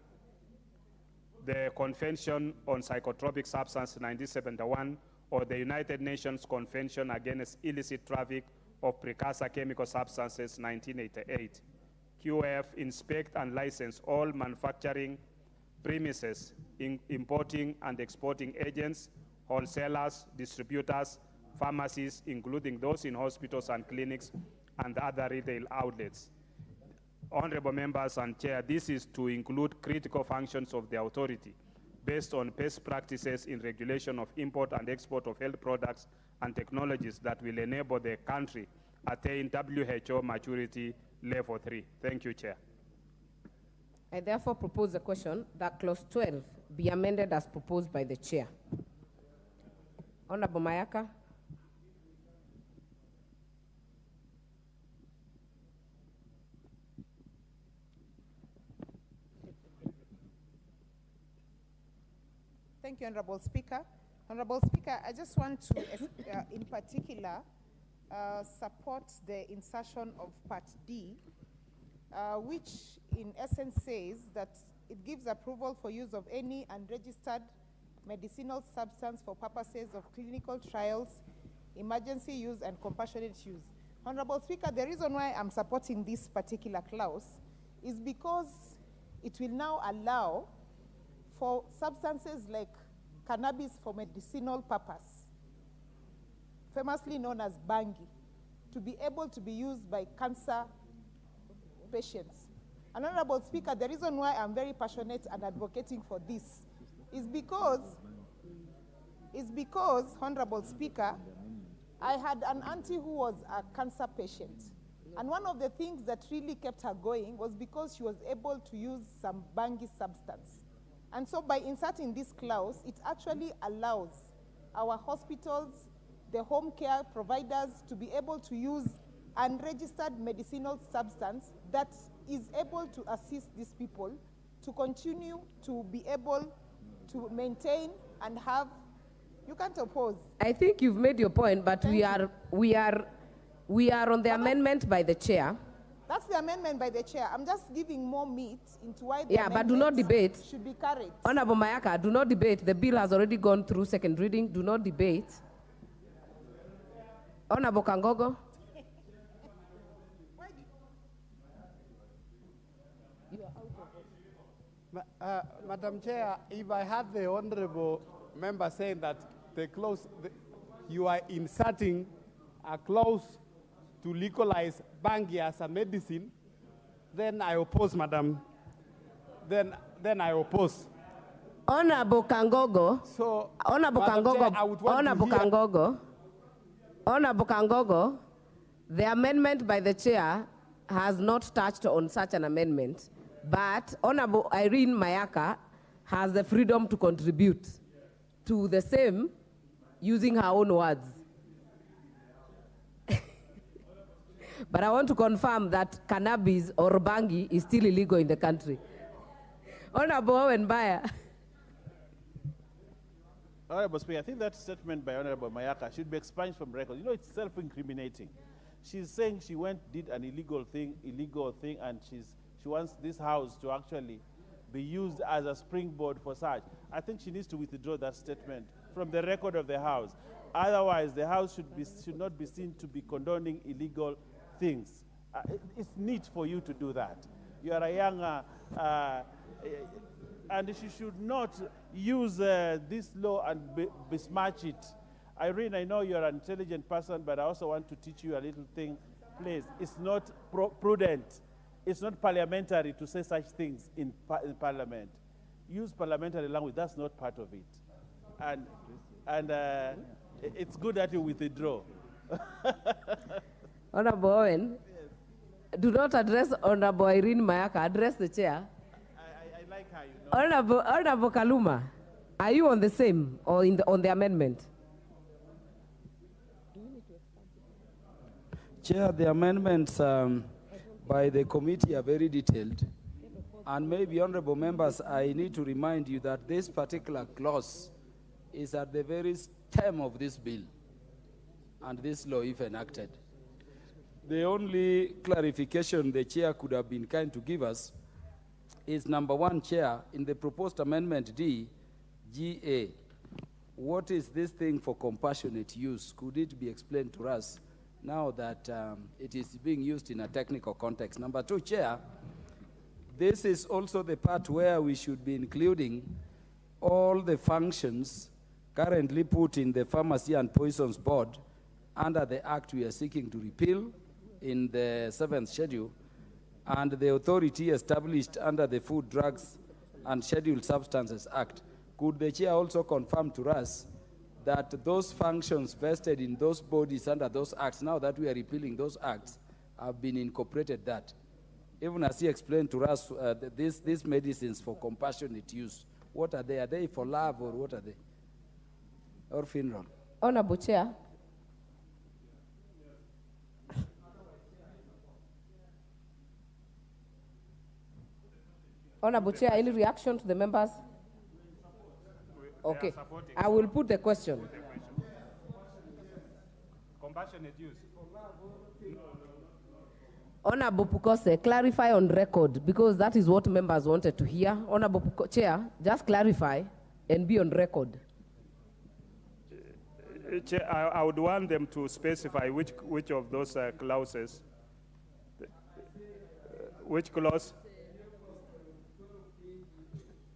M: the Convention on Psychotropic Substances 1971, or the United Nations Convention Against Illicit Traffic of Precursor Chemical Substances 1988. QF, inspect and license all manufacturing premises, importing and exporting agents, wholesalers, distributors, pharmacies, including those in hospitals and clinics, and other retail outlets. Honorable members and chair, this is to include critical functions of the authority based on best practices in regulation of import and export of health products and technologies that will enable the country attain WHO maturity level 3. Thank you, Chair.
O: I therefore propose the question that clause 12 be amended as proposed by the chair. Honorable Mayaka.
L: Thank you, Honorable Speaker. Honorable Speaker, I just want to, in particular, support the insertion of Part D, which in essence says that it gives approval for use of any unregistered medicinal substance for purposes of clinical trials, emergency use, and compassionate use. Honorable Speaker, the reason why I'm supporting this particular clause is because it will now allow for substances like cannabis for medicinal purpose, famously known as bangi, to be able to be used by cancer patients. And Honorable Speaker, the reason why I'm very passionate and advocating for this is because, Honorable Speaker, I had an auntie who was a cancer patient. And one of the things that really kept her going was because she was able to use some bangi substance. And so by inserting this clause, it actually allows our hospitals, the home care providers to be able to use unregistered medicinal substance that is able to assist these people to continue to be able to maintain and have. You can't oppose.
O: I think you've made your point, but we are on the amendment by the chair.
L: That's the amendment by the chair. I'm just giving more meat into why the
O: but do not debate.
L: Should be carried.
O: Honorable Mayaka, do not debate. The bill has already gone through second reading. Do not debate. Honorable Kangogo.
F: Madam Chair, if I had the honorable member saying that you are inserting a clause to legalize bangi as a medicine, then I oppose, madam. Then I oppose.
O: Honorable Kangogo.
F: So,
O: Honorable Kangogo. Honorable Kangogo, the amendment by the chair has not touched on such an amendment, but Honorable Irene Mayaka has the freedom to contribute to the same using her own words. But I want to confirm that cannabis or bangi is still illegal in the country. Honorable Owen Baya.
C: Honorable Speaker, I think that statement by Honorable Mayaka should be expunged from record. You know, it's self-incriminating. She's saying she did an illegal thing, and she wants this house to actually be used as a springboard for such. I think she needs to withdraw that statement from the record of the House. Otherwise, the House should not be seen to be condoning illegal things. It's neat for you to do that. You are a young, and she should not use this law and besmirch it. Irene, I know you're an intelligent person, but I also want to teach you a little thing. Please, it's not prudent. It's not parliamentary to say such things in Parliament. Use parliamentary language. That's not part of it. And it's good that you withdraw.
O: Honorable Owen, do not address Honorable Irene Mayaka. Address the chair.
C: I like her, you know.
O: Honorable Kaluma, are you on the same or on the amendment?
K: Chair, the amendments by the committee are very detailed. And maybe, honorable members, I need to remind you that this particular clause is at the very stem of this bill and this law, if enacted. The only clarification the chair could have been kind to give us is number one, Chair, in the proposed amendment D, GA, what is this thing for compassionate use? Could it be explained to us now that it is being used in a technical context? Number two, Chair, this is also the part where we should be including all the functions currently put in the Pharmacy and Poisons Board under the act we are seeking to repeal in the 7th schedule, and the authority established under the Food, Drugs and Scheduled Substances Act. Could the chair also confirm to us that those functions vested in those bodies under those acts, now that we are repealing those acts, have been incorporated that? Even as he explained to us, these medicines for compassionate use, what are they? Are they for love or what are they? Or funeral?
O: Honorable Chair. Honorable Chair, any reaction to the members? Okay, I will put the question.
M: Compassionate use.
O: Honorable Pukose, clarify on record, because that is what members wanted to hear. Honorable Chair, just clarify and be on record.
M: Chair, I would want them to specify which of those clauses. Which clause?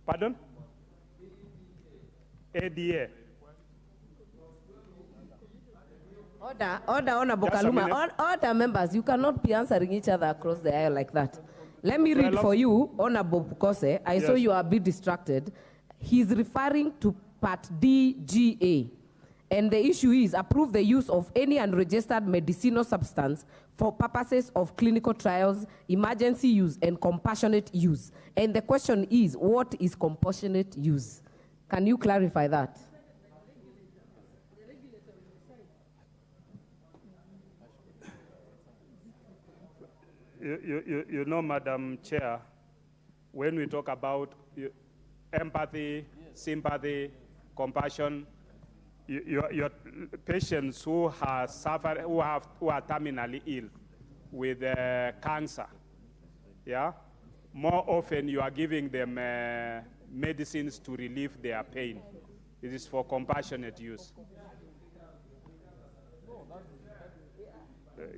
M: Pardon? ADA.
O: Order, Honorable Kaluma. Order, members, you cannot be answering each other across the aisle like that. Let me read for you, Honorable Pukose. I saw you are a bit distracted. He's referring to Part DGA. And the issue is approve the use of any unregistered medicinal substance for purposes of clinical trials, emergency use, and compassionate use. And the question is, what is compassionate use? Can you clarify that?
M: You know, Madam Chair, when we talk about empathy, sympathy, compassion, your patients who are suffering, who are terminally ill with cancer, yeah, more often you are giving them medicines to relieve their pain. It is for compassionate use.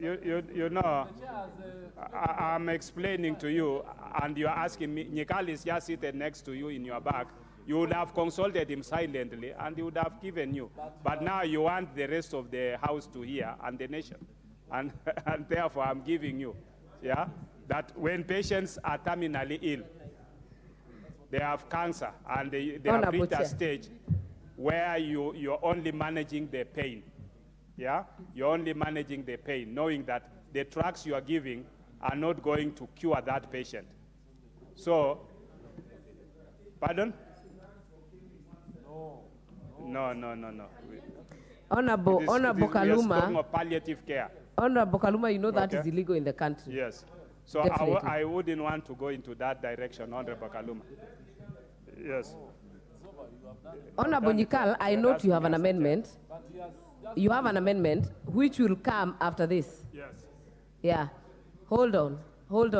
M: you know, I'm explaining to you, and you're asking me, Nyikal is just seated next to you in your back. You would have consulted him silently, and he would have given you. But now you want the rest of the House to hear, and the nation. And, and therefore, I'm giving you, yeah, that when patients are terminally ill, they have cancer, and they have reached a stage where you're only managing the pain. Yeah? You're only managing the pain, knowing that the drugs you are giving are not going to cure that patient. So, pardon? No.
O: Honorable
M: We are talking
O: Kaluma.
M: of palliative care.
O: Honorable Kaluma, you know that
M: Okay.
O: is illegal in the country.
M: Yes. So
O: Definitely.
M: I wouldn't want to go into that direction, Honorable Kaluma. Yes.
O: Honorable Nyikal, I note you have an amendment. You have an amendment which will come after this.
M: Yes.
O: Yeah. Hold on.
M: Put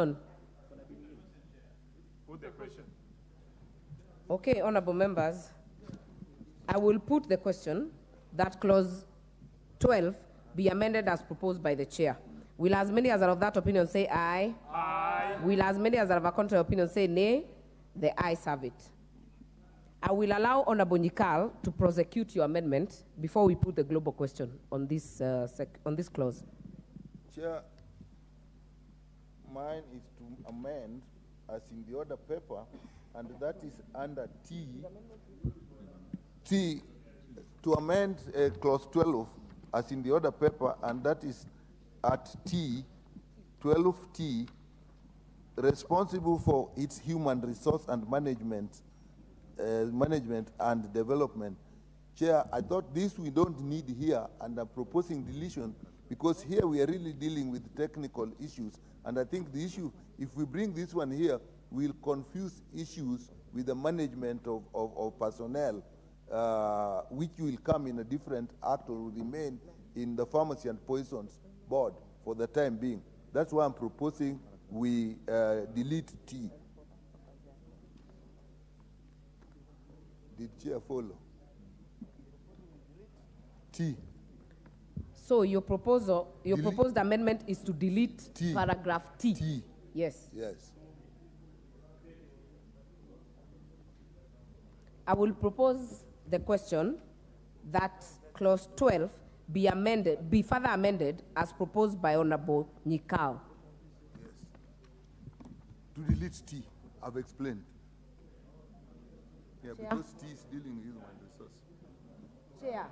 M: the question.
O: Okay, honorable members, I will put the question that clause 12 be amended as proposed by the chair. Will as many as are of that opinion say aye?
M: Aye.
O: Will as many as are of a contrary opinion say nay? The ayes have it. I will allow Honorable Nyikal to prosecute your amendment before we put the global question on this, on this clause.
D: Chair, mine is to amend as in the order paper, and that is under T, to amend clause 12 as in the order paper, and that is at T, 12T, responsible for its human resource and management and development. Chair, I thought this we don't need here, and I'm proposing deletion because here we are really dealing with technical issues, and I think the issue, if we bring this one here, we'll confuse issues with the management of personnel, which will come in a different act or will remain in the Pharmacy and Poisons Board for the time being. That's why I'm proposing we delete T. Did chair follow? T.
O: So your proposal, your proposed amendment is to delete paragraph T.
D: T.
O: Yes.
D: Yes.
O: I will propose the question that clause 12 be amended, be further amended as proposed by Honorable Nyikal.
D: Yes. To delete T, I've explained. Yeah, because T is dealing with human resource.
O: Chair.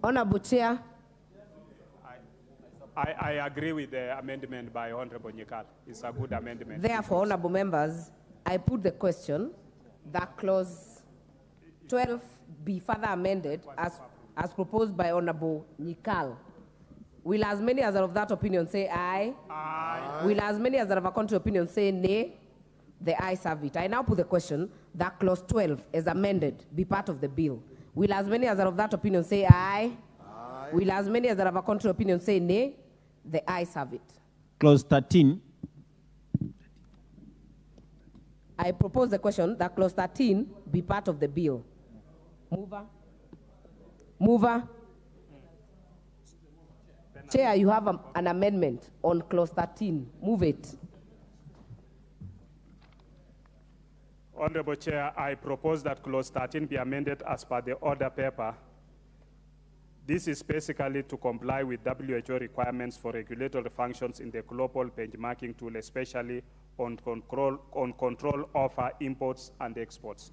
O: Honorable Chair.
M: I agree with the amendment by Honorable Nyikal. It's a good amendment.
O: Therefore, honorable members, I put the question that clause 12 be further amended as proposed by Honorable Nyikal. Will as many as are of that opinion say aye?
M: Aye.
O: Will as many as are of a contrary opinion say nay? The ayes have it. I now put the question that clause 12 as amended be part of the bill. Will as many as are of that opinion say aye? Aye. Will as many as are of a contrary opinion say nay? The ayes have it.
P: Clause 13.
O: I propose the question that clause 13 be part of the bill. Mover. Chair, you have an amendment on clause 13. Move it.
M: Honorable Chair, I propose that clause 13 be amended as per the order paper. This is basically to comply with WHO requirements for regulatory functions in the global benchmarking tool, especially on control over imports and exports.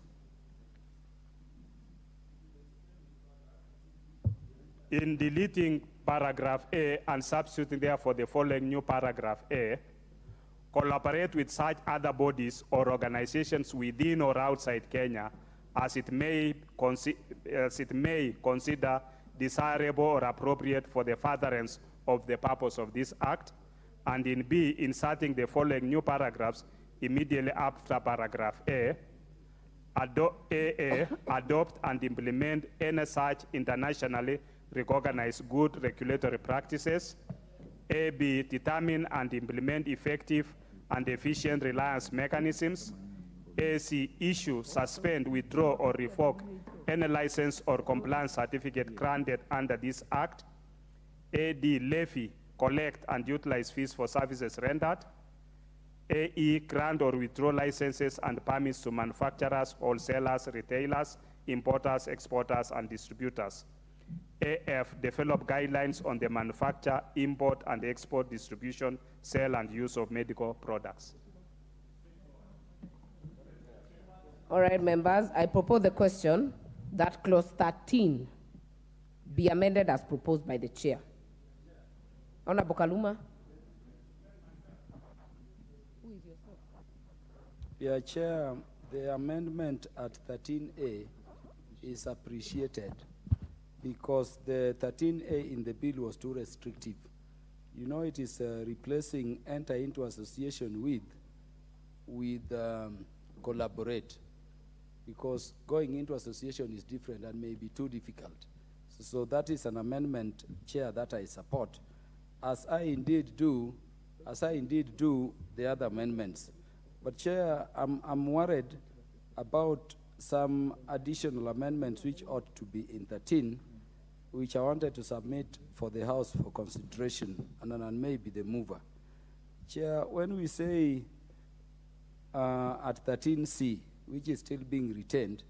M: In deleting paragraph A and substituting therefore the following new paragraph A, collaborate with such other bodies or organizations within or outside Kenya as it may consider desirable or appropriate for the furtherance of the purpose of this act, and in B, inserting the following new paragraphs immediately after paragraph A, adopt and implement any such internationally recognized good regulatory practices. B, determine and implement effective and efficient reliance mechanisms. C, issue, suspend, withdraw, or revoke any license or compliance certificate granted under this act. D, levy collect and utilize fees for services rendered. AE, grant or withdraw licenses and permits to manufacturers, wholesalers, retailers, importers, exporters, and distributors. AF, develop guidelines on the manufacture, import, and export, distribution, sale, and use of medical products.
O: All right, members, I propose the question that clause 13 be amended as proposed by the chair. Honorable Kaluma.
K: Yeah, Chair, the amendment at 13A is appreciated because the 13A in the bill was too restrictive. You know, it is replacing enter into association with collaborate, because going into association is different and may be too difficult. So that is an amendment, Chair, that I support, as I indeed do the other amendments. But Chair, I'm worried about some additional amendments which ought to be in 13, which I wanted to submit for the House for consideration, and then maybe the mover. Chair, when we say at 13C, which is still being retained,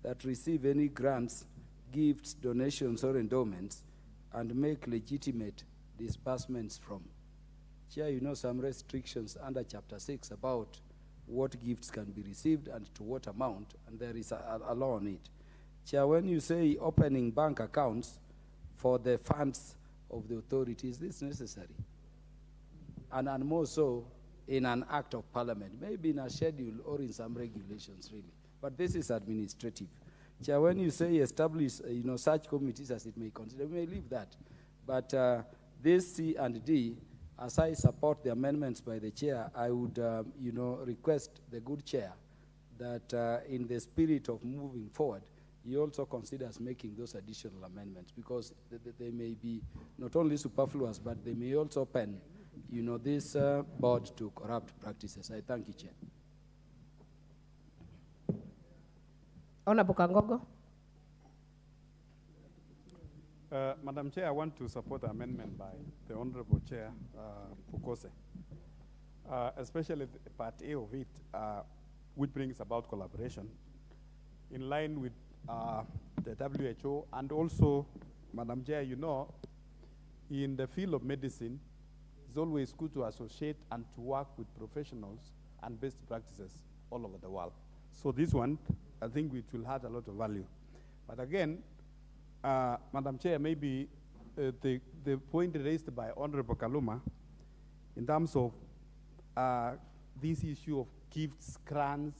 K: that receive any grants, gifts, donations, or endowments, and make legitimate disbursements from. Chair, you know some restrictions under Chapter 6 about what gifts can be received and to what amount, and there is a law on it. Chair, when you say opening bank accounts for the funds of the authority, is this necessary? And more so in an act of parliament, maybe in a schedule or in some regulations, really. But this is administrative. Chair, when you say establish, such committees as it may consider, we may leave that. But this C and D, as I support the amendments by the chair, I would, request the good chair that in the spirit of moving forward, he also considers making those additional amendments, because they may be not only superfluous, but they may also open, this board to corrupt practices. I thank you, Chair.
O: Honorable Kangogo.
G: Madam Chair, I want to support the amendment by the Honorable Chair Pukose, especially Part A of it, which brings about collaboration in line with the WHO, and also, Madam Chair, in the field of medicine, it's always good to associate and to work with professionals and best practices all over the world. So this one, I think it will have a lot of value. But again, Madam Chair, maybe the point raised by Honorable Kaluma in terms of this issue of gifts, grants,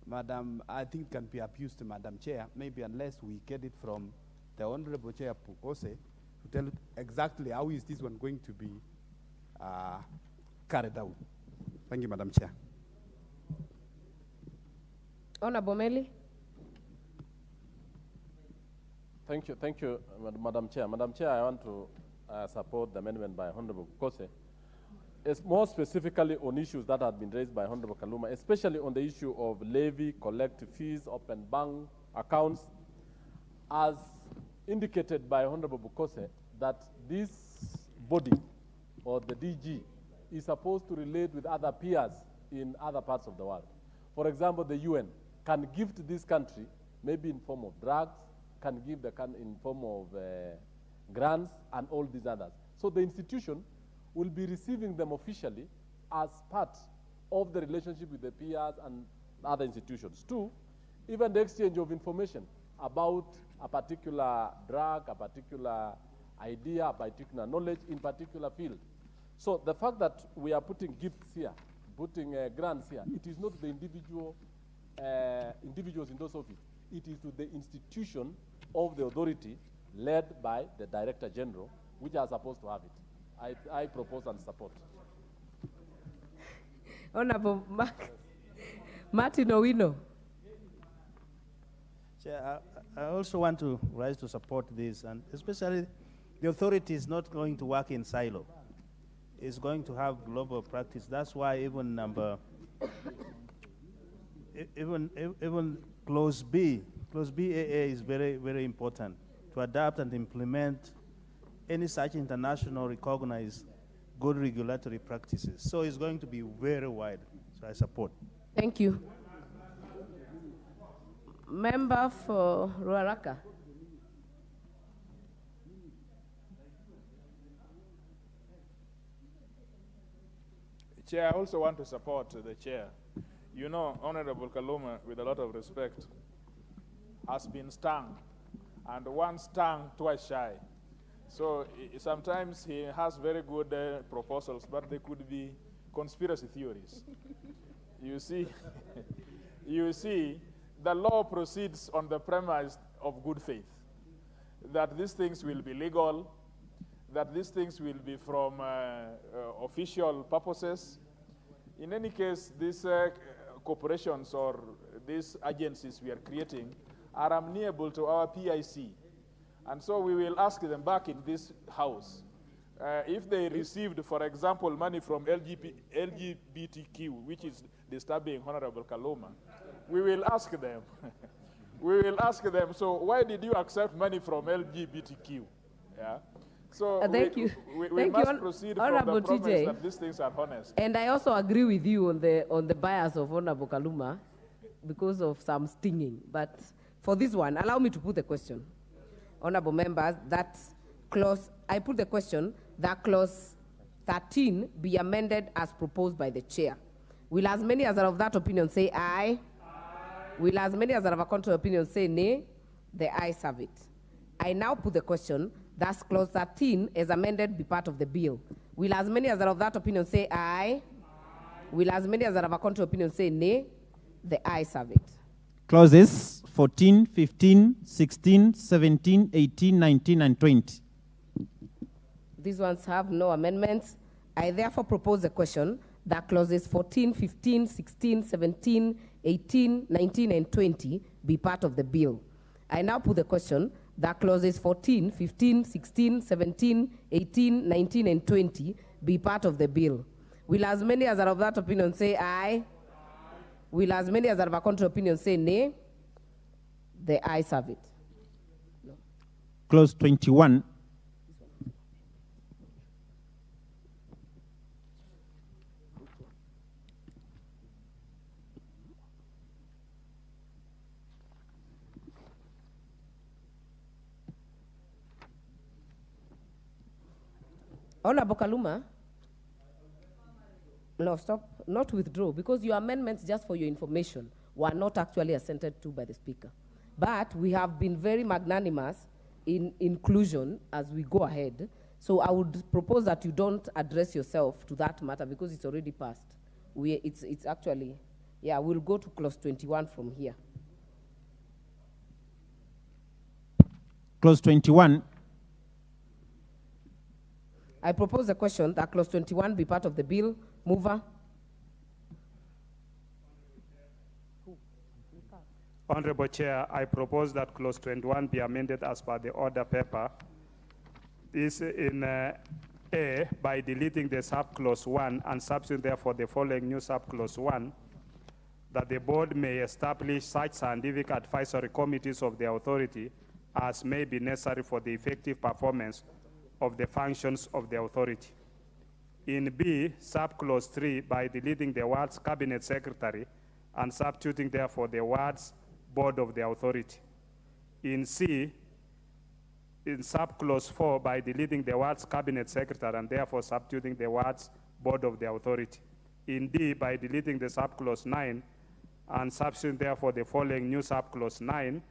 G: Madam, I think can be abused, Madam Chair, maybe unless we get it from the Honorable Chair Pukose to tell exactly how is this one going to be carried out. Thank you, Madam Chair.
O: Honorable Meli.
B: Thank you, Madam Chair. Madam Chair, I want to support the amendment by Honorable Kose. It's more specifically on issues that have been raised by Honorable Kaluma, especially on the issue of levy, collect fees, open bank accounts, as indicated by Honorable Bukose, that this body, or the DG, is supposed to relate with other peers in other parts of the world. For example, the UN can gift this country, maybe in form of drugs, can give in form of grants, and all these others. So the institution will be receiving them officially as part of the relationship with the peers and other institutions. Two, even the exchange of information about a particular drug, a particular idea, a particular knowledge in particular field. So the fact that we are putting gifts here, putting grants here, it is not the individuals in those offices. It is to the institution of the authority led by the Director General, which are supposed to have it. I propose and support.
O: Honorable Martin Owino.
C: Chair, I also want to rise to support this, and especially the authority is not going to work in silo. It's going to have global practice. That's why even even clause B AA is very, very important to adapt and implement
Q: any such international recognized good regulatory practices. So it's going to be very wide, so I support.
O: Thank you. Member for Ruaraka.
E: Chair, I also want to support the chair. You know, Honorable Kaluma, with a lot of respect, has been stung, and once stung, twice shy. So sometimes he has very good proposals, but they could be conspiracy theories. You see, you see, the law proceeds on the premise of good faith, that these things will be legal, that these things will be from official purposes. In any case, these corporations or these agencies we are creating are amenable to our PIC. And so we will ask them back in this house, if they received, for example, money from LGBTQ, which is disturbing Honorable Kaluma, we will ask them. We will ask them, so why did you accept money from LGBTQ? Yeah. So
O: Thank you.
E: We must proceed from the promise that these things are honest.
O: And I also agree with you on the bias of Honorable Kaluma because of some stinging. But for this one, allow me to put the question. Honorable members, that clause, I put the question, that clause 13 be amended as proposed by the chair. Will as many as are of that opinion say aye? Aye. Will as many as are of a contrary opinion say nay? The ayes have it. I now put the question, that clause 13 as amended be part of the bill. Will as many as are of that opinion say aye? Aye. Will as many as are of a contrary opinion say nay? The ayes have it.
P: Clauses 14, 15, 16, 17, 18, 19, and 20.
O: These ones have no amendments. I therefore propose the question that clauses 14, 15, 16, 17, 18, 19, and 20 be part of the bill. I now put the question that clauses 14, 15, 16, 17, 18, 19, and 20 be part of the bill. Will as many as are of that opinion say aye? Will as many as are of a contrary opinion say nay? The ayes have it. No.
P: Clause 21.
O: Honorable Kaluma, no, stop, not withdraw, because your amendments, just for your information, were not actually assented to by the Speaker. But we have been very magnanimous in inclusion as we go ahead. So I would propose that you don't address yourself to that matter because it's already passed. It's actually, yeah, we'll go to clause 21 from here.
P: Clause 21.
O: I propose the question that clause 21 be part of the bill. Mover.
M: Honorable Chair, I propose that clause 21 be amended as per the order paper. This in A, by deleting the subclause 1 and substituting therefore the following new subclause 1, that the board may establish such scientific advisory committees of the authority as may be necessary for the effective performance of the functions of the authority. In B, subclause 3, by deleting the words cabinet secretary and substituting therefore the words board of the authority. In C, in subclause 4, by deleting the words cabinet secretary and therefore substituting the words board of the authority. In D, by deleting the subclause 9 and substituting therefore the following new subclause 9,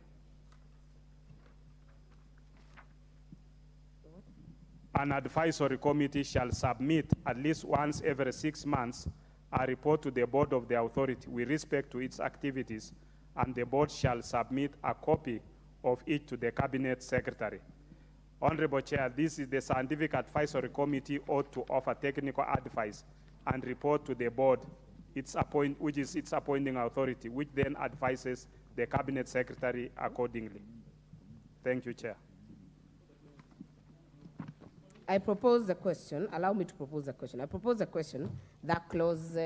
M: an advisory committee shall submit at least once every 6 months a report to the board of the authority with respect to its activities, and the board shall submit a copy of it to the cabinet secretary. Honorable Chair, this is the scientific advisory committee ought to offer technical advice and report to the board, which is its appointing authority, which then advises the cabinet secretary accordingly. Thank you, Chair.
O: I propose the question, allow me to propose the question. I propose the question that clause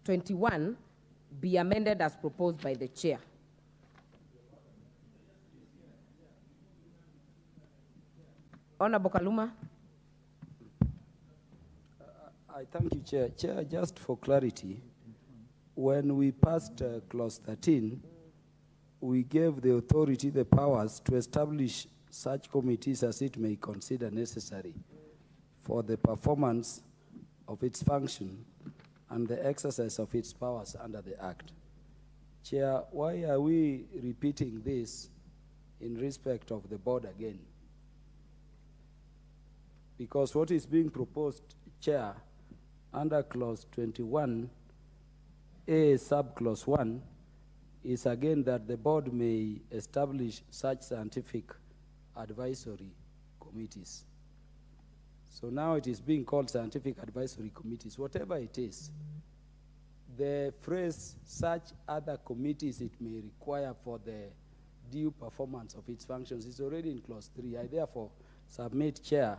O: 21 be amended as proposed by the chair. Honorable Kaluma.
K: I thank you, Chair. Chair, just for clarity, when we passed clause 13, we gave the authority the powers to establish such committees as it may consider necessary for the performance of its function and the exercise of its powers under the Act. Chair, why are we repeating this in respect of the board again? Because what is being proposed, Chair, under clause 21, A subclause 1, is again that the board may establish such scientific advisory committees. So now it is being called scientific advisory committees. Whatever it is, the phrase such other committees it may require for the due performance of its functions is already in clause 3. I therefore submit, Chair,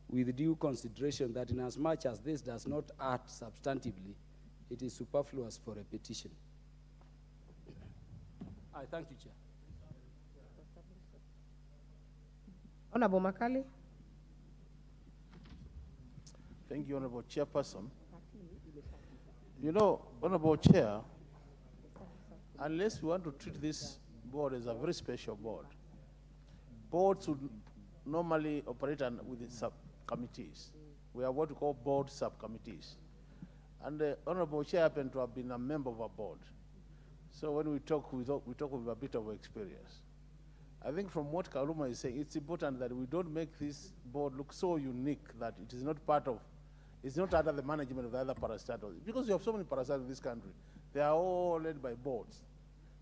K: with due consideration that in as much as this does not act substantively, it is superfluous for a petition. I thank you, Chair.
O: Honorable Makali.
Q: Thank you, Honorable Chairperson. You know, Honorable Chair, unless we want to treat this board as a very special board, boards would normally operate with its subcommittees. We are what we call board subcommittees. And the Honorable Chair happened to have been a member of a board. So when we talk with a bit of experience. I think from what Kaluma is saying, it's important that we don't make this board look so unique that it is not part of, it's not under the management of the other parastatals. Because we have so many parastatals in this country, they are all led by boards.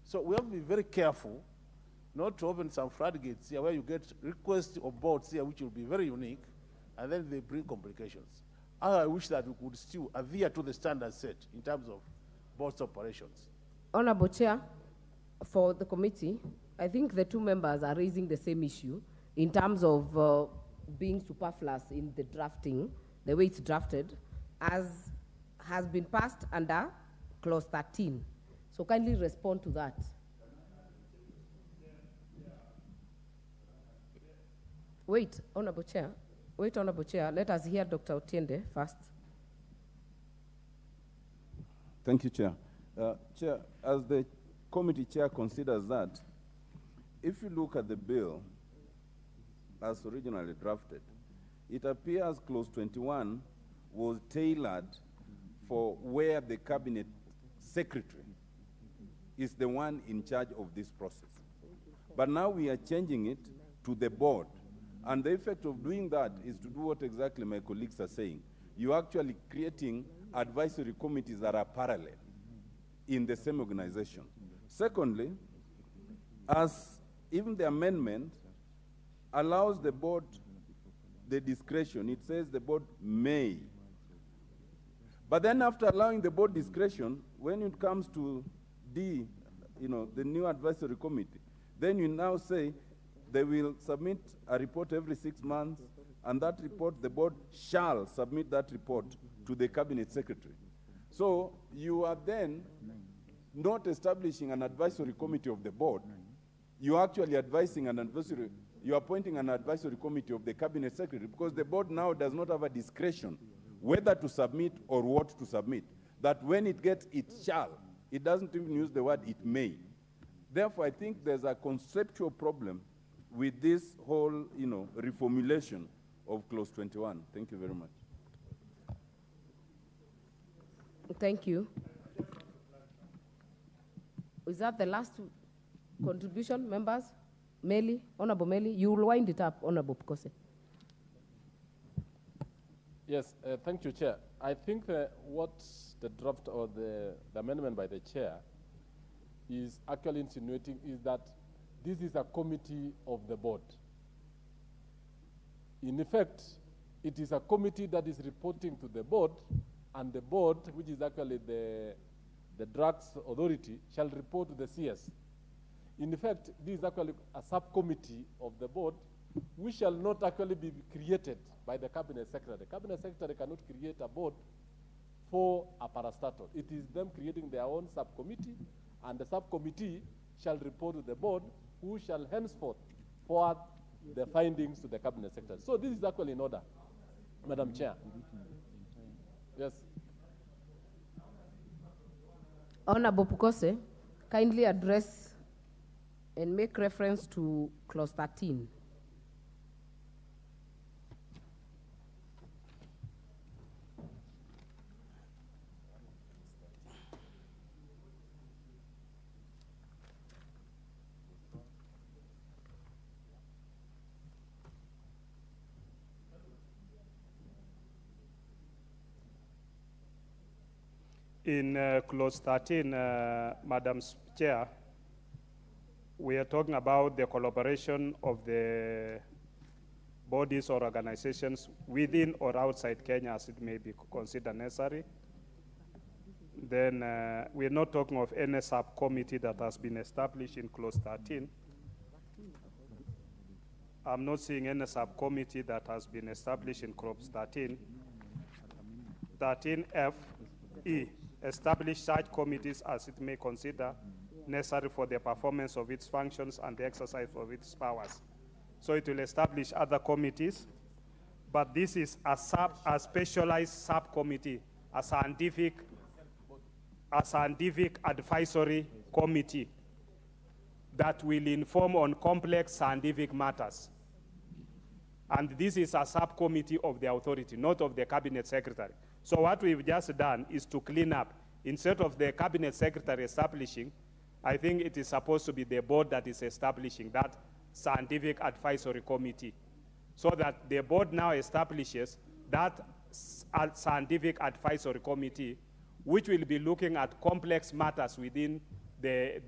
Q: So we have to be very careful not to open some floodgates here where you get requests of boards here which will be very unique, and then they bring complications. I wish that we could still adhere to the standards set in terms of board's operations.
O: Honorable Chair, for the committee, I think the two members are raising the same issue in terms of being superfluous in the drafting, the way it's drafted, as has been passed under clause 13. So kindly respond to that. Wait, Honorable Chair. Wait, Honorable Chair. Let us hear Dr. Otiende first.
V: Thank you, Chair. Chair, as the committee chair considers that, if you look at the bill as originally drafted, it appears clause 21 was tailored for where the cabinet secretary is the one in charge of this process. But now we are changing it to the board. And the effect of doing that is to do what exactly my colleagues are saying. You're actually creating advisory committees that are parallel in the same organization. Secondly, as even the amendment allows the board the discretion, it says the board may. But then after allowing the board discretion, when it comes to D, the new advisory committee, then you now say they will submit a report every 6 months, and that report, the board shall submit that report to the cabinet secretary. So you are then not establishing an advisory committee of the board. You're actually advising an advisory, you're appointing an advisory committee of the cabinet secretary, because the board now does not have a discretion whether to submit or what to submit. That when it gets it shall, it doesn't even use the word it may. Therefore, I think there's a conceptual problem with this whole, reformulation of clause 21. Thank you very much.
O: Thank you. Is that the last contribution, members? Meli, Honorable Meli, you will wind it up, Honorable Pukose.
B: Yes, thank you, Chair. I think what the draft or the amendment by the Chair is actually insinuating is that this is a committee of the board. In effect, it is a committee that is reporting to the board, and the board, which is actually the drugs authority, shall report to the CS. In effect, this is actually a subcommittee of the board, which shall not actually be created by the cabinet secretary. The cabinet secretary cannot create a board for a parastatal. It is them creating their own subcommittee, and the subcommittee shall report to the board, who shall henceforth forward the findings to the cabinet secretary. So this is actually in order, Madam Chair. Yes.
O: Honorable Pukose, kindly address and make reference to clause 13.
M: In clause 13, Madam Chair, we are talking about the collaboration of the bodies or organizations within or outside Kenya as it may be considered necessary. Then we're not talking of any subcommittee that has been established in clause 13. I'm not seeing any subcommittee that has been established in clause 13. 13F(E), establish such committees as it may consider necessary for the performance of its functions and the exercise of its powers. So it will establish other committees, but this is a specialized subcommittee, a scientific advisory committee that will inform on complex scientific matters. And this is a subcommittee of the authority, not of the cabinet secretary. So what we've just done is to clean up. Instead of the cabinet secretary establishing, I think it is supposed to be the board that is establishing that scientific advisory committee. So that the board now establishes that scientific advisory committee, which will be looking at complex matters within the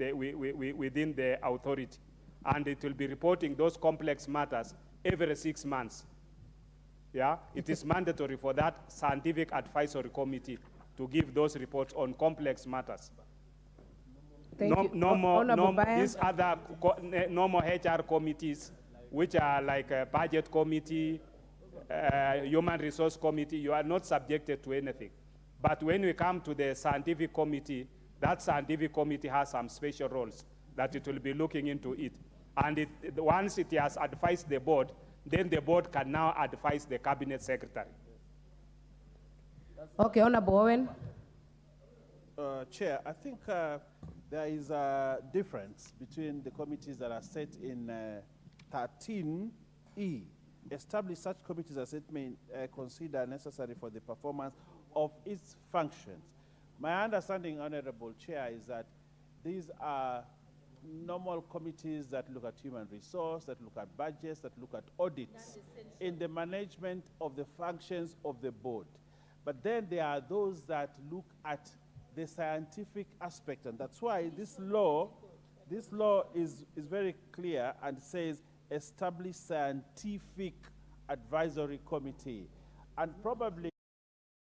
M: authority. And it will be reporting those complex matters every 6 months. Yeah, it is mandatory for that scientific advisory committee to give those reports on complex matters. No more these other normal HR committees, which are like a budget committee, human resource committee. You are not subjected to anything. But when we come to the scientific committee, that scientific committee has some special roles that it will be looking into it. And once it has advised the board, then the board can now advise the cabinet secretary.
O: Okay, Honorable Owen.
C: Chair, I think there is a difference between the committees that are set in 13E. Establish such committees as it may consider necessary for the performance of its functions. My understanding, Honorable Chair, is that these are normal committees that look at human resource, that look at budgets, that look at audits in the management of the functions of the board. But then there are those that look at the scientific aspect, and that's why this law is very clear and says establish scientific advisory committee. And probably,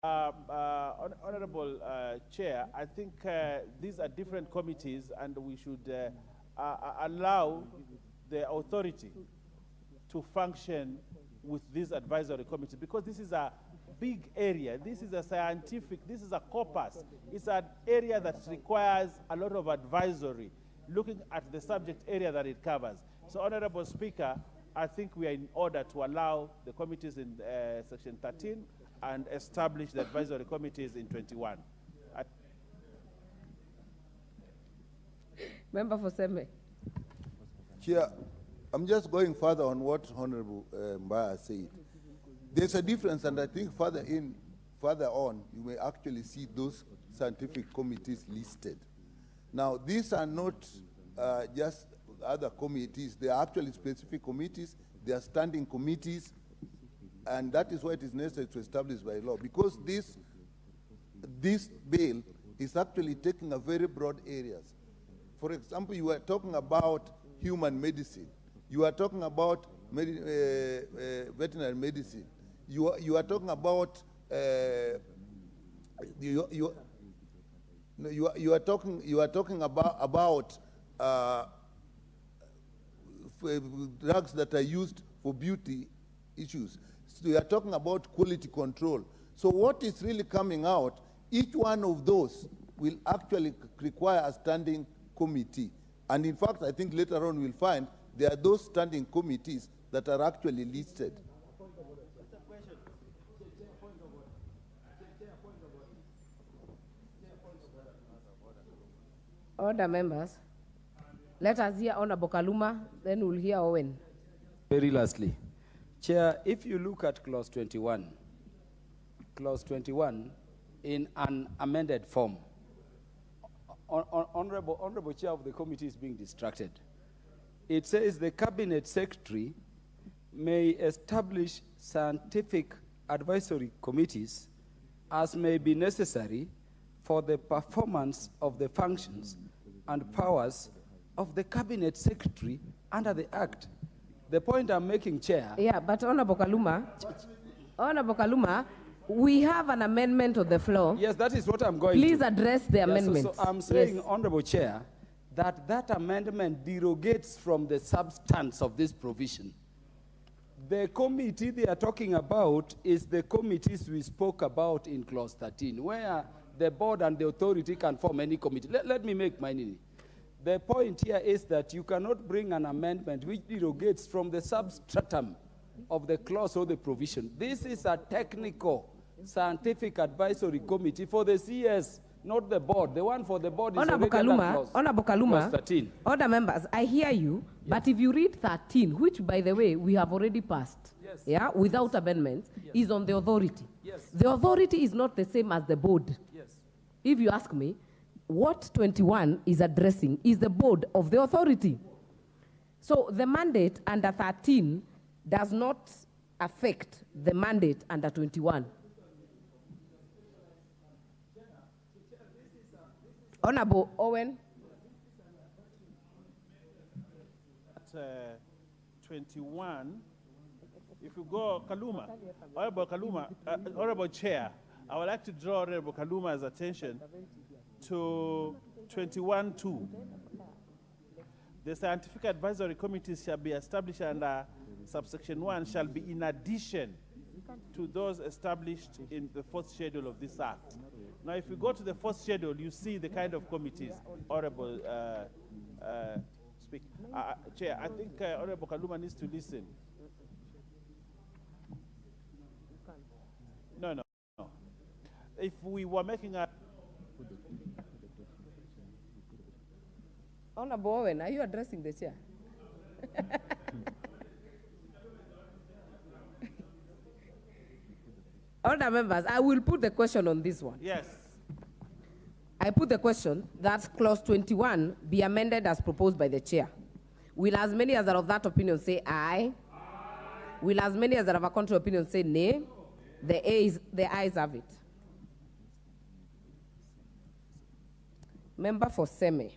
C: Honorable Chair, I think these are different committees, and we should allow the authority to function with this advisory committee, because this is a big area. This is a scientific, this is a corpus. It's an area that requires a lot of advisory, looking at the subject area that it covers. So, Honorable Speaker, I think we are in order to allow the committees in Section 13 and establish the advisory committees in 21.
O: Member for Seme.
D: Chair, I'm just going further on what Honorable Mbaya said. There's a difference, and I think further on, you may actually see those scientific committees listed. Now, these are not just other committees. They are actually specific committees. They are standing committees, and that is why it is necessary to establish by law, because this bill is actually taking a very broad areas. For example, you are talking about human medicine. You are talking about veterinary medicine. You are talking about you are talking about drugs that are used for beauty issues. So you are talking about quality control. So what is really coming out, each one of those will actually require a standing committee. And in fact, I think later on we'll find there are those standing committees that are actually listed.
O: Order, members. Let us hear Honorable Kaluma, then we'll hear Owen.
K: Very lastly, Chair, if you look at clause 21 in an amended form, Honorable Chair of the committee is being distracted. It says the Cabinet Secretary may establish scientific advisory committees as may be necessary for the performance of the functions and powers of the Cabinet Secretary under the Act. The point I'm making, Chair.
O: Yeah, but Honorable Kaluma, we have an amendment on the floor.
K: Yes, that is what I'm going
O: Please
K: to.
O: address the amendment.
K: So I'm saying,
O: Yes.
K: Honorable Chair, that amendment derogates from the substance of this provision. The committee they are talking about is the committees we spoke about in clause 13, where the board and the authority can form any committee. Let me make mine in. The point here is that you cannot bring an amendment which derogates from the substratum of the clause or the provision. This is a technical scientific advisory committee for the CS, not the board. The one for the board is
O: Honorable
K: already under
O: Kaluma,
K: clause 13.
O: Order, members, I hear you, but if you read 13, which, by the way, we have already passed, yeah, without amendments, is on the authority. The authority is not the same as the board. If you ask me, what 21 is addressing is the board of the authority. So the mandate under 13 does not affect the mandate under 21. Honorable Owen.
C: At 21, if you go Kaluma, Honorable Kaluma, Honorable Chair, I would like to draw Honorable Kaluma's attention to 21.2. The scientific advisory committees shall be established under subsection 1 shall be in addition to those established in the fourth schedule of this act. Now, if you go to the fourth schedule, you see the kind of committees. Honorable Chair, I think Honorable Kaluma needs to listen. No. If we were making a...
O: Honorable Owen, are you addressing the chair? Order, members, I will put the question on this one.
C: Yes.
O: I put the question that clause 21 be amended as proposed by the chair. Will as many as are of that opinion say aye? Will as many as are of a contrary opinion say nay? The ayes have it. Member for Seme.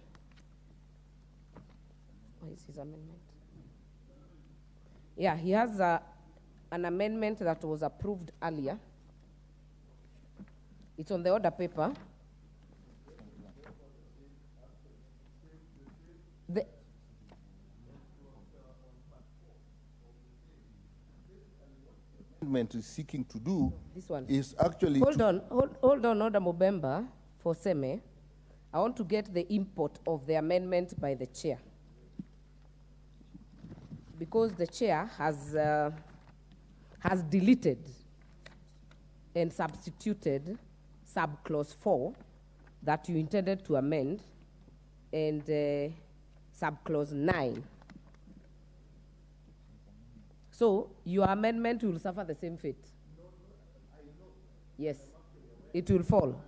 O: What is his amendment? Yeah, he has an amendment that was approved earlier. It's on the order paper. The
D: amendment is seeking to do
O: this one
D: is actually
O: hold on, Order Mobemba for Seme. I want to get the import of the amendment by the chair, because the chair has deleted and substituted subclause 4 that you intended to amend and subclause 9. So your amendment will suffer the same fate. Yes, it will fall.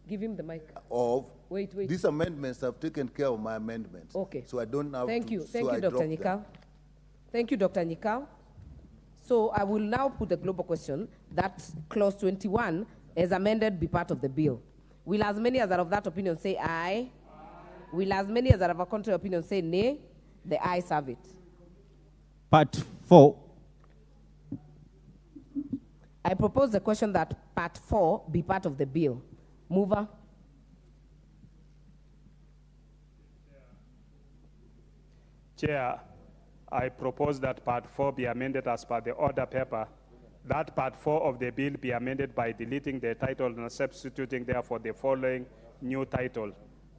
O: Give him the mic.
D: Wait. These amendments have taken care of my amendments.
O: Okay.
D: So I don't have
O: Thank
D: to.
O: you,
D: so I
O: Dr.
D: dropped
O: Nyikau.
D: them.
O: Thank you, Dr. Nyikau. So I will now put the global question that clause 21 as amended be part of the bill. Will as many as are of that opinion say aye? Will as many as are of a contrary opinion say nay? The ayes have it.
P: Part 4.
O: I propose the question that part 4 be part of the bill. Mover.
M: Chair, I propose that part 4 be amended as per the order paper. That part 4 of the bill be amended by deleting the title and substituting therefore the following new title.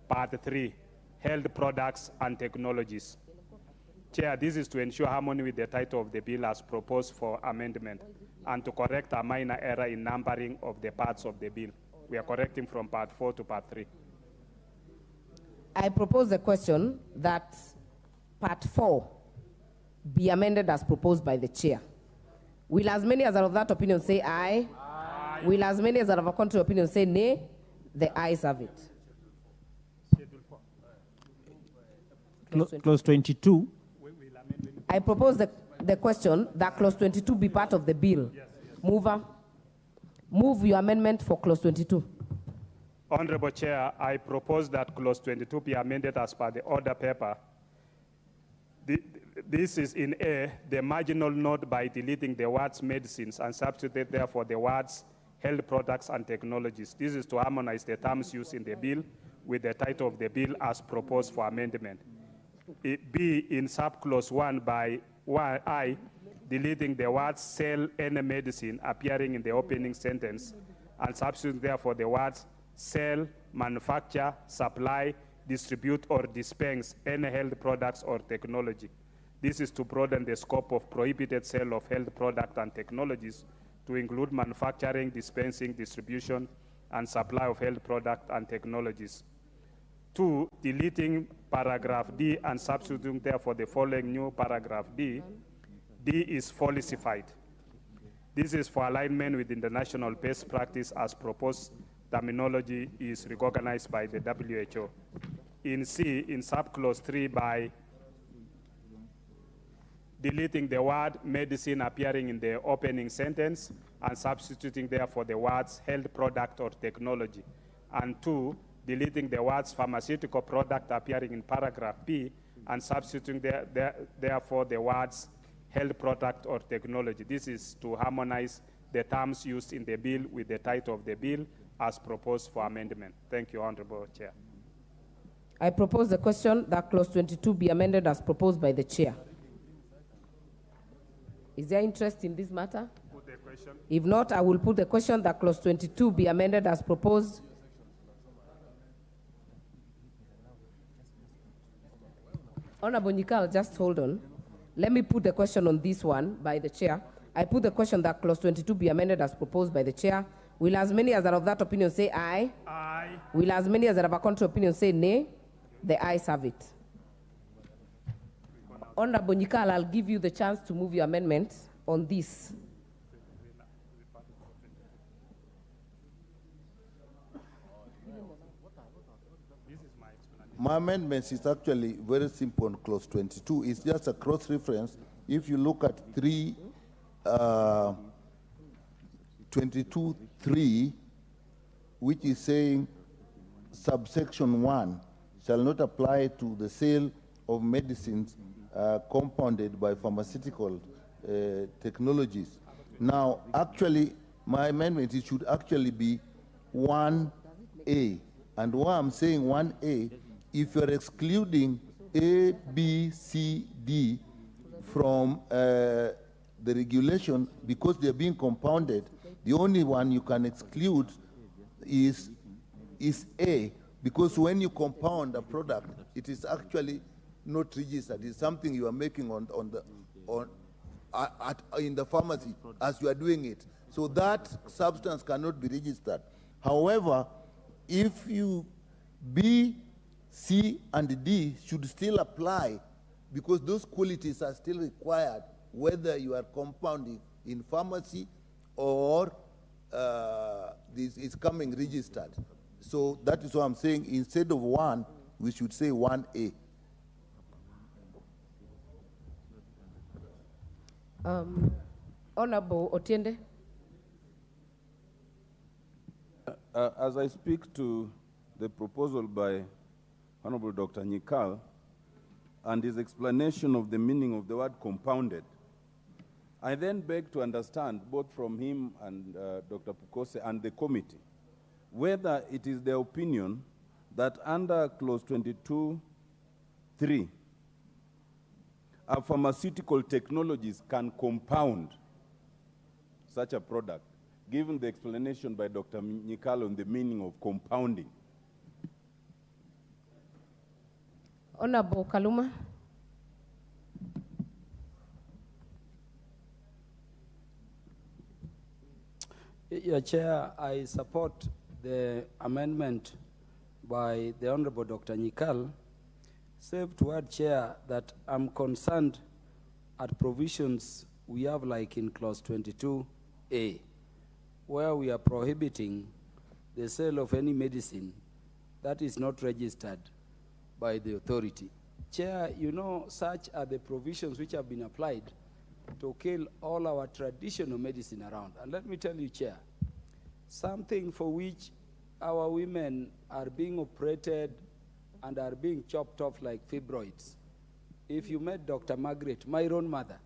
M: Part 3, health products and technologies. Chair, this is to ensure harmony with the title of the bill as proposed for amendment and to correct a minor error in numbering of the parts of the bill. We are correcting from part 4 to part 3.
O: I propose the question that part 4 be amended as proposed by the chair. Will as many as are of that opinion say aye? Aye. Will as many as are of a contrary opinion say nay? The ayes have it.
P: Clause 22.
O: I propose the question that clause 22 be part of the bill. Yes. Mover, move your amendment for clause 22.
M: Honorable Chair, I propose that clause 22 be amended as per the order paper. This is in A, the marginal note by deleting the words medicines and substitute therefore the words health products and technologies. This is to harmonize the terms used in the bill with the title of the bill as proposed for amendment. B, in subclause 1 by I, deleting the words sell any medicine appearing in the opening sentence and substitute therefore the words sell, manufacture, supply, distribute, or dispense any health products or technology. This is to broaden the scope of prohibited sale of health products and technologies to include manufacturing, dispensing, distribution, and supply of health products and technologies. 2, deleting paragraph D and substituting therefore the following new paragraph D. D is falsified. This is for alignment with international best practice as proposed terminology is recognized by the WHO. In C, in subclause 3 by deleting the word medicine appearing in the opening sentence and substituting therefore the words health product or technology. And 2, deleting the words pharmaceutical product appearing in paragraph B and substituting therefore the words health product or technology. This is to harmonize the terms used in the bill with the title of the bill as proposed for amendment. Thank you, Honorable Chair.
O: I propose the question that clause 22 be amended as proposed by the chair. Is there interest in this matter?
M: Put the question.
O: If not, I will put the question that clause 22 be amended as proposed. Honorable Nikal, just hold on. Let me put the question on this one by the chair. I put the question that clause 22 be amended as proposed by the chair. Will as many as are of that opinion say aye?
M: Aye.
O: Will as many as are of a contrary opinion say nay? The ayes have it. Honorable Nikal, I'll give you the chance to move your amendment on this.
D: My amendment is actually very simple on clause 22. It's just a cross-reference. If you look at 22.3, which is saying subsection 1 shall not apply to the sale of medicines compounded by pharmaceutical technologies. Now, actually, my amendment, it should actually be 1A. And why I'm saying 1A, if you're excluding A, B, C, D from the regulation because they're being compounded, the only one you can exclude is A, because when you compound a product, it is actually not registered. It's something you are making in the pharmacy as you are doing it. So that substance cannot be registered. However, if you B, C, and D should still apply because those qualities are still required whether you are compounding in pharmacy or this is coming registered. So that is what I'm saying. Instead of 1, we should say 1A.
O: Honorable Otiende.
V: As I speak to the proposal by Honorable Dr. Nikal and his explanation of the meaning of the word compounded, I then beg to understand, both from him and Dr. Pukose and the committee, whether it is their opinion that under clause 22.3, pharmaceutical technologies can compound such a product, given the explanation by Dr. Nikal on the meaning of compounding.
O: Honorable Kaluma.
K: Your Chair, I support the amendment by the Honorable Dr. Nyikal, save to add, Chair, that I'm concerned at provisions we have like in clause 22A, where we are prohibiting the sale of any medicine that is not registered by the authority. Chair, you know, such are the provisions which have been applied to kill all our traditional medicine around. And let me tell you, Chair, something for which our women are being operated and are being chopped off like fibroids. If you met Dr. Margaret, my own mother,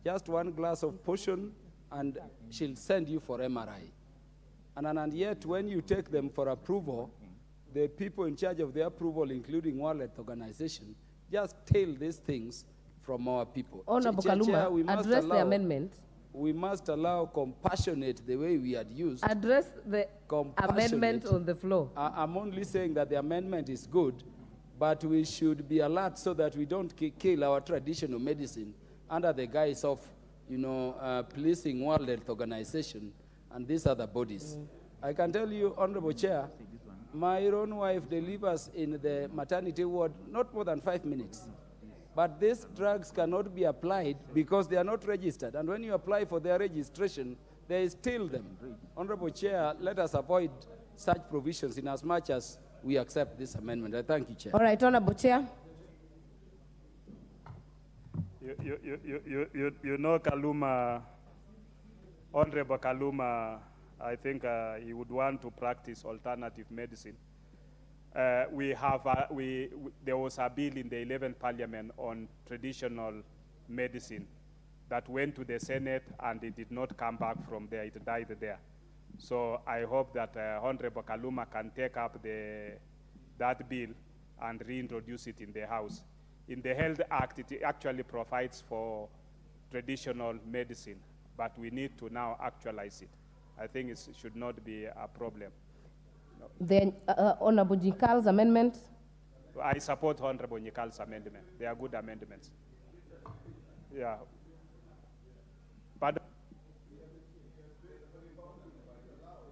K: just one glass of potion and she'll send you for MRI. And yet when you take them for approval, the people in charge of the approval, including World Health Organization, just tail these things from our people.
O: Honorable Kaluma, address the amendment.
K: We must allow compassionate the way we had used.
O: Address the amendment on the floor.
K: I'm only saying that the amendment is good, but we should be alert so that we don't kill our traditional medicine under the guise of, you know, policing World Health Organization and these other bodies. I can tell you, Honorable Chair, my own wife delivers in the maternity ward not more than 5 minutes. But these drugs cannot be applied because they are not registered. And when you apply for their registration, they steal them. Honorable Chair, let us avoid such provisions in as much as we accept this amendment. I thank you, Chair.
O: All right, Honorable Chair.
M: You know, Kaluma, Honorable Kaluma, I think he would want to practice alternative medicine. There was a bill in the 11th Parliament on traditional medicine that went to the Senate and it did not come back from there, it died there. So I hope that Honorable Kaluma can take up that bill and reintroduce it in the House. In the Health Act, it actually provides for traditional medicine, but we need to now actualize it. I think it should not be a problem.
O: The Honorable Nyikal's amendment.
M: I support Honorable Nyikal's amendment. They are good amendments. Yeah. Pardon?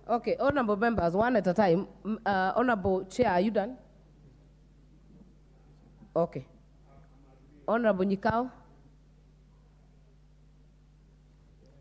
O: Okay, honorable members, one at a time. Honorable Chair, are you done? Okay. Honorable Nyikal.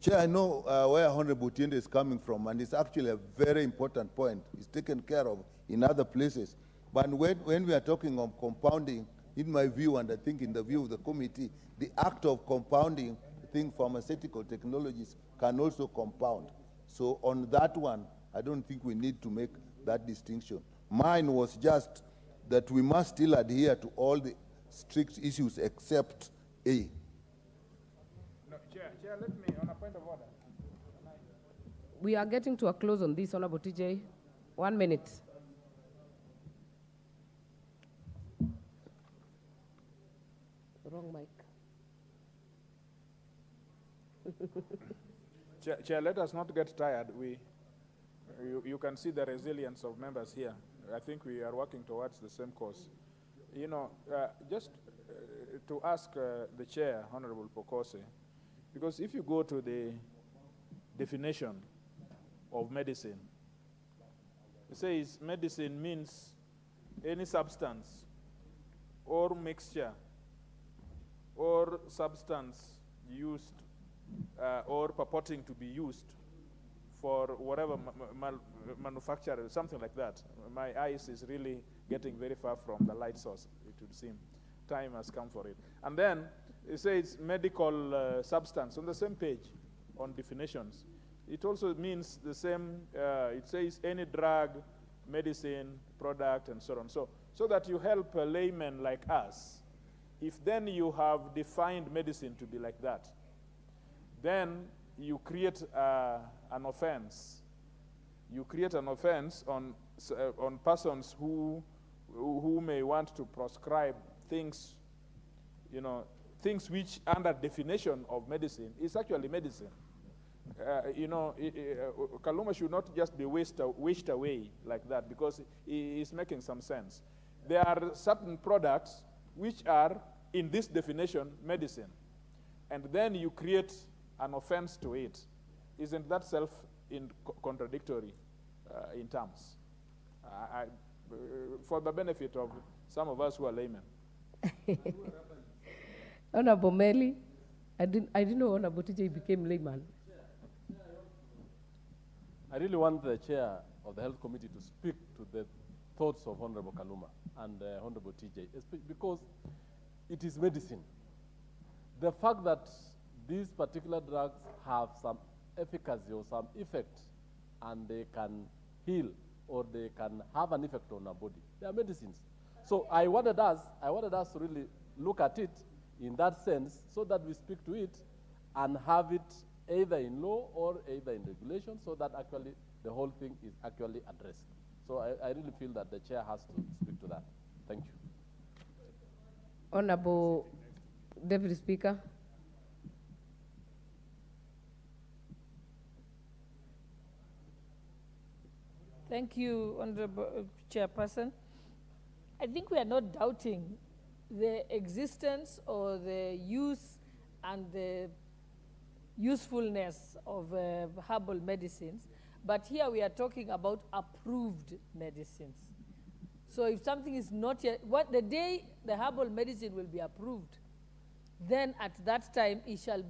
D: Chair, I know where Honorable Tiende is coming from, and it's actually a very important point. It's taken care of in other places. But when we are talking of compounding, in my view, and I think in the view of the committee, the act of compounding, I think pharmaceutical technologies can also compound. So on that one, I don't think we need to make that distinction. Mine was just that we must still adhere to all the strict issues except A.
E: Chair, let me, on a point of order.
O: We are getting to a close on this, Honorable TJ. 1 minute. Wrong mic.
E: Chair, let us not get tired. You can see the resilience of members here. I think we are working towards the same cause. You know, just to ask the chair, Honorable Pokose, because if you go to the definition of medicine, it says medicine means any substance or mixture or substance used or purporting to be used for whatever manufacture, something like that. My eyes is really getting very far from the light source, it would seem. Time has come for it. And then it says medical substance on the same page on definitions. It also means the same, it says any drug, medicine, product, and so on. So that you help a layman like us, if then you have defined medicine to be like that, then you create an offense. You create an offense on persons who may want to prescribe things, you know, things which under definition of medicine is actually medicine. You know, Kaluma should not just be wished away like that, because it's making some sense. There are certain products which are, in this definition, medicine, and then you create an offense to it, isn't that self-contradictory in terms? For the benefit of some of us who are laymen.
O: Honorable Meli, I didn't know Honorable TJ became layman.
B: I really want the chair of the Health Committee to speak to the thoughts of Honorable Kaluma and Honorable TJ, because it is medicine. The fact that these particular drugs have some efficacy or some effect and they can heal or they can have an effect on our body, they are medicines. So I wanted us to really look at it in that sense so that we speak to it and have it either in law or either in regulation so that actually the whole thing is actually addressed. So I really feel that the chair has to speak to that. Thank you.
O: Honorable Deputy Speaker.
R: Thank you, Honorable Chairperson. I think we are not doubting the existence or the use and the usefulness of herbal medicines, but here we are talking about approved medicines. So if something is not yet, the day the herbal medicine will be approved, then at that time it shall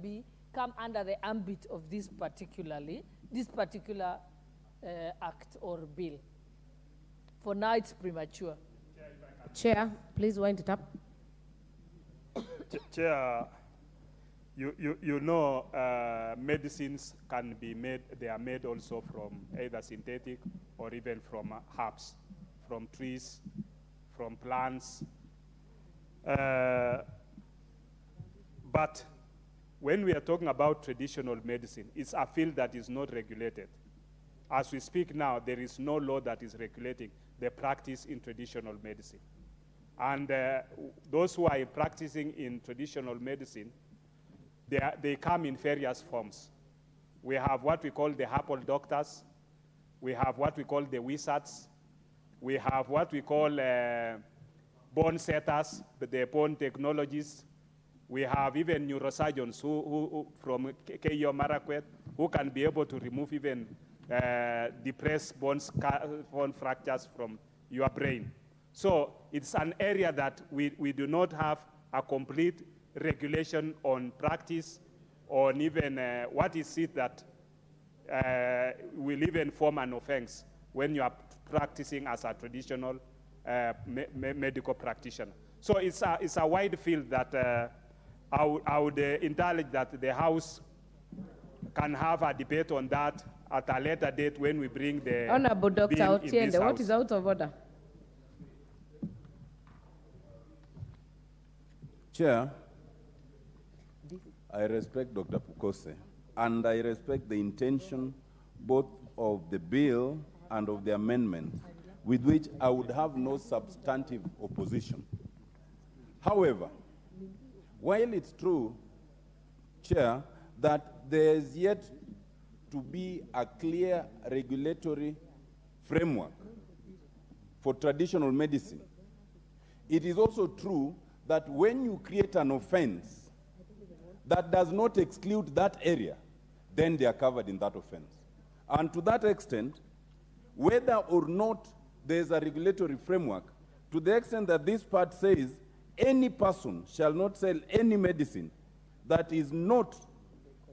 R: come under the ambit of this particular act or bill. For now, it's premature.
O: Chair, please wind it up.
M: Chair, you know medicines can be made, they are made also from either synthetic or even from herbs, from trees, from plants. But when we are talking about traditional medicine, it's a field that is not regulated. As we speak now, there is no law that is regulating the practice in traditional medicine. And those who are practicing in traditional medicine, they come in various forms. We have what we call the herbal doctors. We have what we call the wizards. We have what we call bone setters, the bone technologists. We have even neurosurgeons who from KO Marakwet, who can be able to remove even depressed bone fractures from your brain. So it's an area that we do not have a complete regulation on practice, on even what is it that will even form an offense when you are practicing as a traditional medical practitioner. So it's a wide field that I would encourage that the House can have a debate on that at a later date when we bring the
O: Honorable Dr.
M: bill in this
O: Otiende, what
M: House.
O: is out of order?
V: Chair, I respect Dr. Pukose, and I respect the intention both of the bill and of the amendment, with which I would have no substantive opposition. However, while it's true, Chair, that there is yet to be a clear regulatory framework for traditional medicine, it is also true that when you create an offense that does not exclude that area, then they are covered in that offense. And to that extent, whether or not there is a regulatory framework, to the extent that this part says any person shall not sell any medicine that is not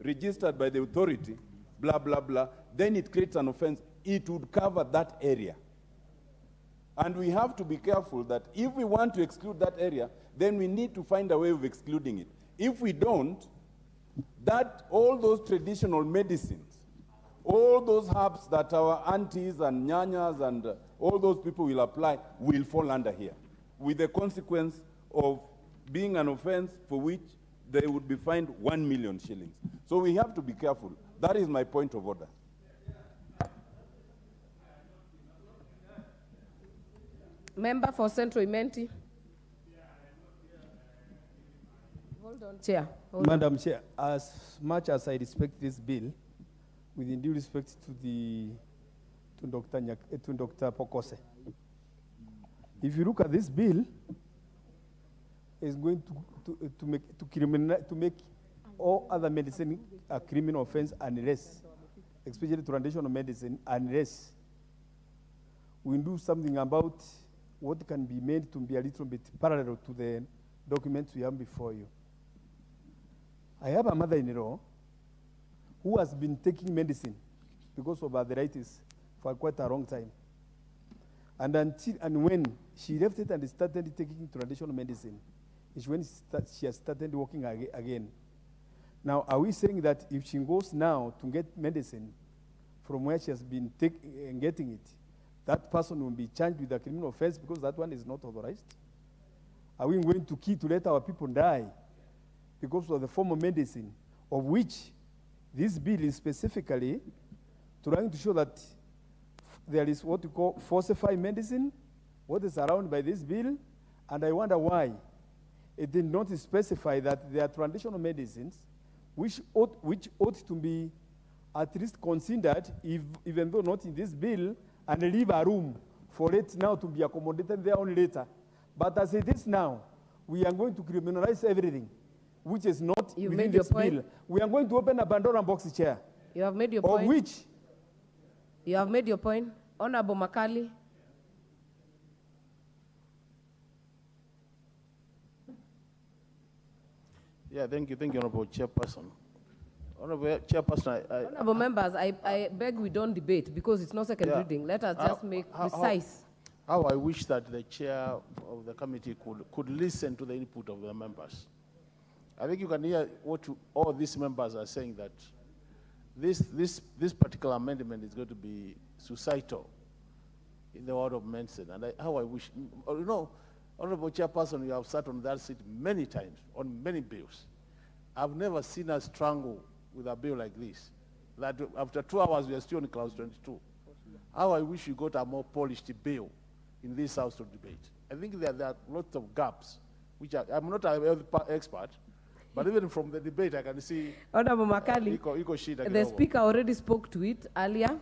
V: registered by the authority, blah, blah, blah, then it creates an offense. It would cover that area. And we have to be careful that if we want to exclude that area, then we need to find a way of excluding it. If we don't, that all those traditional medicines, all those herbs that our aunties and nyanyas and all those people will apply will fall under here, with the consequence of being an offense for which they would be fined 1 million shillings. So we have to be careful. That is my point of order.
O: Member for Central Imenti. Hold on, Chair. Hold
I: Madam
O: on.
I: Chair, as much as I respect this bill, with due respect to Dr. Pokose, if you look at this bill, is going to make all other medicine a criminal offense unless, especially traditional medicine, unless we do something about what can be made to be a little bit parallel to the documents we have before you. I have a mother-in-law who has been taking medicine because of arthritis for quite a long time. And when she left it and started taking traditional medicine, is when she has started working again. Now, are we saying that if she goes now to get medicine from where she has been getting it, that person will be charged with a criminal offense because that one is not authorized? Are we going to let our people die because of the form of medicine, of which this bill is specifically trying to show that there is what we call falsified medicine, what is surrounded by this bill, and I wonder why it did not specify that there are traditional medicines which ought to be at least considered, even though not in this bill, and leave a room for it now to be accommodated there on later. But as it is now, we are going to criminalize everything, which is not within this bill. We are going to open a Pandora box, Chair.
O: You have made your point.
I: Of which?
O: You have made your point. Honorable Makali.
Q: Yeah, thank you, Honorable Chairperson. Honorable Chairperson,
O: Honorable members, I beg we don't debate because it's not second reading. Let us just make precise.
Q: How I wish that the chair of the committee could listen to the input of the members. I think you can hear what all these members are saying, that this particular amendment is going to be suicidal in the world of medicine. And how I wish, you know, Honorable Chairperson, you have sat on that seat many times, on many bills. I've never seen us struggle with a bill like this, that after 2 hours we are still on clause 22. How I wish you got a more polished bill in this House of debate. I think there are lots of gaps, which I'm not an health expert, but even from the debate I can see.
O: Honorable Makali, the Speaker already spoke to it earlier,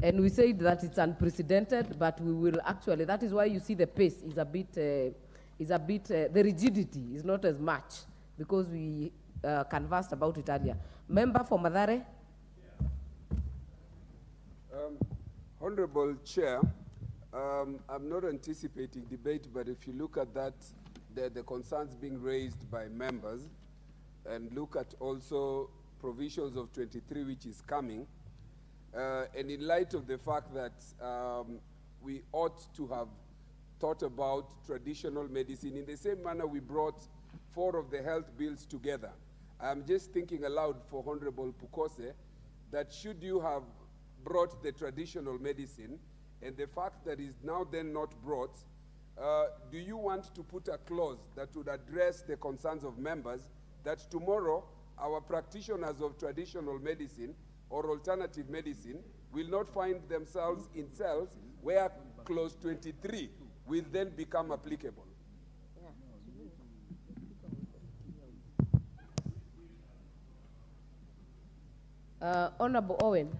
O: and we said that it's unprecedented, but we will actually, that is why you see the pace is a bit, the rigidity is not as much, because we conversed about it earlier. Member for Madare.
A: Honorable Chair, I'm not anticipating debate, but if you look at that, the concerns being raised by members, and look at also provisions of 23 which is coming, and in light of the fact that we ought to have thought about traditional medicine in the same manner we brought 4 of the health bills together. I'm just thinking aloud for Honorable Pukose that should you have brought the traditional medicine, and the fact that is now then not brought, do you want to put a clause that would address the concerns of members that tomorrow our practitioners of traditional medicine or alternative medicine will not find themselves in cells where clause 23 will then become applicable?
O: Honorable Owen.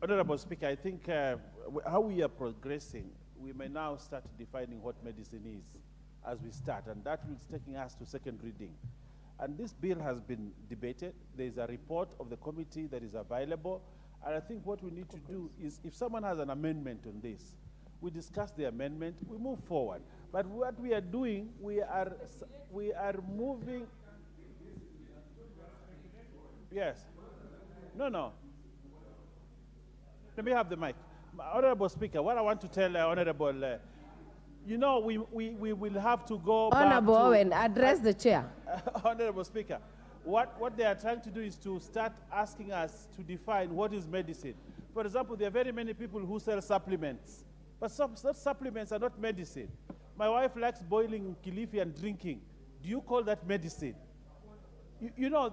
C: Honorable Speaker, I think how we are progressing, we may now start defining what medicine is as we start, and that is taking us to second reading. And this bill has been debated. There is a report of the committee that is available, and I think what we need to do is, if someone has an amendment on this, we discuss the amendment, we move forward. But what we are doing, we are moving. Yes. No. Let me have the mic. Honorable Speaker, what I want to tell Honorable, you know, we will have to go
O: Honorable Owen, address the chair.
C: Honorable Speaker, what they are trying to do is to start asking us to define what is medicine. For example, there are very many people who sell supplements, but some supplements are not medicine. My wife likes boiling kilifi and drinking. Do you call that medicine? You know,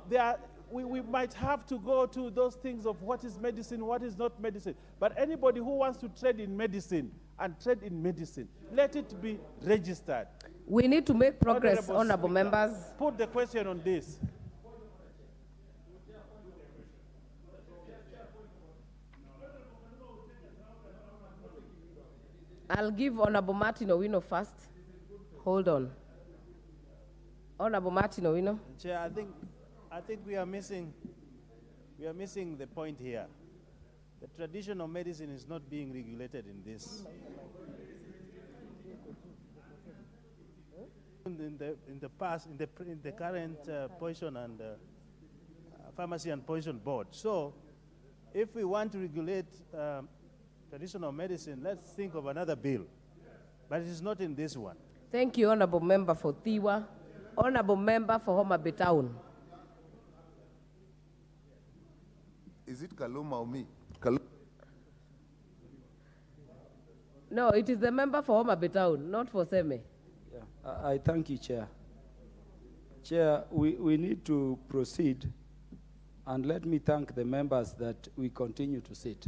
C: we might have to go to those things of what is medicine, what is not medicine. But anybody who wants to trade in medicine and trade in medicine, let it be registered.
O: We need to make progress, Honorable members.
C: Put the question on this.
O: I'll give Honorable Martin Owino first. Hold on. Honorable Martin Owino.
C: Chair, I think we are missing the point here. The traditional medicine is not being regulated in this. In the past, in the current poison and pharmacy and poison board. So, if we want to regulate traditional medicine, let's think of another bill. But it is not in this one.
O: Thank you, Honorable Member for Thiwa. Honorable Member for Homa Bay Town.
D: Is it Kaluma or me?
O: No, it is the member for Homa Bay Town, not for Seme.
K: Yeah, I thank you, Chair. Chair, we need to proceed, and let me thank the members that we continue to sit.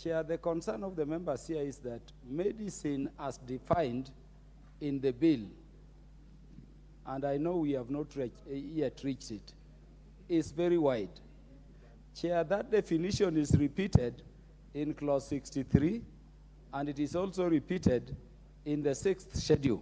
K: Chair, the concern of the members here is that medicine as defined in the bill, and I know we have not yet reached it, is very wide. Chair, that definition is repeated in clause 63, and it is also repeated in the 6th schedule,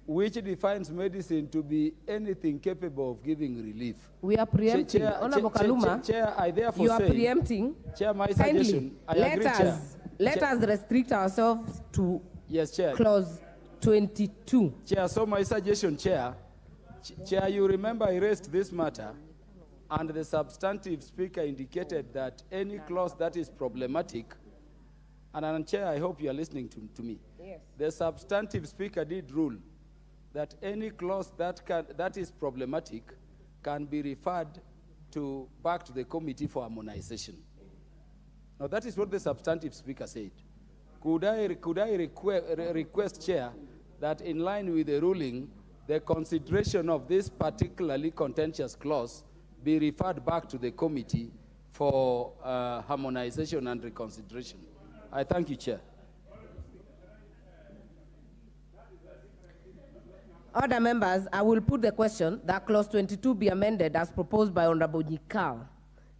K: which defines medicine to be anything capable of giving relief.
O: We are preempting. Honorable Kaluma,
K: Chair, I therefore
O: you are
K: say,
O: preempting.
K: Chair, my
O: Kindly,
K: suggestion, I agree, Chair.
O: Let us restrict ourselves to
K: yes, Chair.
O: clause 22.
K: Chair, so my suggestion, Chair, Chair, you remember I raised this matter, and the substantive speaker indicated that any clause that is problematic, and Chair, I hope you are listening to me.
O: Yes.
K: The substantive speaker did rule that any clause that is problematic can be referred back to the committee for harmonization. Now that is what the substantive speaker said. Could I request, Chair, that in line with the ruling, the consideration of this particularly contentious clause be referred back to the committee for harmonization and reconsideration? I thank you, Chair.
O: Other members, I will put the question that clause 22 be amended as proposed by Honorable Nyikal.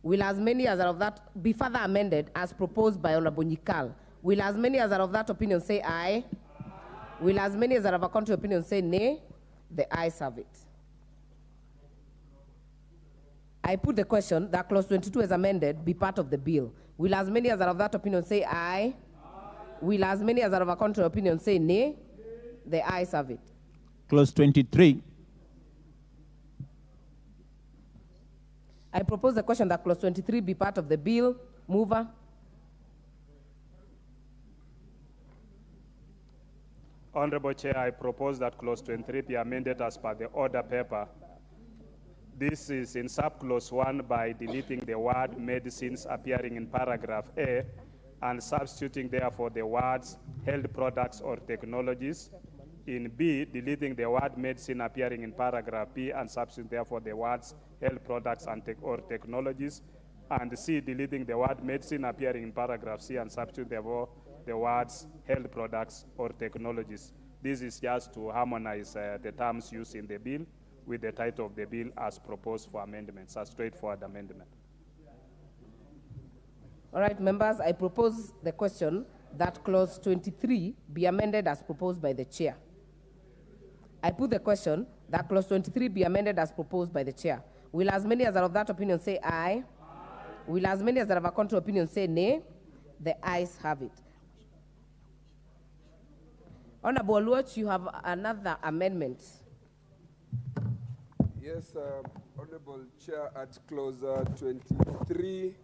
O: Will as many as are of that be further amended as proposed by Honorable Nyikal? Will as many as are of that opinion say aye? Will as many as are of a contrary opinion say nay? The ayes have it. I put the question that clause 22 as amended be part of the bill. Will as many as are of that opinion say aye? Will as many as are of a contrary opinion say nay? The ayes have it.
P: Clause 23.
O: I propose the question that clause 23 be part of the bill. Mover.
M: Honorable Chair, I propose that clause 23 be amended as per the order paper. This is in subclause 1 by deleting the word medicines appearing in paragraph A and substituting therefore the words health products or technologies. In B, deleting the word medicine appearing in paragraph B and substituting therefore the words health products and or technologies. And C, deleting the word medicine appearing in paragraph C and substituting therefore the words health products or technologies. This is just to harmonize the terms used in the bill with the title of the bill as proposed for amendments, a straightforward amendment.
O: All right, members, I propose the question that clause 23 be amended as proposed by the chair. I put the question that clause 23 be amended as proposed by the chair. Will as many as are of that opinion say aye? Will as many as are of a contrary opinion say nay? The ayes have it. Honorable Oluoch, you have another amendment.
A: Yes, Honorable Chair, at clause 23,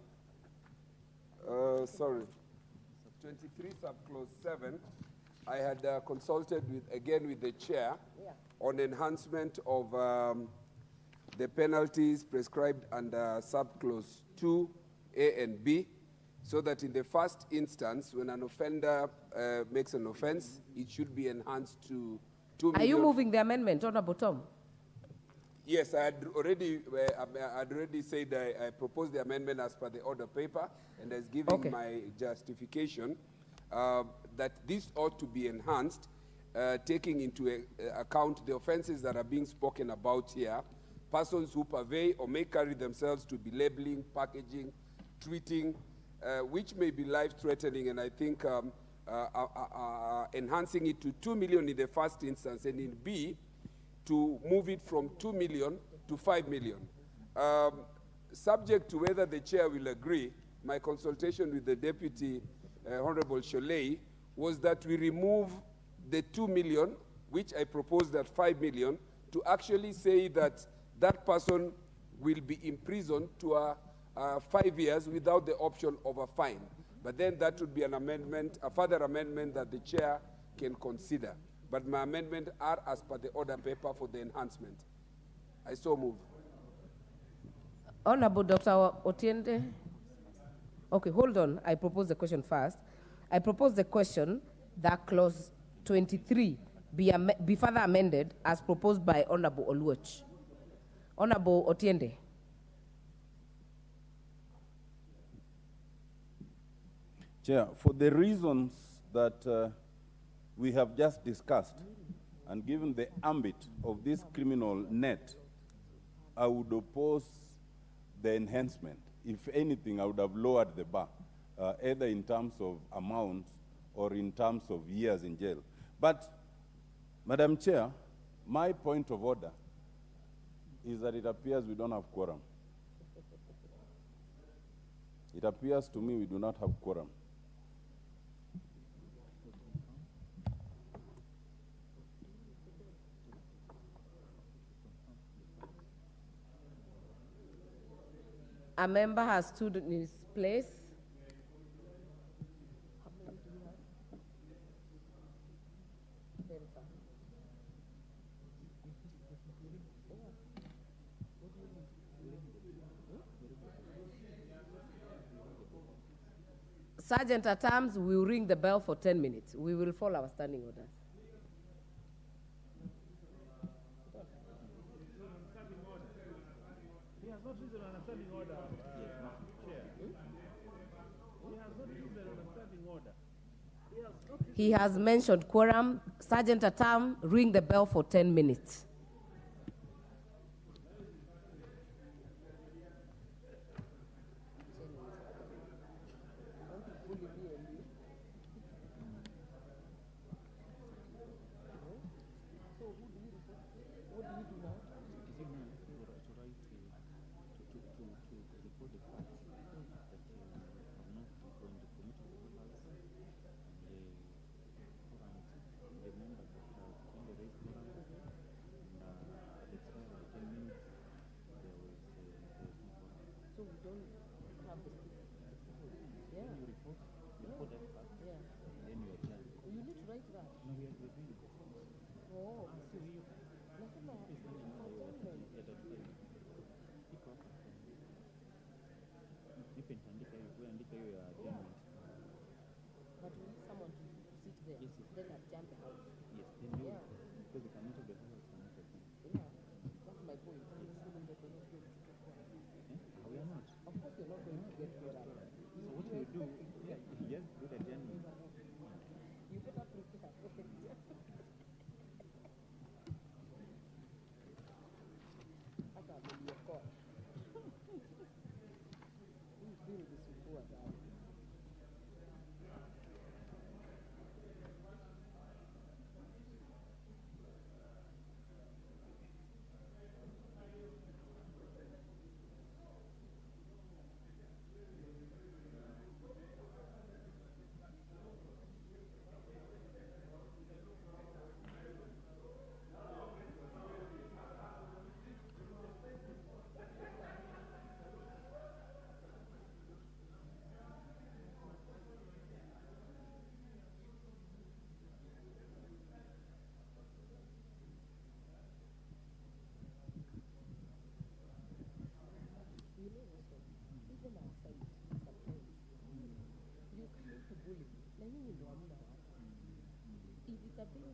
A: 23 subclause 7, I had consulted with the chair on enhancement of the penalties prescribed under subclause 2A and B, so that in the first instance, when an offender makes an offense, it should be enhanced to 2 million.
O: Are you moving the amendment, Honorable Tom?
A: Yes, I had already said I proposed the amendment as per the order paper, and as giving my justification that this ought to be enhanced, taking into account the offenses that are being spoken about here, persons who purvey or may carry themselves to be labeling, packaging, treating, which may be life-threatening, and I think enhancing it to 2 million in the first instance, and in B, to move it from 2 million to 5 million. Subject to whether the chair will agree, my consultation with the Deputy Honorable Sholei was that we remove the 2 million, which I proposed at 5 million, to actually say that that person will be imprisoned to 5 years without the option of a fine. But then that would be an amendment, a further amendment that the chair can consider. But my amendment are as per the order paper for the enhancement. I so move.
O: Honorable Dr. Otiende. Okay, hold on. I propose the question first. I propose the question that clause 23 be further amended as proposed by Honorable Oluoch. Honorable Otiende.
V: Chair, for the reasons that we have just discussed, and given the ambit of this criminal net, I would oppose the enhancement. If anything, I would have lowered the bar, either in terms of amount or in terms of years in jail. But, Madam Chair, my point of order is that it appears we don't have quorum. It appears to me we do not have quorum.
O: A member has stood in his place. Sergeant at arms will ring the bell for 10 minutes. We will follow our standing orders.
C: He has not written an standing order, Chair. He has not written an standing order.
O: He has mentioned quorum. Sergeant at arms, ring the bell for 10 minutes.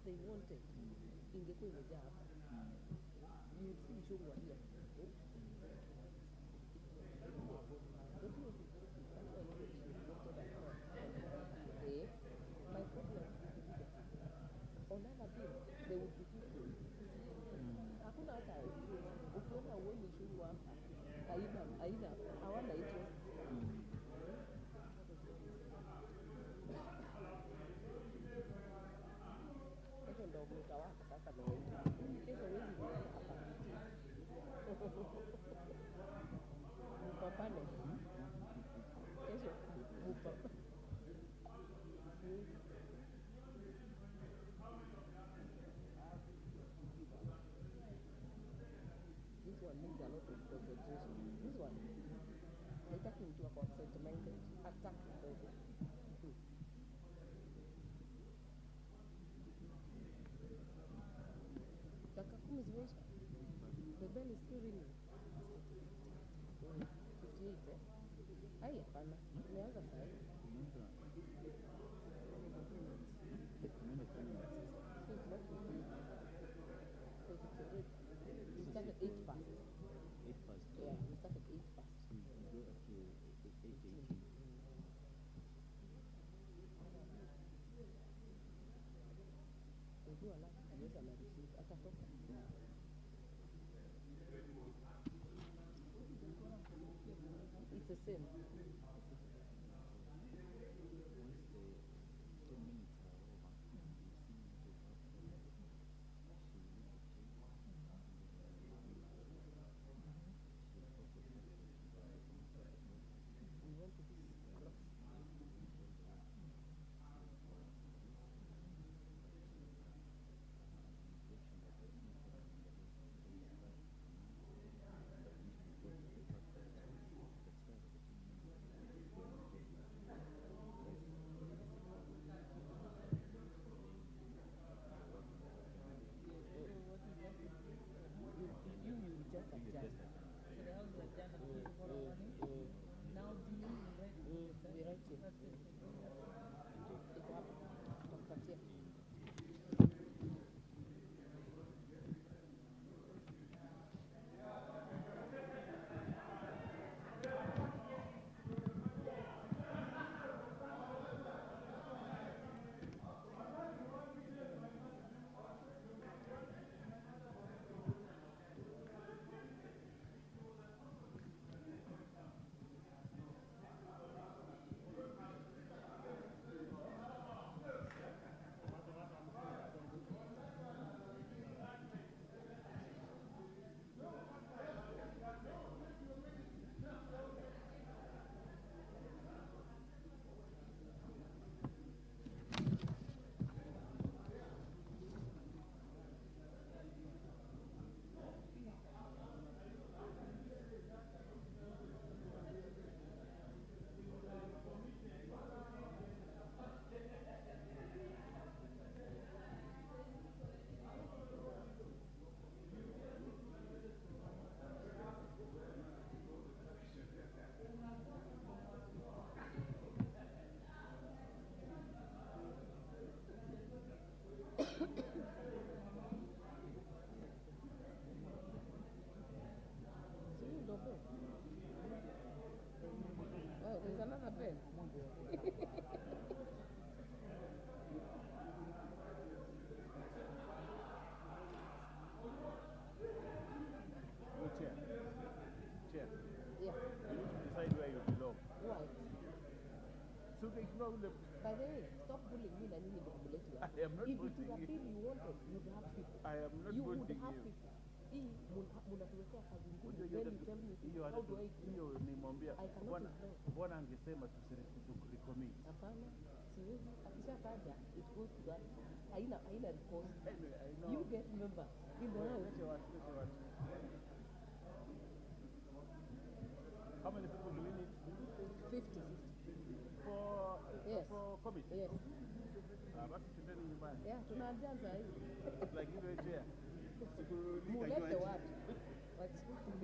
O: They wanted ingekuwa imejaa hapa. You see Chungwa here. My problem on other bills, they would be people. Hakuna hata ukiona uone Chungwa haina hawana interest. wako sasa ndio kesho huwezi kulala hapa. Mpapane. Kesho mpapa. This one needs a lot of concentration. This one, haitaki mtu ako absent-minded, hata kidogo. Dakika 10 zimeisha. The bell is still ringing. 58, eh? Hai, hapana. Tumeanza saa hii. So it's not 58. So it's already. We started 8 past.
H: 8 past?
O: Yeah, we started 8 past.
H: So we go up to 8:18.
O: Ndio alafu tunaweza na receive atatoka. It's the same.
H: Once the 10 minutes are over, you see to have she leave the
O: We want to be close. Oh, there's another pen.
C: Chair. Chair.
O: Yeah.
C: You need to decide where you belong.
O: Why?
C: So they ignore the...
O: By the way, stop bullying me and you need to bullet you.
C: I am not
O: If it is
C: bullying
O: a
C: you.
O: bill you wanted, you'd have people.
C: I am not
O: You would
C: bullying
O: have
C: you.
O: people. Hii munatuwekea kazi ngumu,
C: Hiyo
O: then you tell me how do I
C: hiyo nimwambia
O: I cannot
C: bwana
O: ignore.
C: bwana angesema tusirecommit.
O: Hapana, siwezi. Akishataja, it goes to that. Haina recourse.
C: Anyway, I know.
O: You get member in the house.
C: Let your what. How many people do we need?
O: 50.
C: For
O: Yes.
C: for committee.
O: Yes.
C: Basi tendeni nyumbani.
O: Yeah, tunaanza hii.
C: Like hiyo chair.
O: Mulete watu. What's good?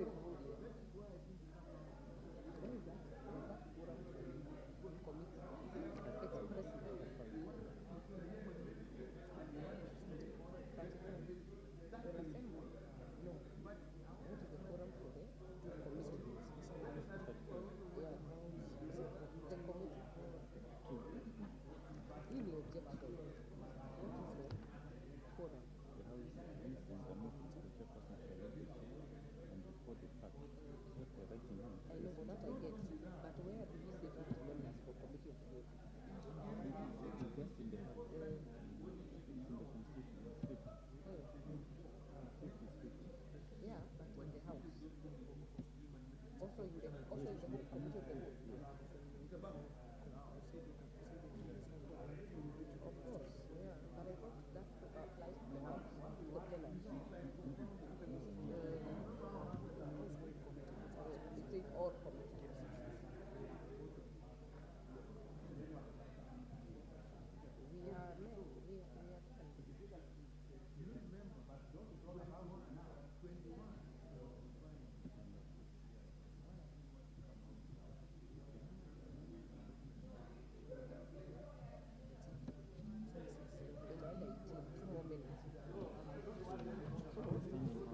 H: The House, this is a motion to the chairperson to elect the chair and report the fact.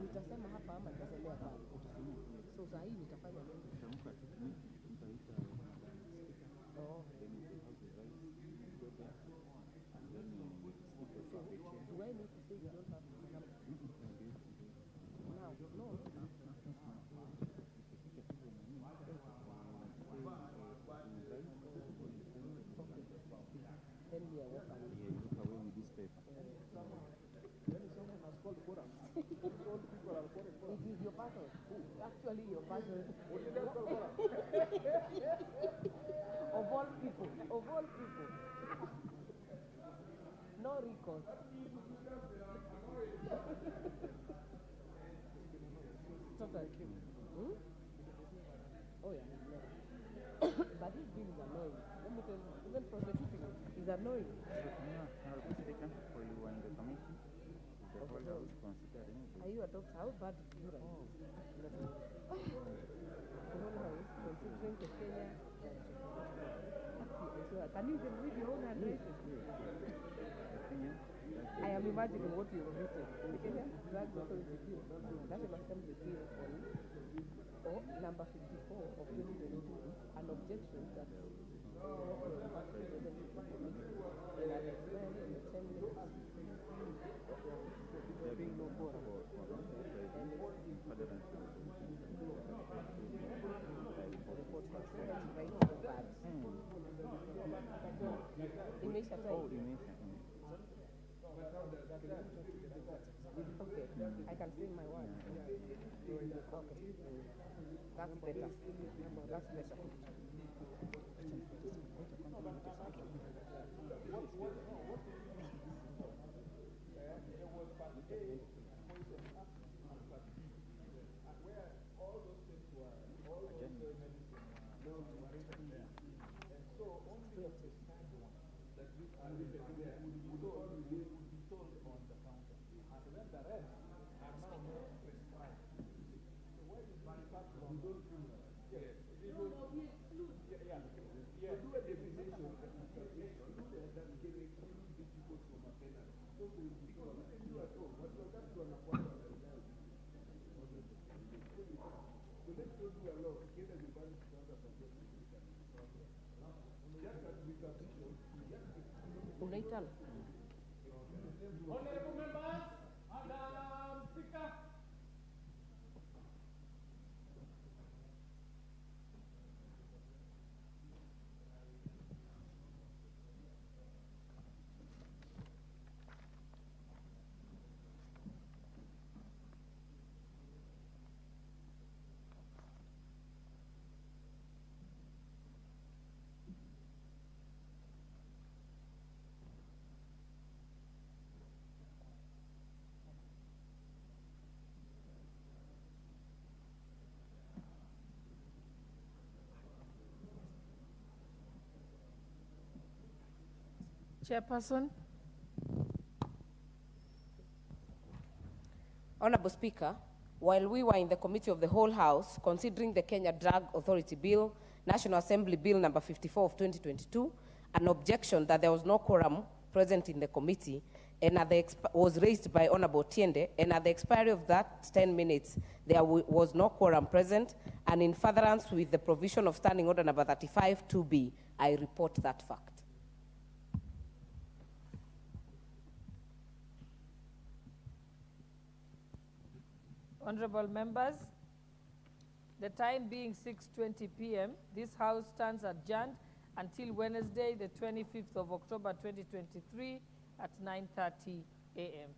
O: Nitasema hapa ama nitasemea pale. So saa hii nitafanya nini? Oh. Do I need to say you don't have my number? Now, no. Then we are walk away.
H: Yeah, you walk away with this paper.
O: Someone has called quorum. All people are calling quorum. It is your person. Actually, your person. Of all people. Of all people. No recourse. Total. Hmm? Oh yeah. But this bill is annoying. Let me tell you, even prosecuting is annoying.
H: Honorable Speaker, while you were in the committee, the whole House considering...
O: Are you a doctor? How bad do you write? The whole House considering the Kenya... Can you even read your own handwriting? I am imagining what you have written. The Kenya Drug Authority Bill, National Assembly Bill or number 54 of 2022, an objection that
H: being no quorum.
O: Imeisha time.
H: Oh, imeisha.
O: Okay, I can say my words. Okay, that's better. That's better. Unaitana?
J: Honorable members, Madam Speaker.
R: Chairperson.
O: Honorable Speaker, while we were in the Committee of the Whole House considering the Kenya Drug Authority Bill, National Assembly Bill number 54 of 2022, an objection that there was no quorum present in the committee and was raised by Honorable Tiende, and at the expiry of that 10 minutes, there was no quorum present, and in furtherance with the provision of Standing Order number 35 2B, I report that fact.
R: Honorable members, the time being 6:20 p.m., this House stands adjourned until Wednesday, the 25th of October 2023 at 9:30 a.m.